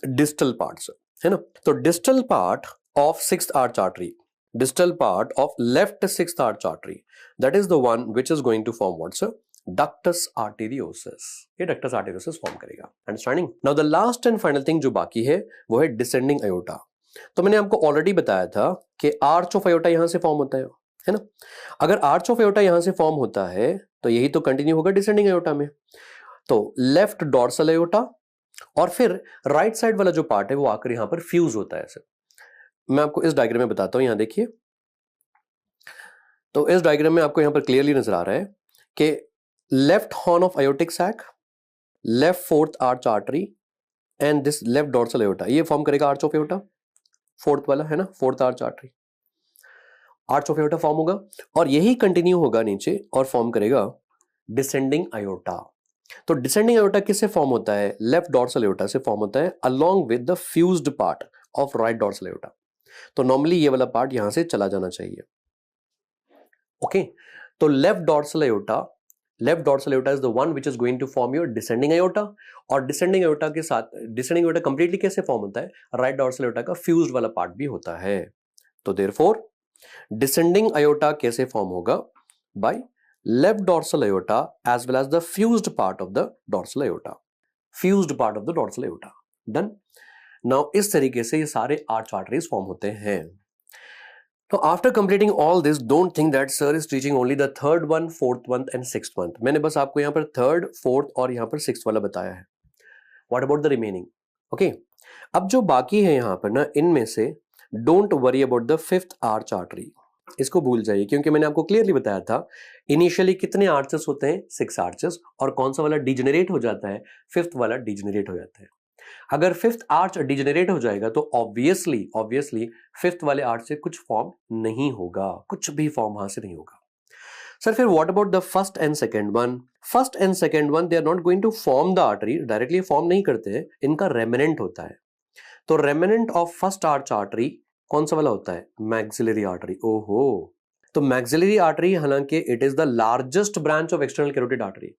distal part, है ना। तो distal part of sixth arch artery, distal part of left sixth arch artery, that is the one which is going to form what sir, ductus arteriosus। ये ductus arteriosus form करेगा, understanding. Now the last and final thing जो बाकी है वो है descending अयोर्टा। तो मैंने आपको ऑलरेडी बताया था कि आर्च ऑफ अयोर्टा यहां से फॉर्म होता है ना। अगर आर्च ऑफ अयोर्टा यहां से फॉर्म होता है तो यही तो कंटिन्यू होगा डिसेंडिंग अयोर्टा में। तो लेफ्ट डॉर्सल अयोर्टा और फिर राइट साइड वाला जो पार्ट है वो आकर यहां पर फ्यूज होता है सर। मैं आपको इस डायग्राम में बताता हूं, यहां देखिए। तो इस डायग्राम में आपको यहां पर क्लियरली नजर आ रहा है कि left horn of aortic sac, left fourth arch artery and this left dorsal aorta, ये फॉर्म करेगा आर्च ऑफ अयोर्टा, फोर्थ वाला है ना, fourth arch artery, arch of aorta form होगा और यही कंटिन्यू होगा नीचे और फॉर्म करेगा डिसेंडिंग अयोर्टा। तो डिसेंडिंग अयोर्टा किससे फॉर्म होता है, लेफ्ट डॉर्सल अयोर्टा से फॉर्म होता है, along with the fused part of right dorsal aorta. तो नॉर्मली ये वाला पार्ट यहां से चला जाना चाहिए। ओके, तो left dorsal aorta is the one which is going to form your descending aorta. और डिसेंडिंग अयोर्टा के साथ डिसेंडिंग अयोर्टा कंप्लीटली कैसे फॉर्म होता है, राइट डॉर्सल अयोर्टा का फ्यूज्ड वाला पार्ट भी होता है। तो देयरफॉर डिसेंडिंग अयोर्टा कैसे फॉर्म होगा, by left dorsal aorta as well as the fused part of the dorsal aorta, fused part of the dorsal aorta, done. Now इस तरीके से ये सारे आर्च आर्टरीज फॉर्म होते हैं। तो after completing all this, don't think that sir is teaching only the third one, fourth one and sixth one. मैंने बस आपको यहाँ पर थर्ड, फोर्थ और यहाँ पर सिक्स्थ वाला बताया है. What about the remaining? Okay, अब जो बाकी है यहाँ पर ना, इनमें से don't worry about the fifth arch artery. इसको भूल जाइए, क्योंकि मैंने आपको क्लियरली बताया था इनिशियली कितने आर्चेस होते हैं, 6 आर्चेस, और कौन सा वाला डिजेनरेट हो जाता है, फिफ्थ वाला डिजेनरेट हो जाता है. अगर फिफ्थ आर्च डिजेनरेट हो जाएगा तो ऑब्वियसली फिफ्थ वाले आर्च से कुछ फॉर्म नहीं होगा, कुछ भी फॉर्म वहां से नहीं होगा. सर फिर what about the first and second one? First and second one they are not going to form the artery, directly form नहीं करते हैं, इनका रेमिनेंट होता है. तो remnant of first arch artery कौन सा वाला होता है? Maxillary artery. ओहो, तो मैक्सिलरी आर्टरी, हालांकि it is the largest branch of external carotid artery.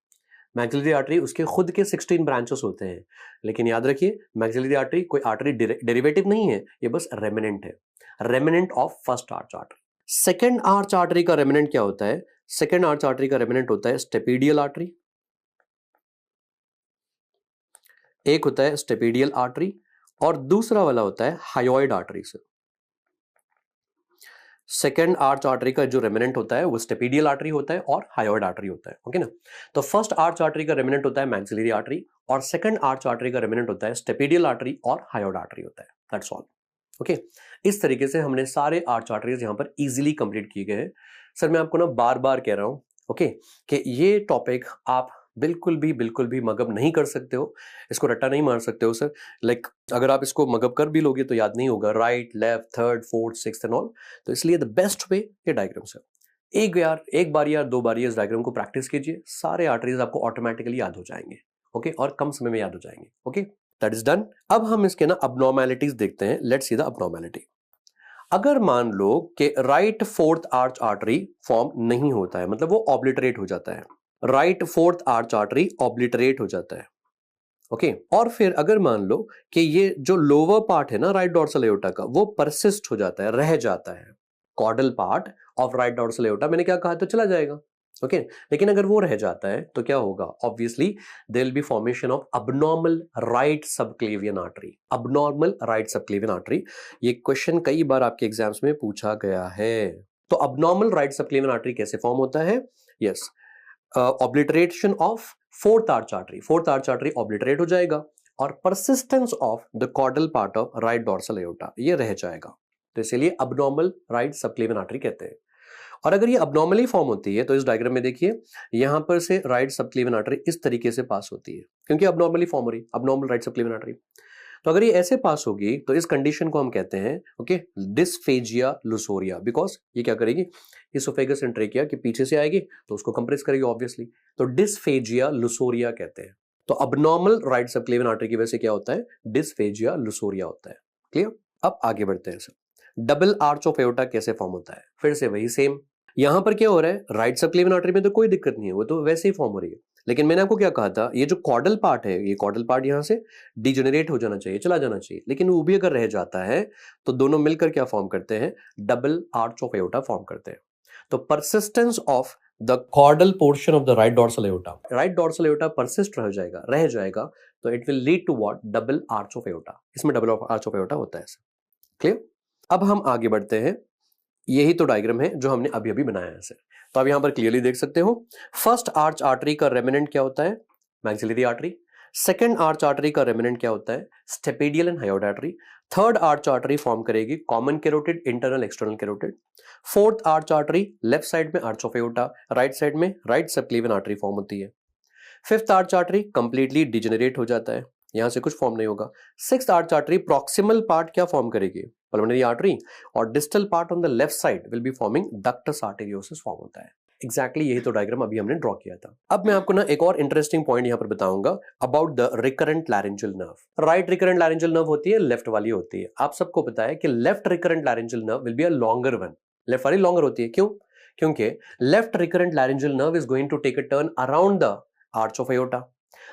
Maxillary artery उसके खुद के 16 ब्रांचेस होते हैं, लेकिन याद रखिए मैक्सिलरी आर्टरी कोई आर्टरी डेरिवेटिव नहीं है, ये बस रेमिनेंट है, remnant of first arch artery. Second arch artery का रेमिनेंट क्या होता है? सेकेंड आर्च आर्टरी का रेमिनेंट होता है स्टेपीडियल आर्टरी. एक होता है स्टेपीडियल आर्टरी और दूसरा वाला होता है हायोइड आर्टरी. से सेकेंड आर्च आर्टरी का जो रेमिनेंट होता है वो स्टेपीडियल आर्टरी होता है और हायोइड आर्टरी होता है. ओके ना? तो फर्स्ट आर्च आर्टरी का रेमिनेंट होता है मैक्सिलरी आर्टरी और सेकेंड आर्च आर्टरी का रेमिनेंट होता है स्टेपीडियल आर्टरी और हायोइड आर्टरी होता है. That's all. ओके, इस तरीके से हमने सारे आर्च आर्टरीज यहां पर इजीली कंप्लीट किए गए हैं. सर मैं आपको ना बार बार कह रहा हूं, ओके, कि ये टॉपिक आप बिल्कुल भी मगअप नहीं कर सकते हो, इसको रट्टा नहीं मार सकते हो सर. लाइक अगर आप इसको मगअप कर भी लोगे तो याद नहीं होगा, right, left, third, fourth, sixth and all. तो इसलिए द बेस्ट वे ये डायग्राम सर. एक बार या दो बार इस डायग्राम को प्रैक्टिस कीजिए, सारे आर्टरीज आपको ऑटोमेटिकली याद हो जाएंगे. ओके, और कम समय में याद हो जाएंगे. Okay, that is done. अब हम इसके ना अबनॉर्मैलिटीज देखते हैं. Let's see the अबनॉर्मैलिटी. अगर मान लो कि right fourth arch artery form नहीं होता है, मतलब वो ऑब्लिटरेट हो जाता है, right fourth arch artery obliterate हो जाता है. ओके, और फिर अगर मान लो कि ये जो लोअर पार्ट है ना राइट डॉर्सल एओर्टा का, वो परसिस्ट हो जाता है, रह जाता है. Caudal part of right dorsal aorta, मैंने क्या कहा, तो चला जाएगा. ओके, लेकिन अगर वो रह जाता है तो क्या होगा? Obviously there will be formation of abnormal right subclavian artery. Abnormal right subclavian artery, ये क्वेश्चन कई बार आपके एग्जाम्स में पूछा गया है. तो अबनॉर्मल राइट सबक्लेवियन आर्टरी कैसे फॉर्म होता है? Yes, obliteration of fourth arch artery. Fourth arch artery obliterate हो जाएगा और persistence of the caudal part of right dorsal aorta ये रह जाएगा. तो इसीलिए अबनॉर्मल राइट सबक्लेवियन आर्टरी कहते हैं. और अगर ये अबनॉर्मली फॉर्म होती है तो इस डायग्राम में देखिए, यहां पर से राइट सबक्लेवियन आर्टरी इस तरीके से पास होती है, क्योंकि अबनॉर्मली फॉर्म हो रही है, अबनॉर्मल राइट सबक्लेवियन आर्टरी. तो अगर ये ऐसे पास होगी तो इस कंडीशन को हम कहते हैं, ओके, डिस्फेजिया लुसोरिया. बिकॉज ये क्या करेगी, इसोफेगस एंड ट्रेकिया के पीछे से आएगी तो उसको कंप्रेस करेगी ऑब्वियसली. तो डिस्फेजिया लुसोरिया कहते हैं. तो अबनॉर्मल राइट सबक्लेवियन आर्टरी की वजह से क्या होता है? डिस्फेजिया लुसोरिया होता है. क्लियर? अब आगे बढ़ते हैं sir. Double arch of aorta कैसे फॉर्म होता है? फिर से वही सेम. यहां पर क्या हो रहा है, राइट सबक्लेवियन आर्टरी में तो कोई दिक्कत नहीं है, वो तो वैसे ही फॉर्म हो रही है. लेकिन मैंने आपको क्या कहा था, ये जो कॉर्डल पार्ट है, ये कॉर्डल पार्ट यहां से डिजेनरेट हो जाना चाहिए, चला जाना चाहिए. लेकिन वो भी अगर रह जाता है तो दोनों मिलकर क्या फॉर्म करते हैं? Double arch of aorta form करते हैं. तो persistence of the caudal portion of the right dorsal aorta, right dorsal aorta persist रह जाएगा तो it will lead to what? Double arch of aorta. इसमें डबल आर्च ऑफ एओर्टा होता है. Clear? अब हम आगे बढ़ते हैं. यही तो डायग्राम है जो हमने अभी अभी बनाया है सर. तो आप यहां पर क्लियरली देख सकते हो, फर्स्ट आर्च आर्टरी का रेमिनेंट क्या होता है? Maxillary artery. Second arch artery का रेमिनेंट क्या होता है? Stapedial and hyoid artery. Third arch artery form करेगी common carotid, internal external carotid. Fourth arch artery left side में arch of aorta, right side में राइट सबक्लेवियन आर्टरी फॉर्म होती है. Fifth arch artery completely degenerate हो जाता है, यहां से कुछ फॉर्म नहीं होगा. Sixth arch artery proximal part क्या फॉर्म करेगी? Pulmonary artery. और distal part on the left side will be forming ductus arteriosus form होता है. एग्जैक्टली यही तो डायग्राम अभी हमने ड्रॉ किया था. अब मैं आपको ना एक और इंटरेस्टिंग पॉइंट यहां पर बताऊंगा about the recurrent laryngeal nerve. Right recurrent laryngeal nerve होती है, लेफ्ट वाली होती है. आप सबको पता है कि left recurrent laryngeal nerve will be a longer one. Left वाली लॉन्गर होती है. क्यों? क्योंकि left recurrent laryngeal nerve is going to take a turn around the arch of aorta.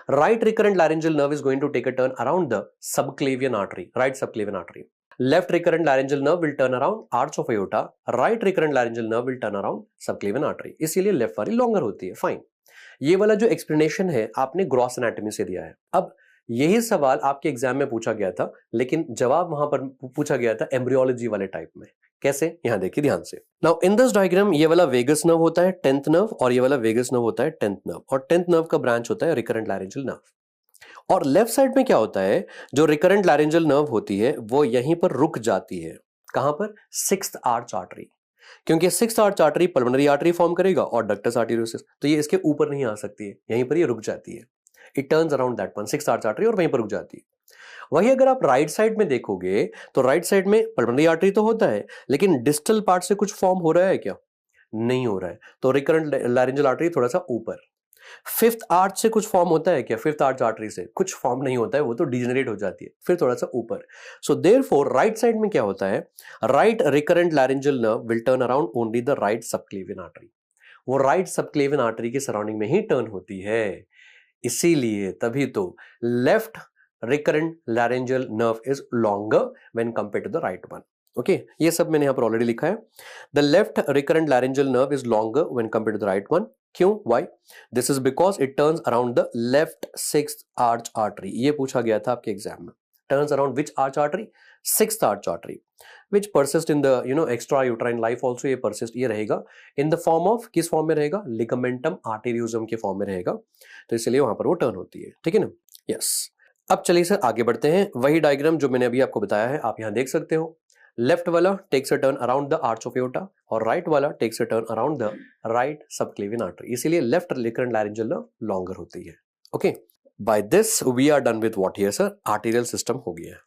Right recurrent laryngeal nerve is going to take a turn around the subclavian artery, right subclavian artery. Left recurrent laryngeal nerve will turn around arch of aorta. Right recurrent laryngeal nerve will turn around subclavian artery. इसीलिए left वाली longer होती है. Fine. ये वाला जो explanation है आपने gross anatomy से दिया है. अब यही सवाल आपके एग्जाम में पूछा गया था, लेकिन जवाब वहां पर पूछा गया था एम्ब्रियोलॉजी वाले टाइप में. कैसे, यहां देखिए ध्यान से। नाउ इन दिस डायग्राम ये वाला वेगस नर्व होता है 10th नर्व, और ये वाला वेगस नर्व होता है 10th नर्व, और 10th नर्व का ब्रांच होता है रिकरेंट लैरिंजियल नर्व। और लेफ्ट साइड में क्या होता है, जो रिकरेंट लैरिंजियल नर्व होती है वो यहीं पर रुक जाती है। कहां पर, 6th आर्च आर्टरी, क्योंकि 6th arch artery pulmonary artery form करेगा और डक्टस आर्टेरियोसिस, तो ये इसके ऊपर नहीं आ सकती है, यहीं पर ये रुक जाती है। It turns around that one, 6th arch artery, और वहीं पर रुक जाती है। वही अगर आप राइट साइड में देखोगे तो राइट साइड में पल्मोनरी आर्टरी तो होता है, लेकिन डिस्टल पार्ट से कुछ फॉर्म हो रहा है क्या, नहीं हो रहा है, तो रिकरेंट लैरिंजियल आर्टरी थोड़ा सा ऊपर। 5th आर्च से कुछ फॉर्म होता है क्या, 5th आर्च आर्टरी से कुछ फॉर्म नहीं होता है, वो तो डिजेनरेट हो जाती है, फिर थोड़ा सा ऊपर। सो देयरफॉर राइट साइड में क्या होता है, right recurrent laryngeal nerve will turn around only the right subclavian artery, वो राइट सबक्लेवियन आर्टरी के सराउंडिंग में ही टर्न होती है। इसीलिए तभी तो left recurrent laryngeal nerve is longer when compared to the right one. Okay, ये सब मैंने यहां पर ऑलरेडी लिखा है। The left recurrent laryngeal nerve is longer when compared to the right one. क्यों, why, this is because it turns around the left 6th arch artery. ये पूछा गया था आपके एग्जाम में, turns around which arch artery, 6th arch artery, which persist in the extra uterine life also। ये persist, ये रहेगा in the form of, किस फॉर्म में रहेगा, ligamentum arteriosum के फॉर्म में रहेगा, तो इसलिए वहां पर वो टर्न होती है, ठीक है ना। यस, अब चलिए सर आगे बढ़ते हैं। वही डायग्राम जो मैंने अभी आपको बताया है आप यहां देख सकते हो। लेफ्ट वाला takes a turn around the arch of aorta, और राइट वाला takes a turn around the right subclavian artery, इसीलिए left recurrent laryngeal nerve longer होती है। Okay, by this we are done with what here sir, arterial system हो गया है,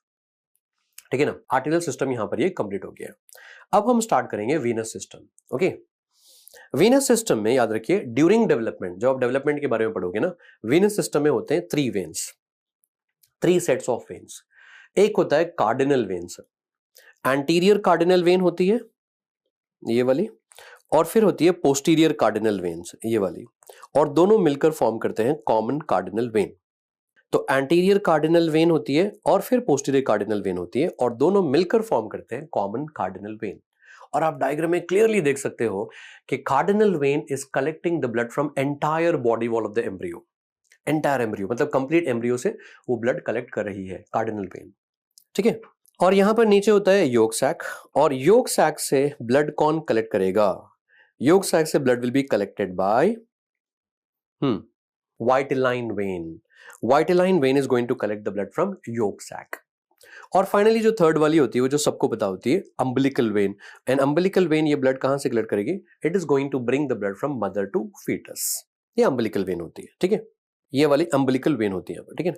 ठीक है ना। आर्टेरियल सिस्टम यहां पर ये कंप्लीट हो गया। अब हम स्टार्ट करेंगे venous system. Okay, venous system में याद रखिए ड्यूरिंग डेवलपमेंट, जब आप डेवलपमेंट के बारे में पढ़ोगे ना, वीनस सिस्टम में होते हैं 3 वेन्स, 3 सेट्स ऑफ वेन्स। एक होता है cardinal veins, anterior cardinal when होती है ये वाली, और फिर होती है पोस्टीरियर कार्डिनल वेन्स ये वाली, और दोनों मिलकर फॉर्म करते हैं कॉमन कार्डिनल वेन। तो एंटीरियर कार्डिनल वेन होती है और फिर पोस्टीरियर कार्डिनल वेन होती है, और दोनों मिलकर फॉर्म करते हैं कॉमन कार्डिनल वेन। और आप डायग्राम में क्लियरली देख सकते हो कि cardinal when is collecting the blood from entire body wall of the embryo. Entire embryo मतलब कंप्लीट एम्ब्रियो से वो ब्लड कलेक्ट कर रही है कार्डिनल वेन, ठीक है। और यहां पर नीचे होता है योग सैक, और योग सैक से ब्लड कौन कलेक्ट करेगा, योग सैक से blood will be collected by vitelline vein. Vitelline vein is going to collect the blood from yolk sac. और फाइनली जो थर्ड वाली होती है वो जो सबको पता होती है, umbilical vein. And umbilical vein ये ब्लड कहां से कलेक्ट करेगी, it is going to bring the blood from mother to fetus. ये अम्बिलिकल वेन होती है, ठीक है, ये वाली अम्बिलिकल वेन होती है, ठीक है।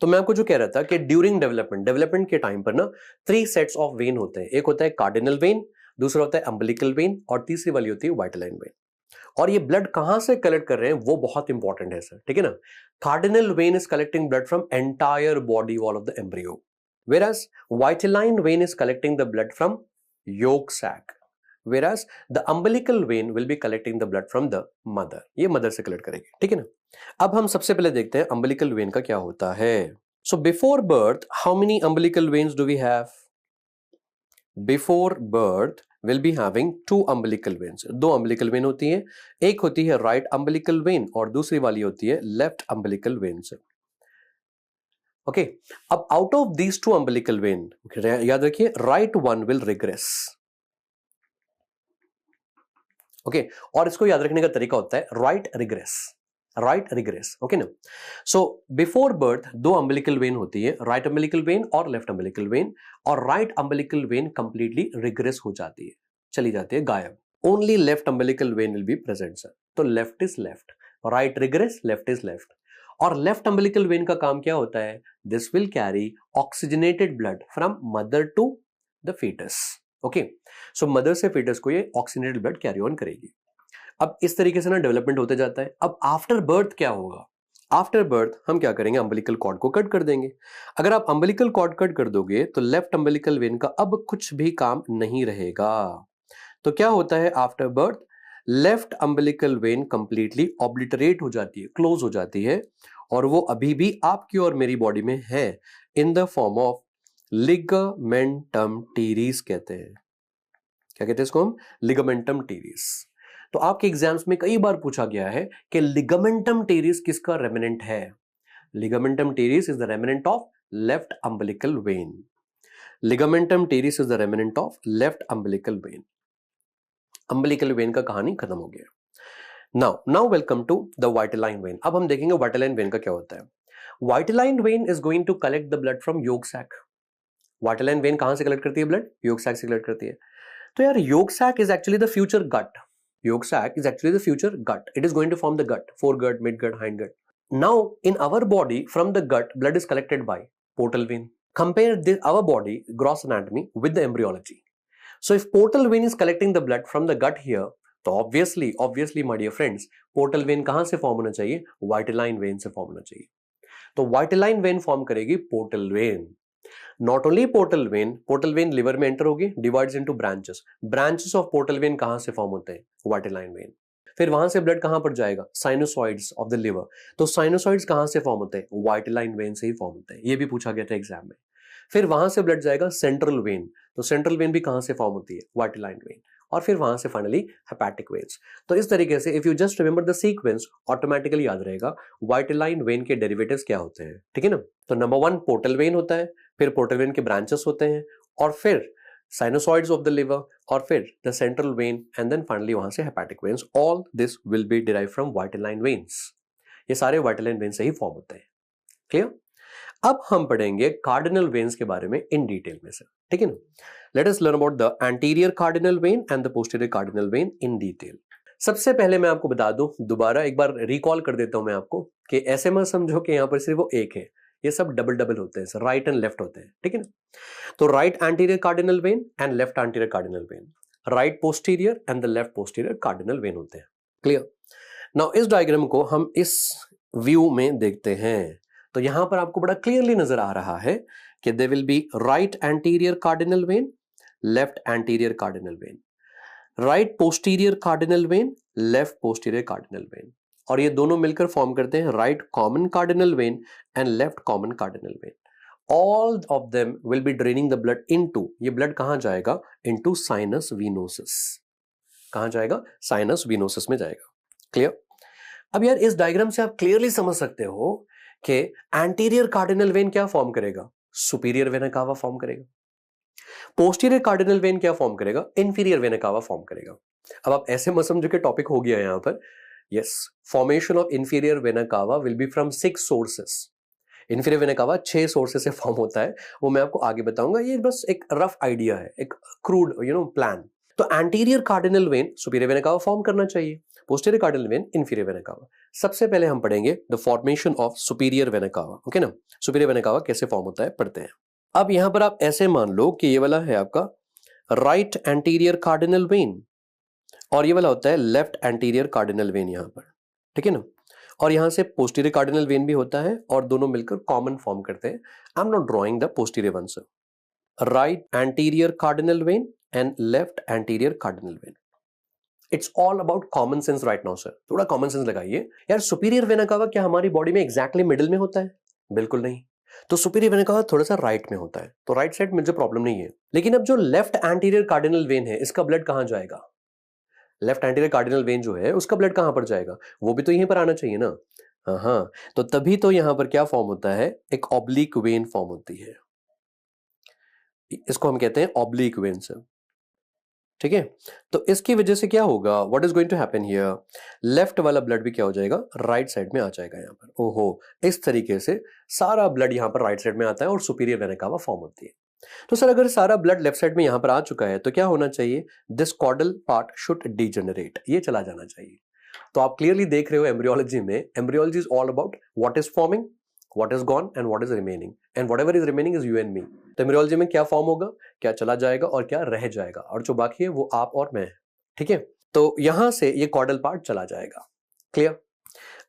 तो मैं आपको जो कह रहा था कि ड्यूरिंग डेवलपमेंट के टाइम पर ना 3 सेट्स ऑफ वेन होते हैं। एक होता है कार्डिनल वेन, दूसरा होता है अम्बिलिकल वेन, और तीसरी वाली होती है वाइटिलाइन वेन। और ये ब्लड कहां से कलेक्ट कर रहे हैं वो बहुत इंपॉर्टेंट है सर, ठीक है ना। Cardinal when is collecting blood from entire body wall of the embryo, whereas vitelline vein is collecting the blood from yolk sac, whereas the umbilical vein will be collecting the blood from the mother। ये mother से collect करेगी, ठीक है ना। अब हम सबसे पहले देखते हैं umbilical vein का क्या होता है। So before birth how many umbilical veins do we have? Before birth will be having 2 umbilical veins। 2 umbilical vein होती हैं, एक होती है right umbilical vein और दूसरी वाली होती है left umbilical vein से। ओके, अब out of these 2 umbilical vein याद रखिए right one will regress. Okay, और इसको याद रखने का तरीका होता है राइट रिग्रेस, ओके ना। So before birth 2 umbilical vein होती है, राइट अम्बिलिकल वेन और लेफ्ट अम्बिलिकल वेन, और right umbilical vein completely regress हो जाती है, चली जाती है गायब। Only left umbilical vein will be present sir. तो left is left, right regress, left is left. और लेफ्ट अम्बिलिकल वेन का काम क्या होता है, this will carry oxygenated blood from mother to the fetus. Okay, so mother से foetus को ये ऑक्सीजनेटेड ब्लड कैरी ऑन करेगी। अब इस तरीके से ना डेवलपमेंट होते जाता है। अब आफ्टर बर्थ क्या होगा, आफ्टर बर्थ हम क्या करेंगे, अम्बिलिकल कॉर्ड को कट कर देंगे। अगर आप अम्बिलिकल कॉर्ड कट कर दोगे तो लेफ्ट अम्बिलिकल वेन का अब कुछ भी काम नहीं रहेगा। तो क्या होता है after birth, left umbilical vein completely obliterate हो जाती है, क्लोज हो जाती है, और वो अभी भी आपकी और मेरी बॉडी में है in the form of ligamentum teres कहते हैं। क्या कहते हैं इसको हम, लिगामेंटम टीरिस। तो आपके एग्जाम्स में कई बार पूछा गया है कि लिगामेंटम टीरिस किसका रेमिनेंट है। Ligamentum teres is the remnant of left umbilical vein. Ligamentum teres is the remnant of left umbilical vein. Umbilical vein का कहानी खत्म हो गया। Now welcome to the vitelline vein. अब हम देखेंगे वाइटेलाइन वेन का क्या होता है। Vitelline vein is going to collect the blood from yolk sac. Vitelline vein कहां से कलेक्ट करती है ब्लड? योग सैक से कलेक्ट करती है। तो यार yolk sac is actually the future gut. Yolk sac is actually the future gut. It is going to form the gut, foregut, midgut, hindgut. Now in our body from the gut blood is collected by portal vein. Compare our body gross anatomy with the embryology. So if portal vein is collecting the blood from the gut here, तो obviously my dear friends, portal vein कहां से form होना चाहिए? Vitelline when से form होना चाहिए। तो vitelline when form करेगी portal vein. Not only portal vein liver में एंटर होगी, divides into branches of portal vein कहां से फॉर्म होते हैं? Vitelline when. फिर वहां से ब्लड कहां पर जाएगा? Sinusoids of the liver. तो साइनोसॉइड्स कहां से फॉर्म होते हैं? वाइटेलाइन वेन से ही फॉर्म होते हैं। ये भी पूछा गया था एग्जाम में। फिर वहां से ब्लड जाएगा सेंट्रल वेन। तो सेंट्रल वेन भी कहां से फॉर्म होती है? Vitelline when. और फिर वहां से फाइनली हेपेटिक वेन्स। तो इस तरीके से if you just remember the sequence, automatically याद रहेगा वाइटेलाइन वेन के डेरिवेटिव्स क्या होते हैं। ठीक है ना? तो नंबर 1 पोर्टल वेन होता है, फिर पोर्टल वेन के ब्रांचेस होते हैं, और फिर साइनोसॉइड्स ऑफ द लिवर, और फिर the central vein, and then finally वहां से hepatic veins. All this will be derive from vitelline veins. ये सारे वाइटेलाइन वेन से ही फॉर्म होते हैं। क्लियर? अब हम पढ़ेंगे कार्डिनल वेन्स के बारे में इन डिटेल में से। ठीक है ना? Late us learn about the anterior cardinal vein and the posterior cardinal when in detail. सबसे पहले मैं आपको बता दूं, दोबारा एक बार रिकॉल कर देता हूं मैं आपको, कि ऐसे मत समझो कि यहां पर सिर्फ वो एक है, ये सब डबल होते हैं, राइट एंड लेफ्ट होते हैं। ठीक है ना? तो right anterior cardinal vein and left anterior cardinal vein, right posterior and the left posterior cardinal when होते हैं। क्लियर? नाउ इस डायग्राम को हम इस व्यू में देखते हैं, तो यहां पर आपको बड़ा क्लियरली नजर आ रहा है कि there will be right anterior cardinal vein, left anterior cardinal vein, right posterior cardinal vein, left posterior cardinal vein, और ये दोनों मिलकर फॉर्म करते हैं right common cardinal vein and left common cardinal vein. All of them will be draining the blood into, ये blood कहां जाएगा? Into sinus venosus. कहां जाएगा? साइनस वीनोसिस में जाएगा। क्लियर? अब यार इस डायग्राम से आप क्लियरली समझ सकते हो कि एंटीरियर कार्डिनल वेन क्या फॉर्म करेगा? सुपीरियर वेना कावा फॉर्म करेगा। पोस्टीरियर कार्डिनल वेन क्या फॉर्म करेगा? इंफीरियर वेना कावा फॉर्म करेगा। अब आप ऐसे मत समझो कि टॉपिक हो गया यहां पर। Yes, formation of inferior vena कावा will be from 6 sources. Inferior vena कावा 6 सोर्सेस से फॉर्म होता है, वो मैं आपको आगे बताऊंगा। ये बस एक रफ आइडिया है, एक क्रूड प्लान। तो anterior cardinal when superior vena कावा फॉर्म करना चाहिए, posterior cardinal when inferior vena कावा। सबसे पहले हम पढ़ेंगे the formation of superior vena कावा। ओके ना? सुपीरियर वेना कावा कैसे फॉर्म होता है पढ़ते हैं। अब यहां पर आप ऐसे मान लो कि ये वाला है आपका राइट एंटीरियर कार्डिनल वेन, और ये वाला होता है लेफ्ट एंटीरियर कार्डिनल वेन यहां पर। ठीक है ना? और यहां से पोस्टीरियर कार्डिनल वेन भी होता है, और दोनों मिलकर कॉमन फॉर्म करते हैं। I am not drawing the posterior one sir. Right anterior cardinal vein and left anterior cardinal when. It's all about common sense right now sir. थोड़ा कॉमन सेंस लगाइए यार। सुपीरियर वेना कावा क्या हमारी body में exactly middle में होता है? बिल्कुल नहीं। तो सुपीरियर वेना कावा थोड़ा सा राइट में होता है, तो राइट साइड मुझे प्रॉब्लम नहीं है। लेकिन अब जो लेफ्ट एंटीरियर कार्डिनल वेन है, इसका ब्लड कहां जाएगा? लेफ्ट एंटीरियर कार्डिनल वेन जो है उसका ब्लड कहां पर जाएगा? वो भी तो यहीं पर आना चाहिए ना। हाँ, तो तभी तो यहां पर क्या फॉर्म होता है? एक ऑब्लिक वेन फॉर्म होती है। इसको हम कहते हैं ऑब्लिक वेन सर। ठीक है? तो इसकी वजह से क्या होगा? What is going to happen here? Left वाला ब्लड भी क्या हो जाएगा? राइट साइड में आ जाएगा यहां पर। ओहो, इस तरीके से सारा ब्लड यहां पर राइट साइड में आता है और सुपीरियर वेना कावा फॉर्म होती है। तो सर अगर सारा ब्लड लेफ्ट साइड में यहां पर आ चुका है तो क्या होना चाहिए? This caudal part should degenerate, ये चला जाना चाहिए। तो आप क्लियरली देख रहे हो एम्ब्रियोलॉजी में, embryology is all about what is forming, what is gone and what is remaining, and whatever is remaining is you and me। तो एम्ब्रियोलॉजी में क्या फॉर्म होगा, क्या चला जाएगा और क्या रह जाएगा, और जो बाकी है वो आप और मैं। ठीक है? तो यहां से ये कॉर्डल पार्ट चला जाएगा। क्लियर?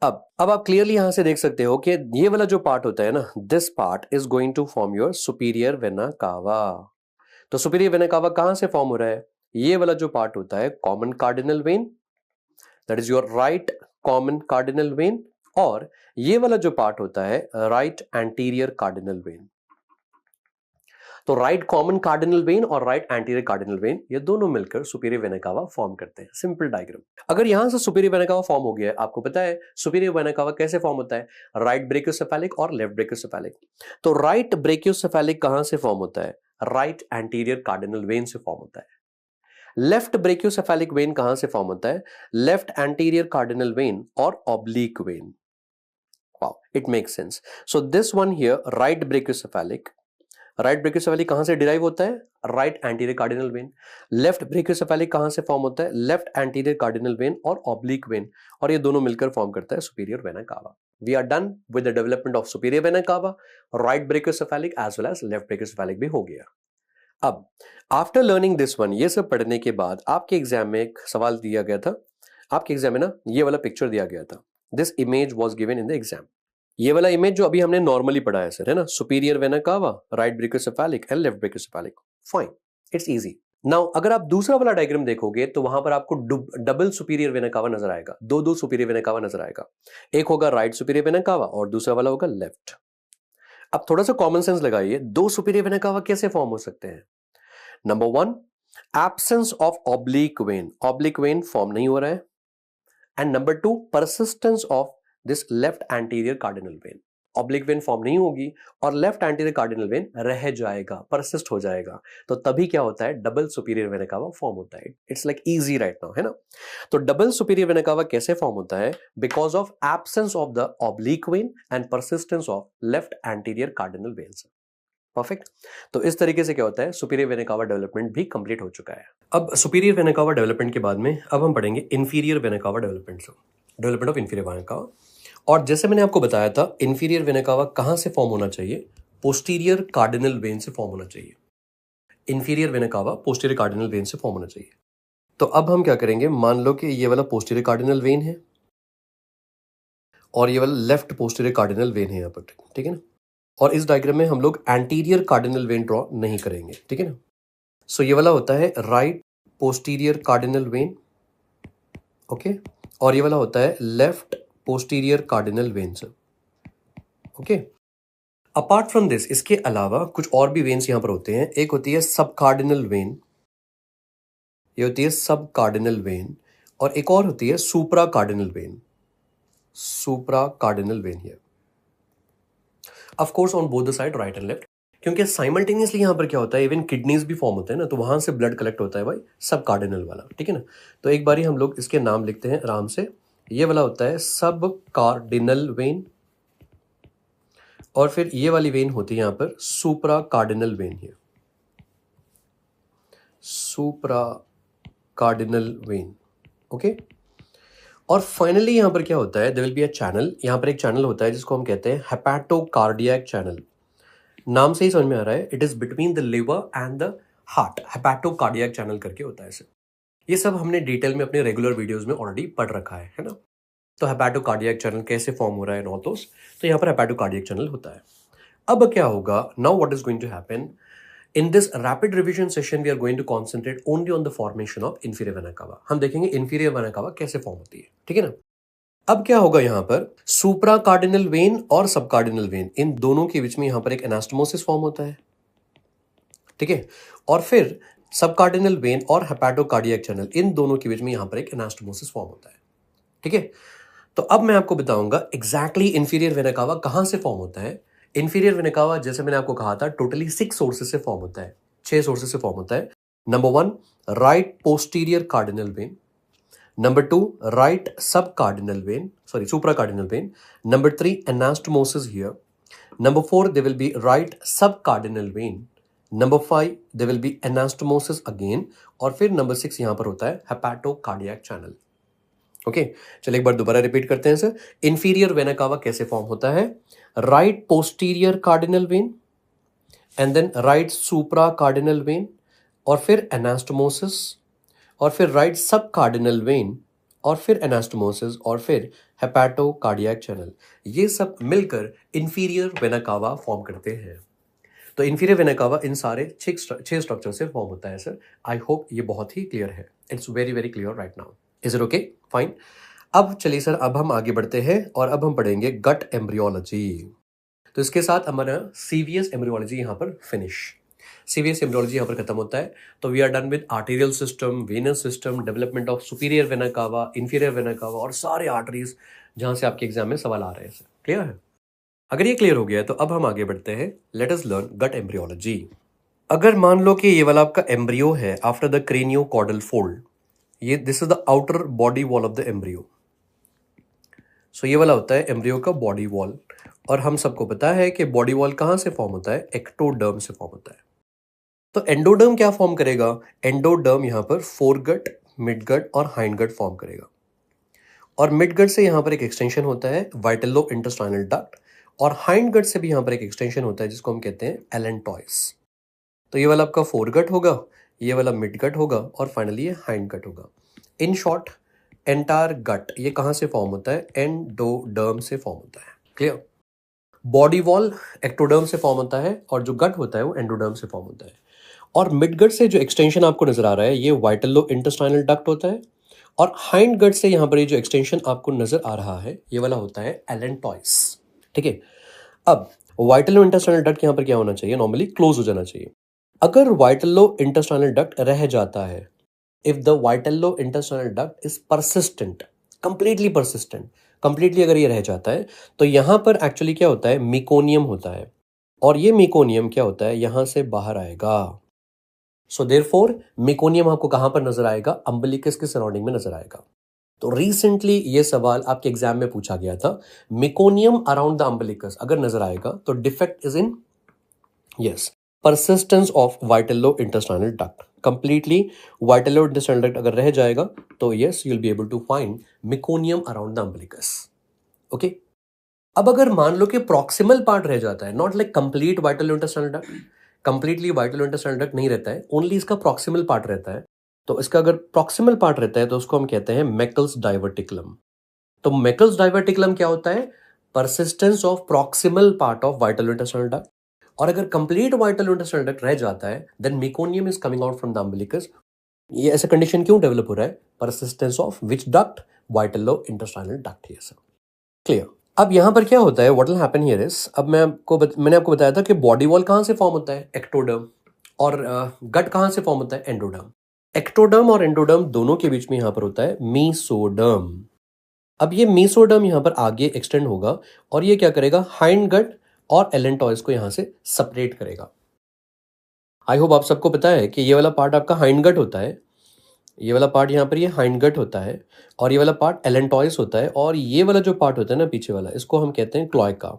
अब आप क्लियरली यहां से देख सकते हो कि ये वाला जो पार्ट होता है ना, this part is going to form your superior vena cava. तो सुपीरियर वेना कावा कहां से फॉर्म हो रहा है? ये वाला जो पार्ट होता है common cardinal when, that is your right common cardinal vein, और ये वाला जो पार्ट होता है राइट एंटीरियर कार्डिनल वेन। तो राइट कॉमन कार्डिनल वेन और राइट एंटीरियर कार्डिनल वेन, ये दोनों मिलकर सुपीरियर वेना कावा फॉर्म करते हैं। Simple diagram. अगर यहां से सुपीरियर वेना कावा फॉर्म हो गया है, आपको पता है सुपीरियर वेना कावा कैसे फॉर्म होता है? राइट ब्रेकियोसेफेलिक और लेफ्ट ब्रेकियोसेफेलिक। तो राइट ब्रेकियोसेफेलिक कहां से फॉर्म होता है? राइट एंटीरियर कार्डिनल वेन से फॉर्म होता है। लेफ्ट ब्रेकियोसेफेलिक वेन कहां से फॉर्म होता है? लेफ्ट एंटीरियर कार्डिनल वेन और oblique when. Wow, it makes sense. So this one here, right brachiocephalic. Right brachiocephalic कहां से डिराइव होता है? Right anterior cardinal vein. Left brachiocephalic कहां से फॉर्म होता है? लेफ्ट एंटीरियर कार्डिनल वेन और ऑब्लिक वेन, और ये दोनों मिलकर फॉर्म करता है superior vena cava. We are done with the development of superior vena cava. Right brachiocephalic as well as left brachiocephalic भी हो गया। अब आफ्टर लर्निंग दिस वन, ये सब पढ़ने के बाद आपके एग्जाम में एक सवाल दिया गया था। आपके एग्जाम में ना ये वाला पिक्चर दिया गया था। This image was given in the exam. ये वाला इमेज जो अभी हमने नॉर्मली पढ़ा है सर, है ना, superior vena cava, right brachiocephalic and left brachiocephalic. Fine, it's easy. Now अगर आप दूसरा वाला डायग्राम देखोगे तो वहां पर आपको डबल सुपीरियर वेना कावा नजर आएगा, दो सुपीरियर वेना कावा नजर आएगा। एक होगा राइट सुपीरियर वेना कावा और दूसरा वाला होगा लेफ्ट। अब थोड़ा सा कॉमन सेंस लगाइए, दो सुपीरियर वेना कावा कैसे फॉर्म हो सकते हैं? Number one, absence of oblique when, oblique when form नहीं हो रहा है। And number two, persistence of this left anterior cardinal when, oblique when form नहीं होगी और लेफ्ट एंटीरियर कार्डिनल वेन रह जाएगा, परसिस्ट हो जाएगा। तो तभी क्या होता है? डबल सुपीरियर वेना कावा फॉर्म होता है। It's like easy right now, है ना। तो डबल सुपीरियर वेना कावा कैसे फॉर्म होता है? Because of absence of the oblique when and persistence of left anterior cardinal veins. Perfect. तो इस तरीके से क्या होता है? सुपीरियर वेना कावा डेवलपमेंट भी कंप्लीट हो चुका है। अब सुपीरियर वेना कावा डेवलपमेंट के बाद में अब हम पढ़ेंगे इंफीरियर वेना कावा development of inferior vena cava. और जैसे मैंने आपको बताया था, इंफीरियर वेना कावा कहां से फॉर्म होना चाहिए? पोस्टीरियर कार्डिनल वेन से फॉर्म होना चाहिए। इंफीरियर वेना कावा पोस्टीरियर कार्डिनल वेन से फॉर्म होना चाहिए। तो अब हम क्या करेंगे, मान लो कि ये वाला पोस्टीरियर कार्डिनल वेन है और ये वाला लेफ्ट पोस्टीरियर कार्डिनल वेन है यहाँ पर, ठीक है ना। और इस डायग्राम में हम लोग एंटीरियर कार्डिनल वेन ड्रॉ नहीं करेंगे, ठीक है ना। सो ये वाला होता है right posterior cardinal vein, okay, और ये वाला होता है left posterior cardinal veins, okay. Apart from this, इसके अलावा कुछ और भी वेन्स यहां पर होते हैं। एक होती है सब कार्डिनल वेन, ये होती है सब कार्डिनल वेन, और एक और होती है supra cardinal vein, supra cardinal vein here, of course on both the side right and left. क्योंकि साइमल्टेनियसली यहां पर क्या होता है, इवन किडनीज भी फॉर्म होते हैं ना, तो वहां से ब्लड कलेक्ट होता है भाई सब कार्डिनल वाला, ठीक है ना। तो एक बारी हम लोग इसके नाम लिखते हैं आराम से। ये वाला होता है सब कार्डिनल वेन, और फिर ये वाली वेन होती है यहां पर सुप्रा कार्डिनल वेन है, सुप्रा कार्डिनल वेन, ओके। और फाइनली यहां पर क्या होता है, there will be a channel. यहां पर एक चैनल होता है जिसको हम कहते हैं हेपेटोकार्डियक चैनल। नाम से ही समझ में आ रहा है, it is between the liver and the heart, hepatocardiac channel करके होता है इसे। ये सब हमने डिटेल में अपने रेगुलर वीडियोस में ऑलरेडी पढ़ रखा है ना। तो हेपेटोकार्डियक चैनल कैसे फॉर्म हो रहा है नॉर्थोस, तो यहाँ पर हेपेटोकार्डियक चैनल होता है। अब क्या होगा, now what is going to happen in this rapid revision session, we are going to concentrate only on the formation of inferior vena cava. हम देखेंगे इंफीरियर वेना कावा कैसे फॉर्म होती है, ठीक है ना। अब क्या होगा, यहां पर सुप्रा कार्डिनल वेन और सब कार्डिनल वेन, इन दोनों के बीच में यहां पर एक एनास्टोमोसिस फॉर्म होता है, ठीक है। और फिर सब कार्डिनल वेन और हेपेटोकार्डियक चैनल, इन दोनों के बीच में यहां पर एक एनास्टोमोसिस फॉर्म होता है, ठीक है। तो अब मैं आपको बताऊंगा एग्जैक्टली इंफीरियर वेना कावा कहां से फॉर्म होता है। इंफीरियर वेना कावा, जैसे मैंने आपको कहा था, टोटली 6 सोर्सेस से फॉर्म होता है, 6 सोर्सेस से फॉर्म होता है। Number 1, right posterior cardinal when. Number 2, right subcardinal vein, sorry, supracardinal vein. Number 3, anastomosis here. Number 4, there will be right subcardinal vein. Number 5, there will be anastomosis again. और फिर number 6 यहाँ पर होता है हेपेटोकार्डियक channel, okay. चलिए एक बार दोबारा repeat करते हैं सर। इंफीरियर वेना कावा कैसे फॉर्म होता है? Right posterior cardinal vein, and then right supra cardinal vein, और फिर एनास्टोमोसिस, और फिर राइट सब कार्डिनल वेन, और फिर एनास्टोमोसिस, और फिर हेपेटोकार्डियक चैनल। ये सब मिलकर इंफीरियर वेना कावा फॉर्म करते हैं। तो इंफीरियर वेना कावा इन सारे 6 स्ट्रक्चर से फॉर्म होता है सर। आई होप ये बहुत ही क्लियर है। It's very very clear right now. Is it okay? Fine. अब चलिए सर, अब हम आगे बढ़ते हैं और अब हम पढ़ेंगे गट एम्ब्रियोलॉजी। तो इसके साथ हमारा सीवीएस एम्ब्रियोलॉजी यहाँ पर फिनिश, सीवीएस एम्ब्रियोलॉजी यहाँ पर खत्म होता है। तो we are done with arterial system, venous system, development of superior vena cava, inferior vena cava और सारे आर्टरीज जहाँ से आपके एग्जाम में सवाल आ रहे हैं सर। क्लियर है? अगर ये क्लियर हो गया तो अब हम आगे बढ़ते हैं। Let us learn gut embryology. अगर मान लो कि ये वाला आपका एम्ब्रियो है after the craniocaudal fold, ये this is the outer body wall of the embryo. So ये वाला होता है एम्ब्रियो का बॉडी वॉल, और हम सबको पता है कि बॉडी वॉल कहाँ से फॉर्म होता है, एक्टोडर्म से फॉर्म होता है। तो एंडोडर्म क्या फॉर्म करेगा, एंडोडर्म यहाँ पर फोरगट, मिडगट और हाइंडगट फॉर्म करेगा, और मिडगट से यहाँ पर एक एक्सटेंशन होता है वाइटेलो इंटेस्टाइनल डक्ट, और हाइंडगट से भी यहाँ पर एक एक्सटेंशन होता है जिसको हम कहते हैं एलेंटॉइस। तो ये वाला आपका फोरगट होगा, ये वाला मिडगट होगा, और फाइनली ये हाइंडगट होगा। इन शॉर्ट एंटायर गट ये कहाँ से फॉर्म होता है, एंडोडर्म से फॉर्म होता है। क्लियर? बॉडी वॉल एक्टोडर्म से फॉर्म होता है, और जो गट होता है वो एंडोडर्म से फॉर्म होता है। और मिडगट से जो एक्सटेंशन आपको नजर आ रहा है ये वाइटेलो इंटेस्टाइनल डक्ट होता है, और हाइंड गट से यहाँ पर ये जो एक्सटेंशन आपको नजर आ रहा है ये वाला होता है एलेंटॉइस। ठीक है, अब वाइटेलो इंटेस्टाइनल डक्ट यहाँ पर क्या होना चाहिए, नॉर्मली क्लोज हो जाना चाहिए। अगर वाइटेलो इंटेस्टाइनल डक्ट रह जाता है, if the vitello intestinal duct is persistent, completely persistent, completely अगर ये रह जाता है, तो यहां पर एक्चुअली क्या होता है, मेकोनियम होता है, और ये मेकोनियम क्या होता है, यहां से बाहर आएगा। सो देयरफॉर मेकोनियम आपको कहां पर नजर आएगा, अम्बिलिकस के सराउंडिंग में नजर आएगा। तो रिसेंटली ये सवाल आपके एग्जाम में पूछा गया था, मेकोनियम अराउंड द अम्बिलिकस अगर नजर आएगा तो defect is in, yes, persistence of vitello intestinal duct. Completely vitello intestinal duct अगर रह जाएगा तो yes you'll be able to find meconium around the umbilicus. Okay? अब अगर मान लो कि proximal part रह जाता है, not like complete vitello intestinal duct, completely vitello intestinal duct नहीं रहता है, only इसका proximal part रहता है, तो इसका अगर proximal part रहता है तो उसको हम कहते हैं Meckel's diverticulum. तो Meckel's diverticulum क्या होता है, persistence of proximal part of vitello intestinal duct, और अगर कंप्लीट वाइटेलो इंटेस्टाइनल डक्ट रह जाता है then meconium is coming out from the umbilicus. ये ऐसा कंडीशन क्यों डेवलप हो रहा है, persistence of which duct, vitello intestinal duct here sir. Clear? अब यहां पर क्या होता है, what will happen here is, अब मैंने आपको बताया था कि बॉडी वॉल कहां से फॉर्म होता है, एक्टोडर्म, और गट कहां से फॉर्म होता है, एंडोडर्म। एक्टोडर्म और एंडोडर्म दोनों के बीच में यहां पर होता है मीसोडर्म। अब ये मीसोडर्म यहां पर आगे एक्सटेंड होगा, और ये क्या करेगा, हाइंड गट और एलेंटॉइस को यहां से सेपरेट करेगा। आई होप आप सबको पता है कि ये वाला पार्ट आपका हाइंड गट होता है, ये वाला पार्ट यहाँ पर ये हाइंड गट होता है, और ये वाला पार्ट एलेंटॉइस होता है, और ये वाला जो पार्ट होता है ना पीछे वाला, इसको हम कहते हैं क्लोएका,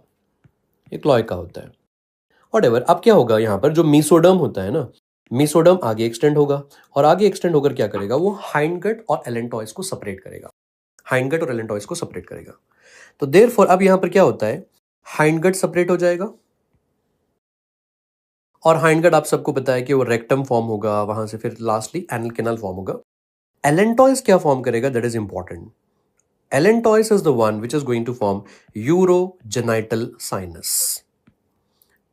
ये क्लोएका होता है। व्हाटएवर, अब क्या होगा यहाँ पर जो मीसोडर्म होता है ना, मीसोडर्म आगे एक्सटेंड होगा, और आगे एक्सटेंड होकर क्या करेगा, वो हाइंड गट और एलेंटॉइस को सेपरेट करेगा, हाइंड गट और एलेंटॉइस को सेपरेट करेगा। तो देयरफॉर अब यहाँ पर क्या होता है, हाइंड गट सेपरेट हो जाएगा, और हाइंड गट आप सबको पता है कि वो रेक्टम फॉर्म होगा, वहां से फिर लास्टली एनल कैनाल फॉर्म होगा। एलेंटॉइस क्या फॉर्म करेगा, that is important. Allantois is the one which is going to form urogenital sinus.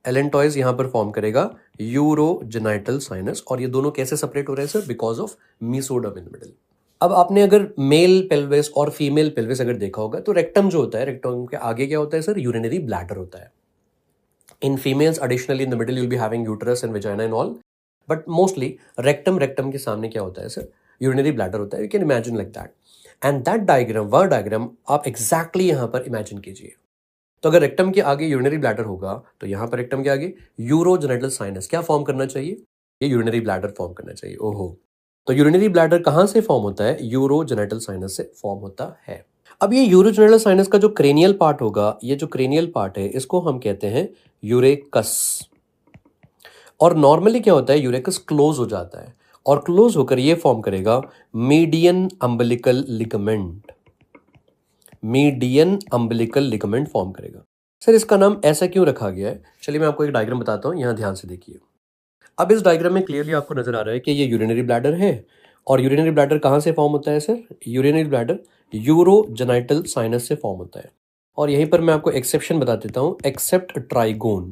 Allantois यहां पर फॉर्म करेगा यूरोजेनाइटल साइनस, और ये दोनों कैसे सेपरेट हो रहे हैं sir, because of mesoderm in the middle. अब आपने अगर मेल पेल्विस और फीमेल पेल्विस अगर देखा होगा तो रेक्टम जो होता है, रेक्टम के आगे क्या होता है सर, यूरिनरी ब्लैडर होता है। In females, additionally in the middle you'll be having uterus and vagina and all, but mostly rectum के सामने क्या होता है सर, urinary bladder होता है। You can imagine like that, and that diagram, वह diagram आप exactly यहाँ पर imagine कीजिए। तो अगर rectum के आगे urinary bladder होगा तो यहाँ पर rectum के आगे urogenital sinus क्या फॉर्म करना चाहिए, ये urinary bladder फॉर्म करना चाहिए। ओहो, तो urinary bladder कहाँ से फॉर्म होता है, urogenital sinus से फॉर्म होता है। अब ये यूरोजेनिटल साइनस का जो क्रेनियल पार्ट होगा, ये जो क्रेनियल पार्ट है इसको हम कहते हैं यूरेकस, और नॉर्मली क्या होता है, यूरेकस क्लोज हो जाता है, और क्लोज होकर ये फॉर्म करेगा median umbilical ligament, median umbilical ligament form करेगा। सर इसका नाम ऐसा क्यों रखा गया है, चलिए मैं आपको एक डायग्राम बताता हूँ, यहाँ ध्यान से देखिए। अब इस डायग्राम में क्लियरली आपको नजर आ रहा है कि ये यूरिनरी ब्लैडर है, और यूरिनरी ब्लैडर कहाँ से फॉर्म होता है sir, urinary bladder urogenital sinus से फॉर्म होता है। और यहीं पर मैं आपको एक्सेप्शन बता देता हूं, except trigone,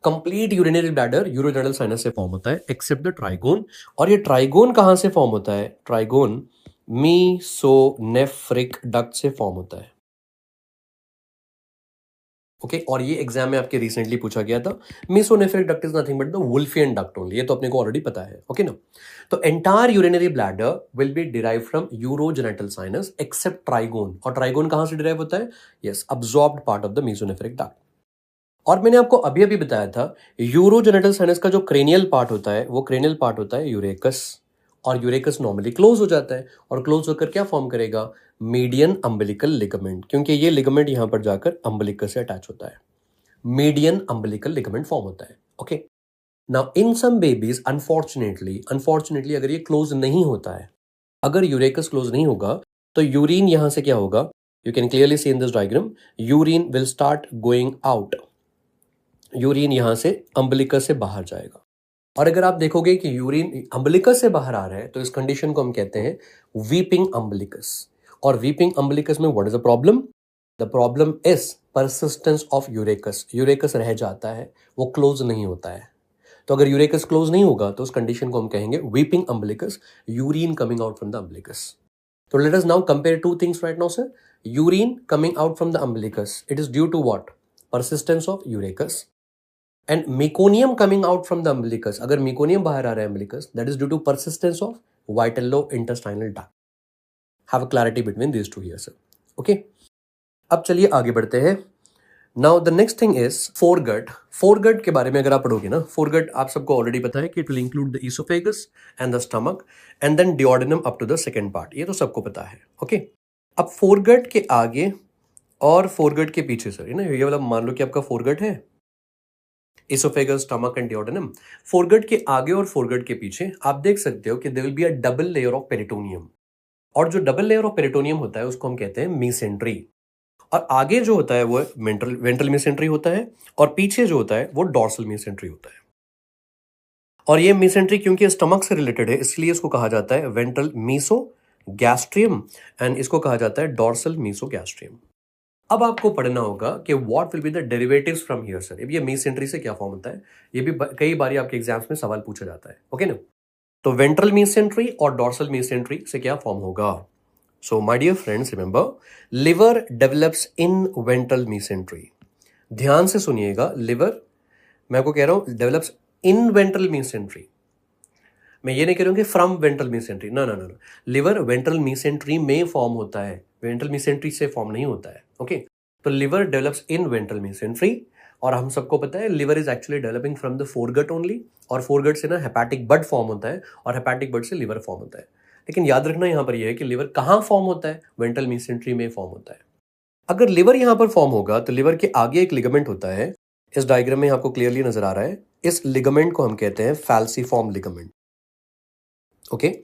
complete urinary bladder urogenital sinus से फॉर्म होता है एक्सेप्ट द ट्राइगोन। और ये ट्राइगोन कहां से फॉर्म होता है, ट्राइगोन मीसोनेफ्रिक डक्ट से फॉर्म होता है। ओके, और ये एग्जाम में आपके रिसेंटली पूछा गया था। Mesonephric duct is nothing but the Wolffian duct only, ये तो अपने को ऑलरेडी पता है। ओके ना, तो entire urinary bladder will be derive from urogenital sinus except trigone, और ट्राइगोन कहां से डिराइव होता है, yes, absorbed part of the mesonephric duct. और मैंने आपको अभी अभी बताया था यूरोजेनिटल साइनस का जो क्रेनियल पार्ट होता है वो क्रेनियल पार्ट होता है यूरेकस, और यूरेकस नॉर्मली क्लोज हो जाता है, और क्लोज होकर क्या फॉर्म करेगा, मीडियन अम्बिलिकल लिगामेंट, क्योंकि ये लिगामेंट यहां पर जाकर अम्बिलिकस से अटैच होता है, मीडियन अम्बिलिकल लिगामेंट फॉर्म होता है। Okay, now in some babies unfortunately अगर ये क्लोज नहीं होता है, अगर यूरेकस क्लोज नहीं होगा तो यूरिन यहां से क्या होगा, you can clearly see in this diagram, urine will start going out, urine यहां से अम्बिलिकस से बाहर जाएगा। और अगर आप देखोगे कि यूरिन अम्बिलिकस से बाहर आ रहा है तो इस कंडीशन को हम कहते हैं वीपिंग अम्बिलिकस। और वीपिंग अम्बिलिकस में what is the problem, the problem is persistence of urachus, urachus रह जाता है, वो क्लोज नहीं होता है। तो अगर यूरेकस क्लोज नहीं होगा तो उस कंडीशन को हम कहेंगे weeping umbilicus, urine coming out from the umbilicus. तो let us now compare two things right now sir, urine coming out from the umbilicus, it is due to what, persistence of urachus, and meconium coming out from the umbilicus, अगर meconium बाहर आ रहा है umbilicus, that is due to persistence of vitello intestinal duct. Have a clarity between these two here sir. Okay, अब चलिए आगे बढ़ते हैं। Now the next thing is foregut. Foregut के बारे में अगर आप पढ़ोगे ना, फोरगट आप सबको ऑलरेडी पता है कि it will include the oesophagus and the stomach and then duodenum up to the second part, ये तो सबको पता है। ओके, अब फोरगट के आगे और फोरगट के पीछे सर, ना ये वाला मान लो कि आपका फोरगट है, oesophagus, stomach and duodenum, foregut के आगे और फोरगट के पीछे आप देख सकते हो कि there will be a double layer of peritoneum, और जो डबल लेयर ऑफ पेरिटोनियम होता है उसको हम कहते हैं मीसेंट्री। और आगे जो होता है वो वेंट्रल मीसेंट्री होता है, और पीछे जो होता है वो डॉर्सल मीसेंट्री होता है। और ये मीसेंट्री क्योंकि स्टमक से रिलेटेड है इसलिए इसको कहा जाता है वेंट्रल मीसो गैस्ट्रियम, एंड इसको कहा जाता है डॉर्सल मीसो गैस्ट्रियम। अब आपको पढ़ना होगा कि what will be the derivatives from here sir, अब ये मीसेंट्री से क्या फॉर्म होता है, ये भी कई बार आपके एग्जाम्स में सवाल पूछा जाता है। ओके ना, तो वेंट्रल मीसेंट्री और डॉर्सल मीसेंट्री से क्या फॉर्म होगा। So my dear friends remember, liver develops in ventral mesentery, ध्यान से सुनिएगा, लिवर मैं आपको कह रहा हूं डेवलप्स इन वेंट्रल मीसेंट्री, मैं ये नहीं कह रहा हूं कि फ्रॉम वेंट्रल मीसेंट्री, ना ना ना, लिवर वेंट्रल मीसेंट्री में फॉर्म होता है, वेंट्रल मीसेंट्री से फॉर्म नहीं होता है। ओके, तो लिवर डेवलप्स इन वेंट्रल मीसेंट्री, और हम सबको पता है liver is actually developing from the foregut only, और फोरगट से ना हेपेटिक बड फॉर्म होता है, और हेपेटिक बड से लिवर फॉर्म होता है। लेकिन याद रखना यहां पर यह है कि लिवर कहां फॉर्म होता है, वेंट्रल मीसेंट्री में फॉर्म होता है। अगर लिवर यहां पर फॉर्म होगा तो लिवर के आगे एक लिगामेंट होता है, इस डायग्राम में आपको क्लियरली नजर आ रहा है, इस लिगामेंट को हम कहते हैं फैल्सीफॉर्म लिगामेंट। ओके,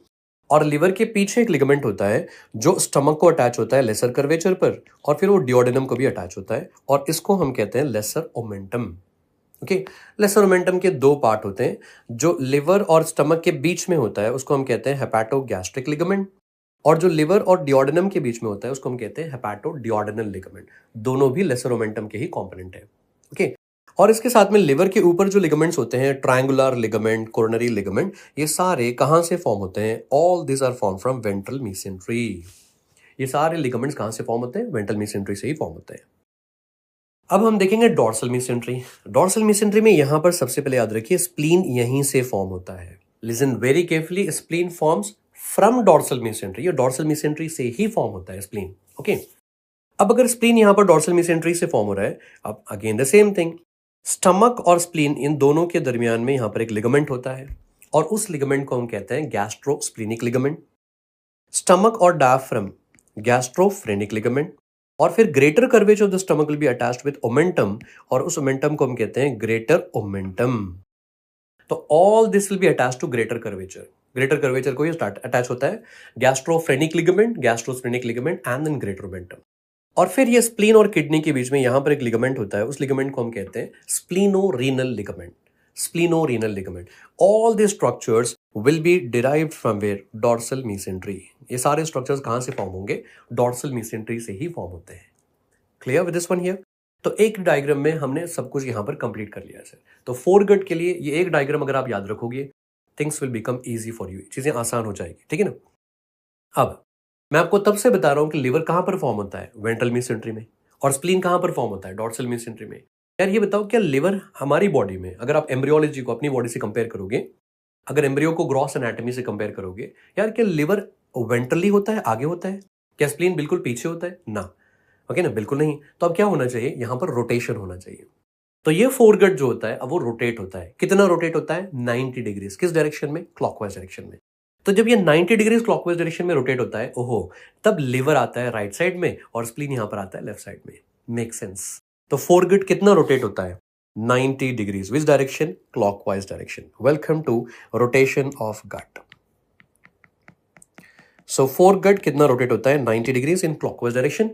और लिवर के पीछे एक लिगामेंट होता है जो स्टमक को अटैच होता है लेसर कर्वेचर पर, और फिर वो डिओडिनम को भी अटैच होता है, और इसको हम कहते हैं lesser omentum. Okay, lesser omentum के दो पार्ट होते हैं, जो लिवर और स्टमक के बीच में होता है उसको हम कहते हैं हेपेटोगैस्ट्रिक लिगामेंट, और जो लिवर और डिओडिनम के बीच में होता है उसको हम कहते हैं हेपेटोडिओडिनल लिगामेंट। दोनों भी लेसर ओमेंटम के ही कॉम्पोनेंट है। ओके, और इसके साथ में लिवर के ऊपर जो लिगामेंट्स होते हैं, ट्रायंगुलर लिगामेंट, कोरोनरी लिगामेंट, ये सारे कहां से फॉर्म होते हैं, all this are form from ventral mesentery. ये सारे लिगामेंट्स कहां से फॉर्म होते हैं, वेंट्रल मीसेंट्री से ही फॉर्म होते हैं। अब हम देखेंगे डॉर्सल मीसेंट्री। डॉर्सल मीसेंट्री में यहां पर सबसे पहले याद रखिए स्प्लीन यहीं से फॉर्म होता है। Listen very carefully, spleen forms from dorsal mesentery, ये डॉर्सल मीसेंट्री से ही फॉर्म होता है स्प्लीन। ओके, अब अगर स्प्लीन यहां पर डॉर्सल मीसेंट्री से फॉर्म हो रहा है, अब again the same thing, stomach और स्प्लीन इन दोनों के दरमियान में यहां पर एक लिगामेंट होता है, और उस लिगामेंट को हम कहते हैं गैस्ट्रोस्प्लीनिक लिगामेंट। स्टमक और डायफ्राम गैस्ट्रोफ्रेनिक लिगामेंट, और फिर greater curvature of the stomach will be attached with omentum, और उस ओमेंटम को हम कहते हैं ग्रेटर ओमेंटम। तो all this will be attached to greater curvature, greater curvature को ये अटैच होता है gastrophrenic ligament, gastrosplenic ligament and then greater omentum. और फिर ये स्प्लीन और किडनी के बीच में यहां पर एक लिगामेंट होता है, उस लिगामेंट को हम कहते हैं splenorenal ligament, splenorenal ligament. All this structures will be derived from where, dorsal mesentery. ये सारे स्ट्रक्चर्स कहां से फॉर्म होंगे, डॉर्सल मीसेंट्री से ही फॉर्म होते हैं। Clear with this one here. तो एक डायग्राम में हमने सब कुछ यहां पर कंप्लीट कर लिया सर। तो फोरगट के लिए ये एक डायग्राम अगर आप याद रखोगे, things will become easy for you, चीजें आसान हो जाएगी। ठीक है ना। अब मैं आपको तब से बता रहा हूं कि लिवर कहां पर फॉर्म होता है, वेंट्रल मीसेंट्री में, और स्प्लीन कहां पर फॉर्म होता है, डॉर्सल मीसेंट्री में। यार ये बताओ, क्या लिवर हमारी बॉडी में, अगर आप एम्ब्रियोलॉजी को अपनी बॉडी से कंपेयर करोगे, अगर एम्ब्रियो को ग्रॉस एनाटॉमी से कंपेयर करोगे, यार क्या लिवर वेंट्रली होता है, आगे होता है, क्या स्प्लीन बिल्कुल पीछे होता है ना। ओके ना, बिल्कुल नहीं। तो अब क्या होना चाहिए, यहां पर रोटेशन होना चाहिए। तो ये फोरगट जो होता है अब वो रोटेट होता है। कितना रोटेट होता है? 90 डिग्रीज। किस डायरेक्शन में? क्लॉकवाइज डायरेक्शन में। तो जब ये 90 डिग्रीज क्लॉकवाइज डायरेक्शन में रोटेट होता है, ओहो, तब लिवर आता है राइट साइड में और स्प्लीन यहां पर आता है लेफ्ट साइड में। Make sense? तो फोरगट कितना रोटेट होता है? 90 degrees. Which direction? Clockwise direction. Welcome to rotation of gut. So foregut कितना रोटेट होता है? 90 डिग्रीज इन क्लॉकवाइज डायरेक्शन।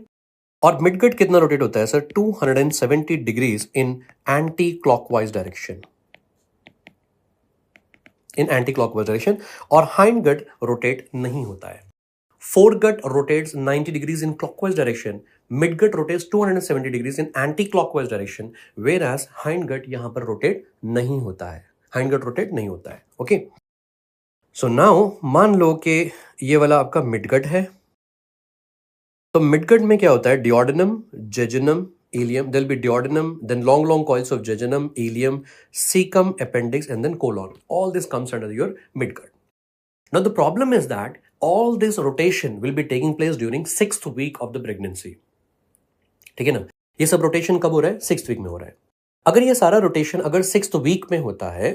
और मिडगट कितना रोटेट होता है sir? 270 degrees in anti clockwise direction. In anti clockwise direction. और हाइंड गट रोटेट नहीं होता है। Foregut rotates 90 degrees in clockwise direction, midgut rotates 270 degrees in anti clockwise direction, whereas hindgut यहां पर rotate नहीं होता है। Hind gut rotate नहीं होता है। ओके, सो नाउ मान लो कि ये वाला आपका मिडगट है। तो मिडगट में क्या होता है? Duodenum, jejunum, ileum. There will be duodenum, then long coils of jejunum, ileum, cecum, appendix, and then colon. All this comes under your midgut. Now the problem is that all this rotation will be taking place during 6th week of the pregnancy. ठीक है ना? ये सब rotation कब हो रहा है? 6th week में हो रहा है। अगर ये सारा रोटेशन अगर 6th वीक में होता है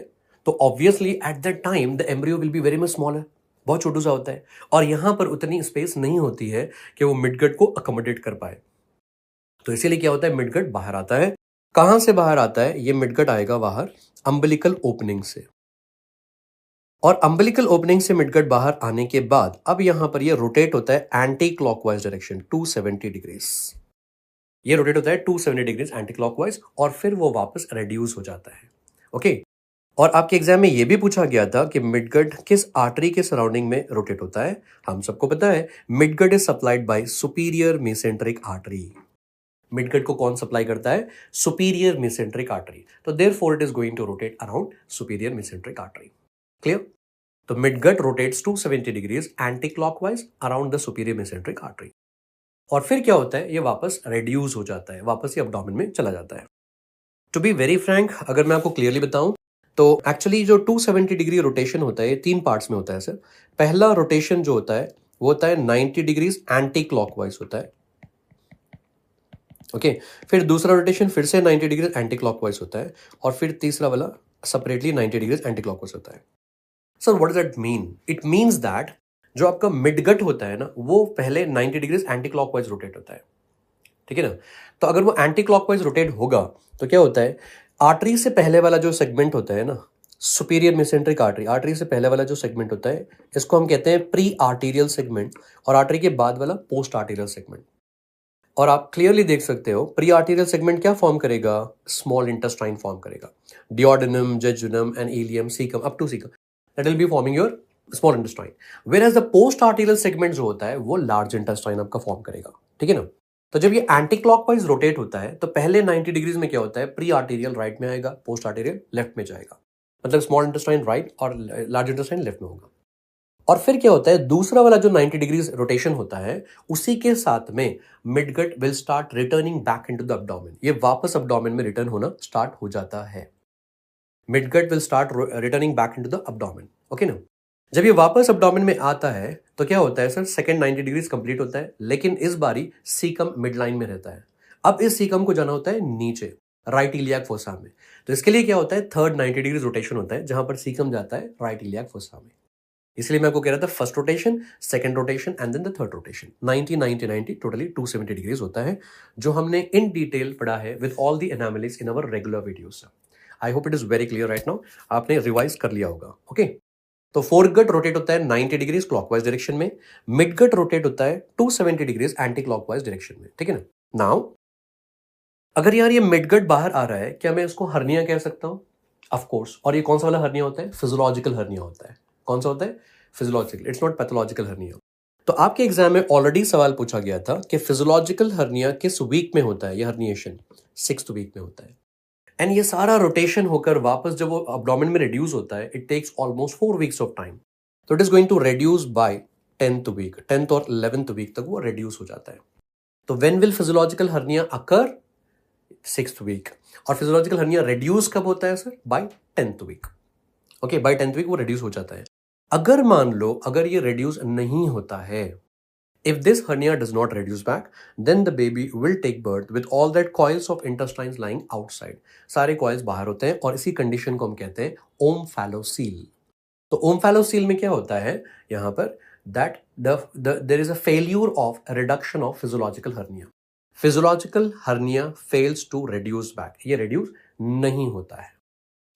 तो obviously at that time the embryo will be very much smaller. बहुत छोटू सा होता है और यहां पर उतनी स्पेस नहीं होती है कि वो मिडगट को अकोमोडेट कर पाए। तो इसीलिए क्या होता है? मिडगट बाहर आता है। कहां से बाहर आता है? ये मिडगट आएगा बाहर अम्बिलिकल ओपनिंग से। और अम्बिलिकल ओपनिंग से मिडगट बाहर आने के बाद अब यहां पर ये रोटेट होता है एंटी क्लॉकवाइज डायरेक्शन 270 डिग्रीज। ये रोटेट होता है 270 डिग्रीज एंटी क्लॉकवाइज और फिर वो वापस रेड्यूस हो जाता है। ओके, और आपके एग्जाम में ये भी पूछा गया था कि मिडगट किस आर्टरी के सराउंडिंग में रोटेट होता है। हम सबको पता है midgut is supplied by superior mesenteric artery. Midgut को कौन सप्लाई करता है? Superior mesenteric artery. तो therefore it is going to rotate around superior mesenteric artery. Clear? तो midgut rotates 270 degrees anticlockwise around the superior mesenteric artery. और फिर क्या होता है? ये वापस रेड्यूस हो जाता है, वापस ये अब्डोमेन में चला जाता है। टू बी वेरी फ्रैंक, अगर मैं आपको क्लियरली बताऊं तो एक्चुअली जो 270 डिग्री रोटेशन होता है ये 3 पार्ट्स में होता है सर। पहला रोटेशन जो होता है वो होता है 90 डिग्रीज एंटी क्लॉकवाइज होता है। ओके, फिर दूसरा रोटेशन फिर से 90 डिग्रीज एंटी क्लॉकवाइज होता है और फिर तीसरा वाला सेपरेटली 90 डिग्रीज एंटी क्लॉकवाइज होता है। Sir what does that mean? It means that जो आपका मिडगट होता है ना वो पहले 90 डिग्रीज एंटी क्लॉकवाइज रोटेट होता है। ठीक है ना? तो अगर वो एंटी क्लॉकवाइज रोटेट होगा तो क्या होता है? आर्टरी से पहले वाला जो सेगमेंट होता है ना, सुपीरियर मेसेंट्रिक आर्टरी, आर्टरी से पहले वाला जो सेगमेंट होता है इसको हम कहते हैं प्री आर्टीरियल सेगमेंट, और आर्टरी के बाद वाला पोस्ट आर्टीरियल सेगमेंट। और आप क्लियरली देख सकते हो प्री आर्टीरियल सेगमेंट क्या फॉर्म करेगा? स्मॉल इंटेस्टाइन फॉर्म करेगा। Duodenum, jejunum and ileum, caecum up to caecum, that will be forming your small intestine. Whereas the post arterial segment जो होता है वो लार्ज इंटेस्टाइन आपका फॉर्म करेगा। ठीक है ना? तो जब ये एंटी क्लॉकवाइज रोटेट होता है तो पहले 90 डिग्रीज में क्या होता है? प्री आर्टीरियल राइट में आएगा, पोस्ट आर्टीरियल लेफ्ट में जाएगा, मतलब स्मॉल इंटेस्टाइन राइट और लार्ज इंटेस्टाइन लेफ्ट में होगा। और फिर क्या होता है? दूसरा वाला जो 90 डिग्रीज रोटेशन होता है उसी के साथ में midgut will start returning back into the abdomen. ये वापस अब्डोमेन में रिटर्न होना स्टार्ट हो जाता है। Midgut will start returning back into the abdomen. Okay ना? जब ये वापस अब्डोमेन में आता है तो क्या होता है सर? सेकंड 90 डिग्रीज कंप्लीट होता है, लेकिन इस बारी सीकम मिड लाइन में रहता है। अब इस सीकम को जाना होता है नीचे राइट इलियाक फोसा में। तो इसके लिए क्या होता है? थर्ड 90 डिग्रीज रोटेशन होता है जहां पर सीकम जाता है राइट इलियाक फोसा में। इसलिए मैं आपको कह रहा था first rotation, second rotation and then the third rotation. 90 90 90 totally 270 degrees होता है, जो हमने इन डिटेल पढ़ा है with all the analysis in our regular videos. I hope it is very clear right now. आपने रिवाइज कर लिया होगा। ओके, तो फोरगट रोटेट होता है 90 डिग्रीज क्लॉकवाइज डायरेक्शन में, मिडगट रोटेट होता है 270 डिग्रीज एंटी क्लॉकवाइज डायरेक्शन में। ठीक है ना? नाउ अगर यार ये मिडगट बाहर आ रहा है, क्या मैं इसको हर्निया कह सकता हूं? Of course. और ये कौन सा वाला हर्निया होता है? फिजियोलॉजिकल हर्निया होता है। कौन सा होता है? Physiological, it's not pathological hernia. तो आपके एग्जाम में ऑलरेडी सवाल पूछा गया था कि फिजियोलॉजिकल हर्निया किस वीक में होता है? ये हर्निएशन 6th वीक में होता है। एंड ये सारा रोटेशन होकर वापस जब वो अब्डोमेन में रिड्यूस होता है, it takes almost 4 weeks of time. तो it is going to reduce by 10th week, 10th और 11th वीक तक वो रिड्यूस हो जाता है। तो when will physiological hernia occur? 6th week. और फिजियोलॉजिकल हर्निया रिड्यूस कब होता है sir? By 10th week. Okay, by 10th week वो रिड्यूस हो जाता है। अगर मान लो अगर ये रिड्यूस नहीं होता है If this hernia does not reduce back, then the baby will take birth with all that coils of intestines lying outside. सारे coils बाहर होते हैं और इसी condition को हम कहते हैं ओम्फैलोसील. तो ओम्फैलोसील में क्या होता है यहाँ पर that there is a failure of reduction of physiological hernia. Physiological hernia fails to reduce back. ये reduce नहीं होता है.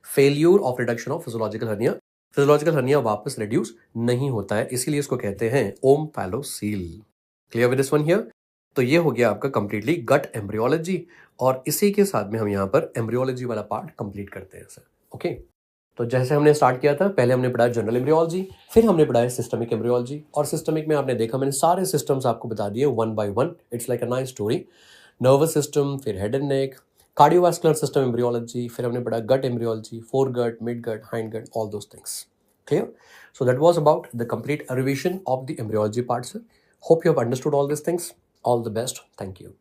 Failure of reduction of physiological hernia. Physiological hernia वापस रिड्यूस नहीं होता है, इसीलिए इसको कहते हैं omphalocele. Clear with this one here? तो ये हो गया आपका कंप्लीटली गट एम्ब्रियोलॉजी और इसी के साथ में हम यहाँ पर एम्ब्रियोलॉजी वाला पार्ट कंप्लीट करते हैं सर. ओके, तो जैसे हमने स्टार्ट किया था, पहले हमने पढ़ाया जनरल एम्ब्रियोलॉजी, फिर हमने पढ़ाया सिस्टमिक एम्ब्रियोलॉजी. और सिस्टमिक में आपने देखा मैंने सारे सिस्टम्स आपको बता दिए one by one. It's like a nice story. Nervous system, फिर head and neck, cardiovascular system embryology, फिर हमने पढ़ा gut embryology, foregut, midgut, hindgut, all those things. Clear? So that was about the complete revision of the embryology part, sir. Hope you have understood all these things. All the best. Thank you.